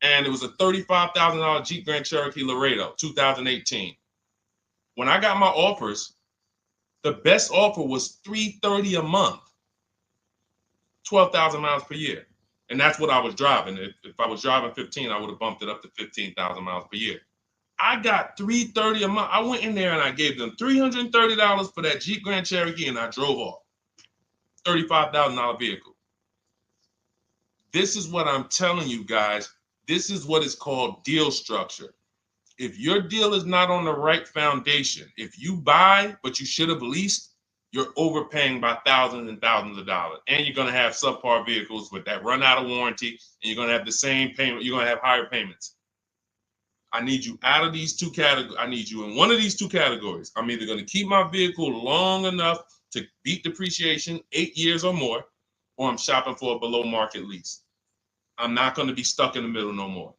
and it was a $35,000 Jeep Grand Cherokee Laredo, 2018. When I got my offers, the best offer was $330 a month. 12,000 miles per year. And that's what I was driving. If I was driving 15, I would have bumped it up to 15,000 miles per year. I got $330 a month. I went in there and I gave them $330 for that Jeep Grand Cherokee, and I drove off. $35,000 vehicle. This is what I'm telling you guys. This is what is called deal structure. If your deal is not on the right foundation, if you buy but you should have leased, you're overpaying by thousands and thousands of dollars. And you're going to have subpar vehicles with that run out of warranty, and you're going to have the same payment. You're going to have higher payments. I need you out of these 2 categories. I need you in one of these 2 categories. I'm either going to keep my vehicle long enough to beat depreciation, 8 years or more, or I'm shopping for a below market lease. I'm not going to be stuck in the middle no more,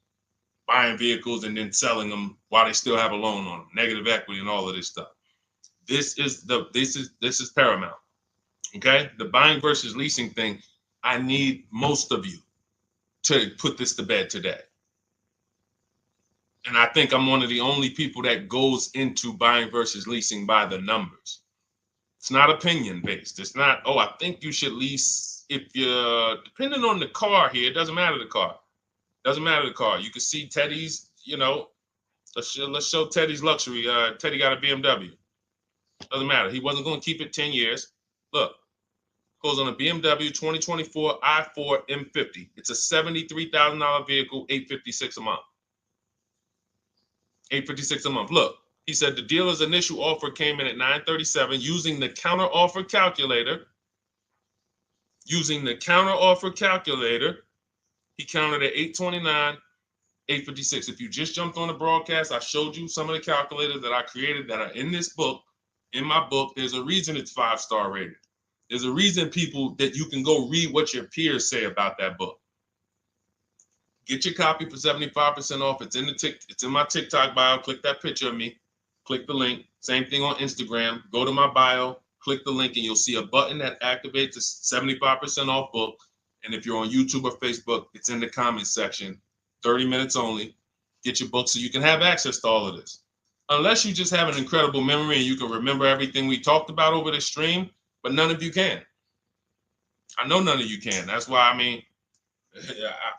buying vehicles and then selling them while they still have a loan on them, negative equity and all of this stuff. This is paramount. Okay, the buying versus leasing thing. I need most of you to put this to bed today. And I think I'm one of the only people that goes into buying versus leasing by the numbers. It's not opinion based. It's not, oh, I think you should lease if you're, depending on the car here, it doesn't matter the car. Doesn't matter the car. You can see Teddy's, let's show Teddy's luxury. Teddy got a BMW. Doesn't matter. He wasn't going to keep it 10 years. Look, goes on a BMW 2024 i4 M50. It's a $73,000 vehicle, $856 a month. $856 a month. Look, he said the dealer's initial offer came in at $937 using the counter offer calculator. Using the counter offer calculator, he counted at $829. 8:56. If you just jumped on the broadcast, I showed you some of the calculators that I created that are in this book. In my book, there's a reason it's 5-star rated. There's a reason people that you can go read what your peers say about that book. Get your copy for 75% off. It's in my TikTok bio. Click that picture of me. Click the link. Same thing on Instagram. Go to my bio, click the link, and you'll see a button that activates the 75% off book. And if you're on YouTube or Facebook, it's in the comments section. 30 minutes only. Get your book so you can have access to all of this. Unless you just have an incredible memory and you can remember everything we talked about over the stream, but none of you can. I know none of you can. That's why, I mean,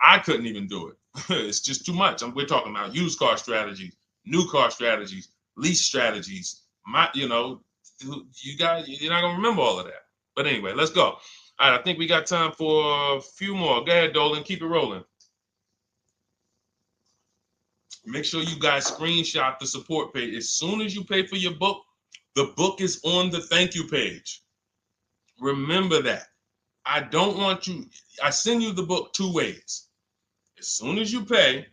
I couldn't even do it. It's just too much. We're talking about used car strategies, new car strategies, lease strategies. You guys, you're not gonna remember all of that. But anyway, let's go. All right, I think we got time for a few more. Go ahead, Dolan, keep it rolling. Make sure you guys screenshot the support page. As soon as you pay for your book, the book is on the thank you page. Remember that. I don't want you, I send you the book 2 ways. As soon as you pay,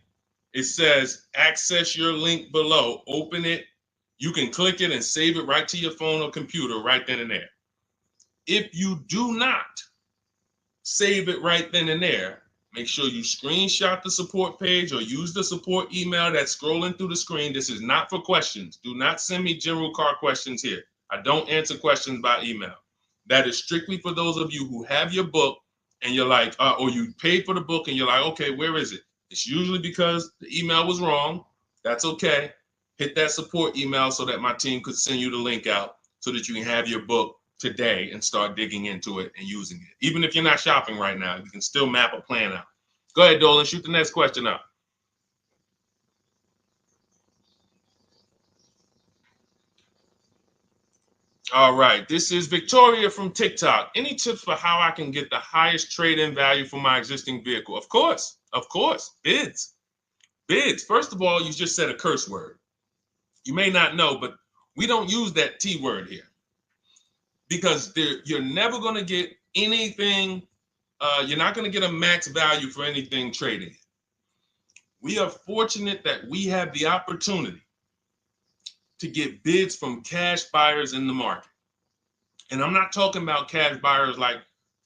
it says access your link below. Open it. You can click it and save it right to your phone or computer right then and there. If you do not save it right then and there, make sure you screenshot the support page or use the support email that's scrolling through the screen. This is not for questions. Do not send me general car questions here. I don't answer questions by email. That is strictly for those of you who have your book and you're like, or you paid for the book and you're like, okay, where is it? It's usually because the email was wrong. That's okay. Hit that support email so that my team could send you the link out so that you can have your book today and start digging into it and using it. Even if you're not shopping right now, you can still map a plan out. Go ahead, Dolan, shoot the next question up. All right, this is Victoria from TikTok. Any tips for how I can get the highest trade-in value for my existing vehicle? Of course, bids. Bids. First of all, you just said a curse word. You may not know, but we don't use that T word here because you're never going to get anything. You're not going to get a max value for anything trading. We are fortunate that we have the opportunity to get bids from cash buyers in the market. And I'm not talking about cash buyers like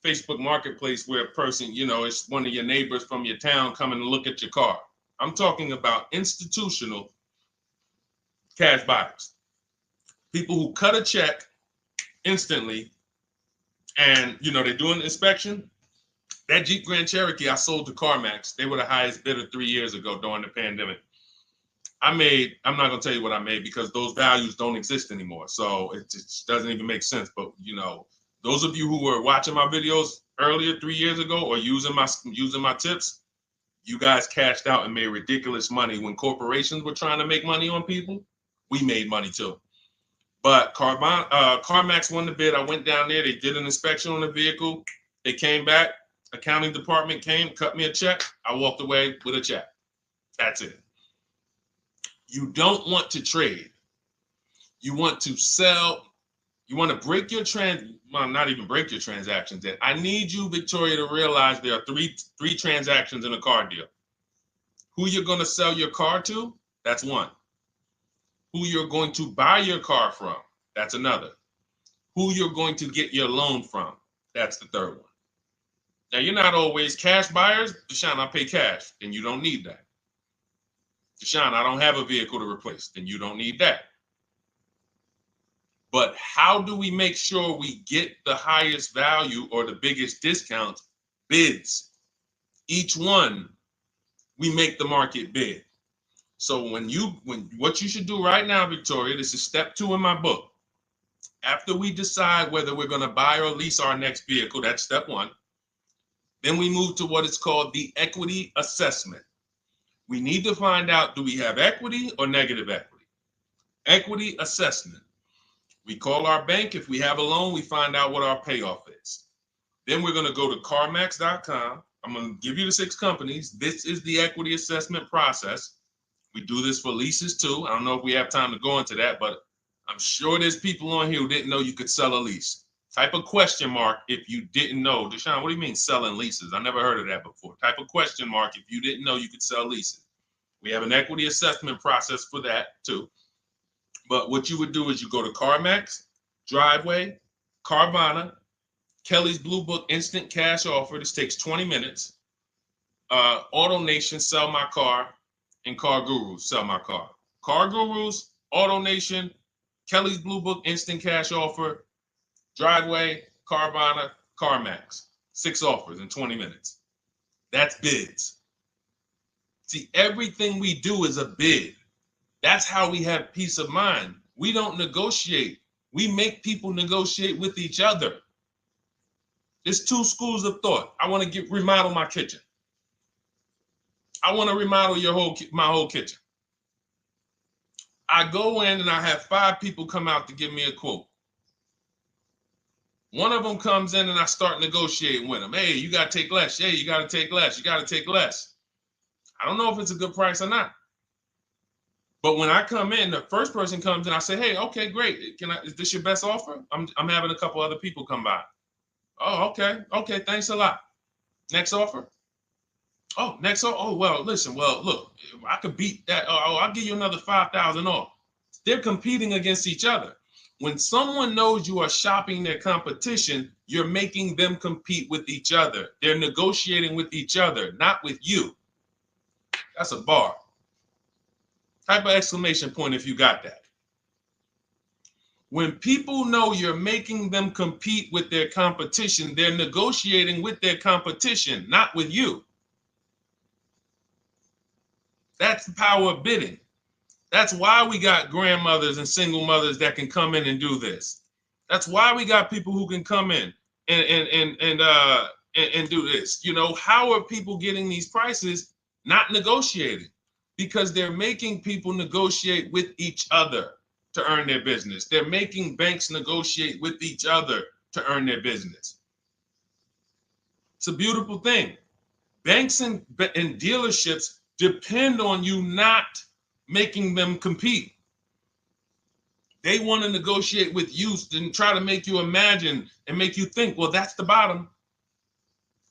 Facebook Marketplace where a person, it's one of your neighbors from your town coming to look at your car. I'm talking about institutional cash buyers. People who cut a check instantly and, they do an inspection. That Jeep Grand Cherokee I sold to CarMax, they were the highest bidder 3 years ago during the pandemic. I'm not going to tell you what I made because those values don't exist anymore. So it just doesn't even make sense. But, those of you who were watching my videos earlier 3 years ago or using my tips, you guys cashed out and made ridiculous money. When corporations were trying to make money on people, we made money too. But CarMax won the bid. I went down there. They did an inspection on the vehicle. They came back. Accounting department came, cut me a check. I walked away with a check. That's it. You don't want to trade. You want to sell. You want to break your not even break your transactions. I need you, Victoria, to realize there are three transactions in a car deal. Who you're going to sell your car to, that's one. Who you're going to buy your car from, that's another. Who you're going to get your loan from, that's the third one. Now, you're not always cash buyers. Deshone, I pay cash, then you don't need that. Deshone, I don't have a vehicle to replace, then you don't need that. But how do we make sure we get the highest value or the biggest discount? Bids. Each one, we make the market bid. So what you should do right now, Victoria, this is step 2 in my book. After we decide whether we're going to buy or lease our next vehicle, that's step 1. Then we move to what is called the equity assessment. We need to find out, do we have equity or negative equity? Equity assessment. We call our bank. If we have a loan, we find out what our payoff is. Then we're going to go to carmax.com. I'm going to give you the 6 companies. This is the equity assessment process. We do this for leases too. I don't know if we have time to go into that, but I'm sure there's people on here who didn't know you could sell a lease. Type a question mark if you didn't know. Deshone, what do you mean selling leases? I never heard of that before. Type a question mark if you didn't know you could sell leases. We have an equity assessment process for that too. But what you would do is you go to CarMax, Driveway, Carvana, Kelly's Blue Book Instant Cash Offer. This takes 20 minutes. Auto Nation, Sell My Car, and Car Gurus, Sell My Car. Car Gurus, Auto Nation, Kelly's Blue Book Instant Cash Offer, Driveway, Carvana, CarMax. 6 offers in 20 minutes. That's bids. See, everything we do is a bid. That's how we have peace of mind. We don't negotiate. We make people negotiate with each other. There's 2 schools of thought. I want to remodel my kitchen. I want to remodel my whole kitchen. I go in and I have 5 people come out to give me a quote. One of them comes in and I start negotiating with them. Hey, you got to take less. Hey, you got to take less. You got to take less. I don't know if it's a good price or not. But when I come in, the first person comes in, I say, hey, okay, great. Is this your best offer? I'm having a couple other people come by. Oh, okay. Okay, thanks a lot. Next offer? Oh, next offer? Oh, well, listen, look, I could beat that. Oh, I'll give you another 5,000 off. They're competing against each other. When someone knows you are shopping their competition, you're making them compete with each other. They're negotiating with each other, not with you. That's a bar. Type of exclamation point if you got that. When people know you're making them compete with their competition, they're negotiating with their competition, not with you. That's the power of bidding. That's why we got grandmothers and single mothers that can come in and do this. That's why we got people who can come in and do this. You know, how are people getting these prices? Not negotiating, because they're making people negotiate with each other to earn their business. They're making banks negotiate with each other to earn their business. It's a beautiful thing. Banks and dealerships depend on you not making them compete. They want to negotiate with you and try to make you imagine and make you think, well, that's the bottom.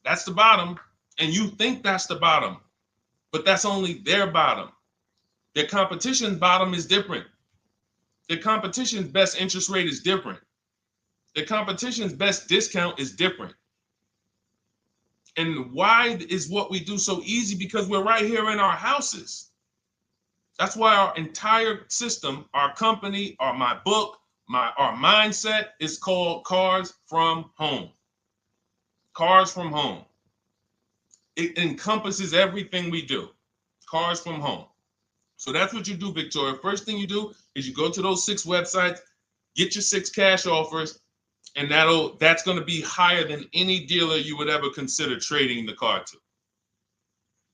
That's the bottom. And you think that's the bottom, but that's only their bottom. Their competition's bottom is different. Their competition's best interest rate is different. Their competition's best discount is different. And why is what we do so easy? Because we're right here in our houses. That's why our entire system, our company, my book, our mindset is called Cars from Home. Cars from Home. It encompasses everything we do. Cars from Home. So that's what you do, Victoria. First thing you do is you go to those 6 websites, get your 6 cash offers, and that's going to be higher than any dealer you would ever consider trading the car to.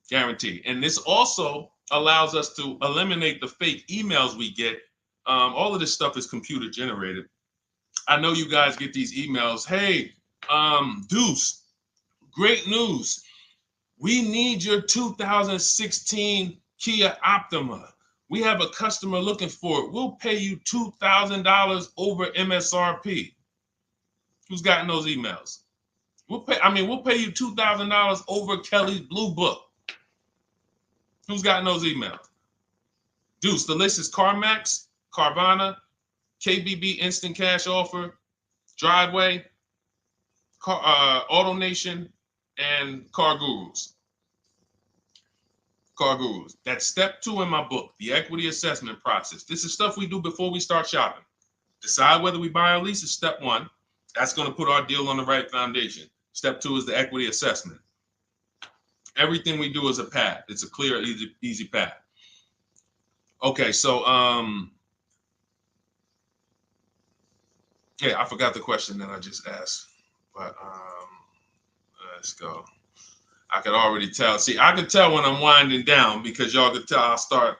Guaranteed. And this also allows us to eliminate the fake emails we get. All of this stuff is computer generated. I know you guys get these emails. Hey, Deuce, great news. We need your 2016 Kia Optima. We have a customer looking for it. We'll pay you $2,000 over MSRP. Who's gotten those emails? We'll pay you $2,000 over Kelly's Blue Book. Who's gotten those emails? Deuce, the list is CarMax, Carvana, KBB Instant Cash Offer, Driveway, Auto Nation, and Car Gurus. Car Gurus. That's step 2 in my book, the equity assessment process. This is stuff we do before we start shopping. Decide whether we buy or lease is step 1. That's going to put our deal on the right foundation. Step 2 is the equity assessment. Everything we do is a path. It's a clear, easy path. Okay, so yeah, I forgot the question that I just asked, but let's go. I could already tell. See, I could tell when I'm winding down because y'all could tell stuff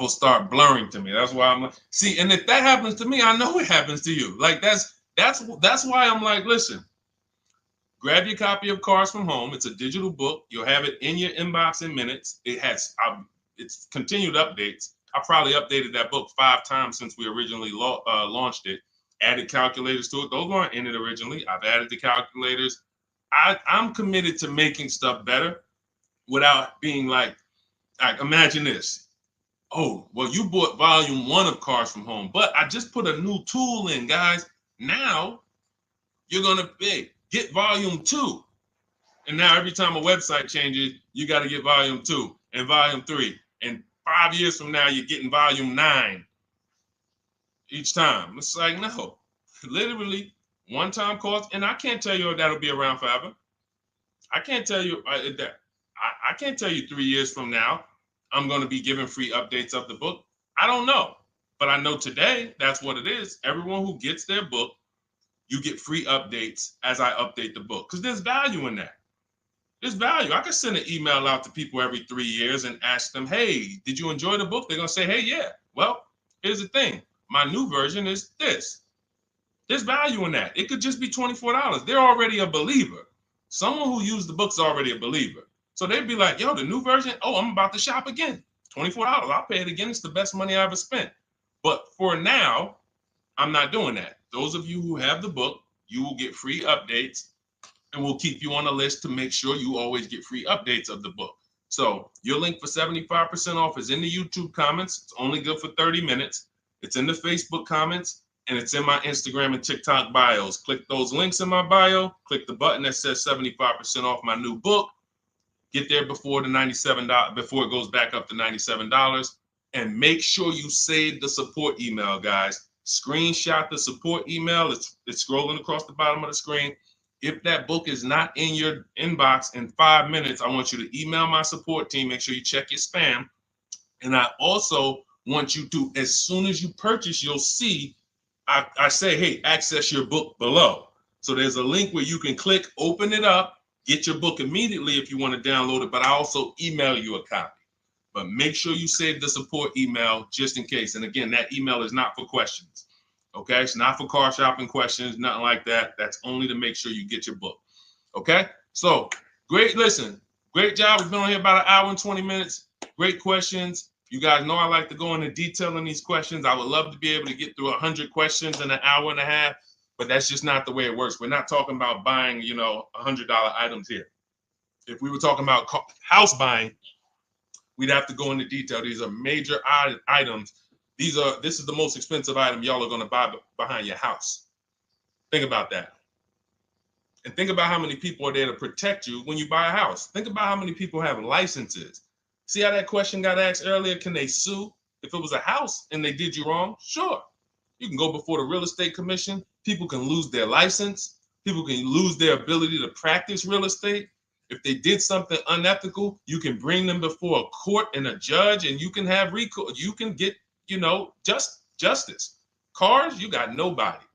will start blurring to me. That's why I'm like, see, and if that happens to me, I know it happens to you. Like that's why I'm like, listen, grab your copy of Cars from Home. It's a digital book. You'll have it in your inbox in minutes. It's continued updates. I probably updated that book 5 times since we originally launched it. Added calculators to it. Those weren't in it originally. I've added the calculators. I'm committed to making stuff better without being like Like, imagine this. Oh, well, you bought volume 1 of Cars from Home, but I just put a new tool in, guys. Now you're going to get volume 2. And now every time a website changes, you got to get volume 2 and volume 3. And 5 years from now, you're getting volume 9 each time. It's like, no, literally one-time cost. And I can't tell you if that'll be around forever. I can't tell you that. I can't tell you 3 years from now I'm going to be giving free updates of the book. I don't know, but I know today that's what it is. Everyone who gets their book, you get free updates as I update the book, because there's value in that. There's value. I can send an email out to people every 3 years and ask them, hey, did you enjoy the book? They're going to say, hey, yeah. Well, here's the thing. My new version is this. There's value in that. It could just be $24. They're already a believer. Someone who used the book's already a believer. So they'd be like, yo, the new version, oh, I'm about to shop again. $24. I'll pay it again. It's the best money I ever spent. But for now, I'm not doing that. Those of you who have the book, you will get free updates, and we'll keep you on the list to make sure you always get free updates of the book. So your link for 75% off is in the YouTube comments. It's only good for 30 minutes. It's in the Facebook comments, and it's in my Instagram and TikTok bios. Click those links in my bio. Click the button that says 75% off my new book. Get there before the $97, before it goes back up to $97. And make sure you save the support email, guys. Screenshot the support email. It's scrolling across the bottom of the screen. If that book is not in your inbox in 5 minutes, I want you to email my support team. Make sure you check your spam. And I also want you to, as soon as you purchase, you'll see, I say, hey, access your book below. So there's a link where you can click, open it up, get your book immediately if you want to download it, but I also email you a copy. But make sure you save the support email just in case. And again, that email is not for questions. Okay, it's not for car shopping questions, nothing like that. That's only to make sure you get your book. Okay, so great. Listen, great job. We've been on here about 1 hour and 20 minutes. Great questions. You guys know I like to go into detail in these questions. I would love to be able to get through 100 questions in 1.5 hours, but that's just not the way it works. We're not talking about buying, $100 items here. If we were talking about house buying, we'd have to go into detail. These are major items. This is the most expensive item y'all are going to buy behind your house. Think about that. And think about how many people are there to protect you when you buy a house. Think about how many people have licenses. See how that question got asked earlier? Can they sue if it was a house and they did you wrong? Sure. You can go before the real estate commission. People can lose their license. People can lose their ability to practice real estate. If they did something unethical, you can bring them before a court and a judge, and you can have recourse. You can get, justice. Cars, you got nobody.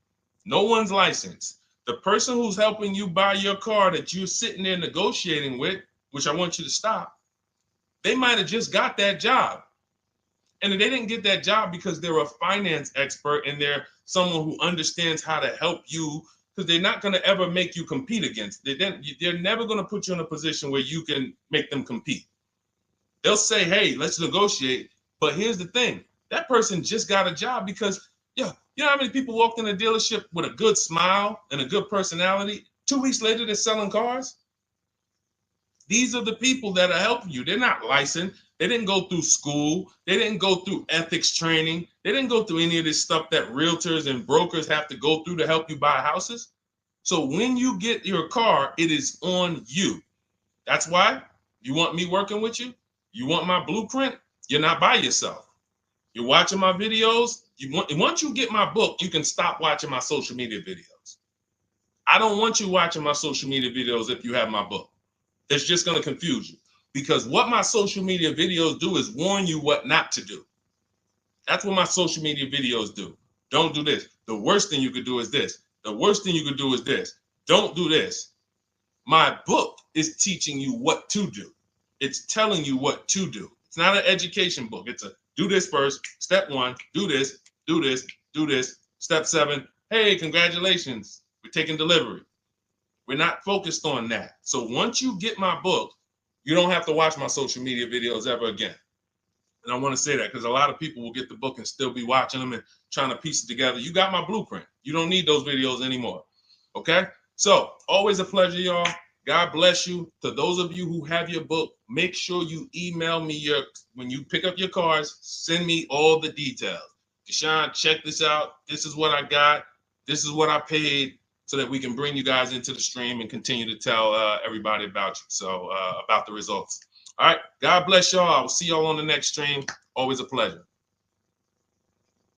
No one's licensed. The person who's helping you buy your car that you're sitting there negotiating with, which I want you to stop, they might have just got that job. And they didn't get that job because they're a finance expert and they're someone who understands how to help you, because they're not going to ever make you compete against. They're never going to put you in a position where you can make them compete. They'll say, hey, let's negotiate. But here's the thing. That person just got a job because, you know how many people walked in a dealership with a good smile and a good personality? 2 weeks later, they're selling cars. These are the people that are helping you. They're not licensed. They didn't go through school. They didn't go through ethics training. They didn't go through any of this stuff that realtors and brokers have to go through to help you buy houses. So when you get your car, it is on you. That's why you want me working with you. You want my blueprint. You're not by yourself. You're watching my videos. Once you get my book, you can stop watching my social media videos. I don't want you watching my social media videos if you have my book. It's just going to confuse you, because what my social media videos do is warn you what not to do. That's what my social media videos do. Don't do this. The worst thing you could do is this. The worst thing you could do is this. Don't do this. My book is teaching you what to do. It's telling you what to do. It's not an education book. It's a do this first. Step 1, do this, do this, do this. Step 7, hey, congratulations, we're taking delivery. We're not focused on that. So once you get my book, you don't have to watch my social media videos ever again. And I want to say that because a lot of people will get the book and still be watching them and trying to piece it together. You got my blueprint. You don't need those videos anymore. Okay? So always a pleasure, y'all. God bless you. To those of you who have your book, make sure you email me when you pick up your cars, send me all the details. Deshone, check this out. This is what I got. This is what I paid, so that we can bring you guys into the stream and continue to tell everybody about you. So about the results. All right. God bless y'all. I will see y'all on the next stream. Always a pleasure.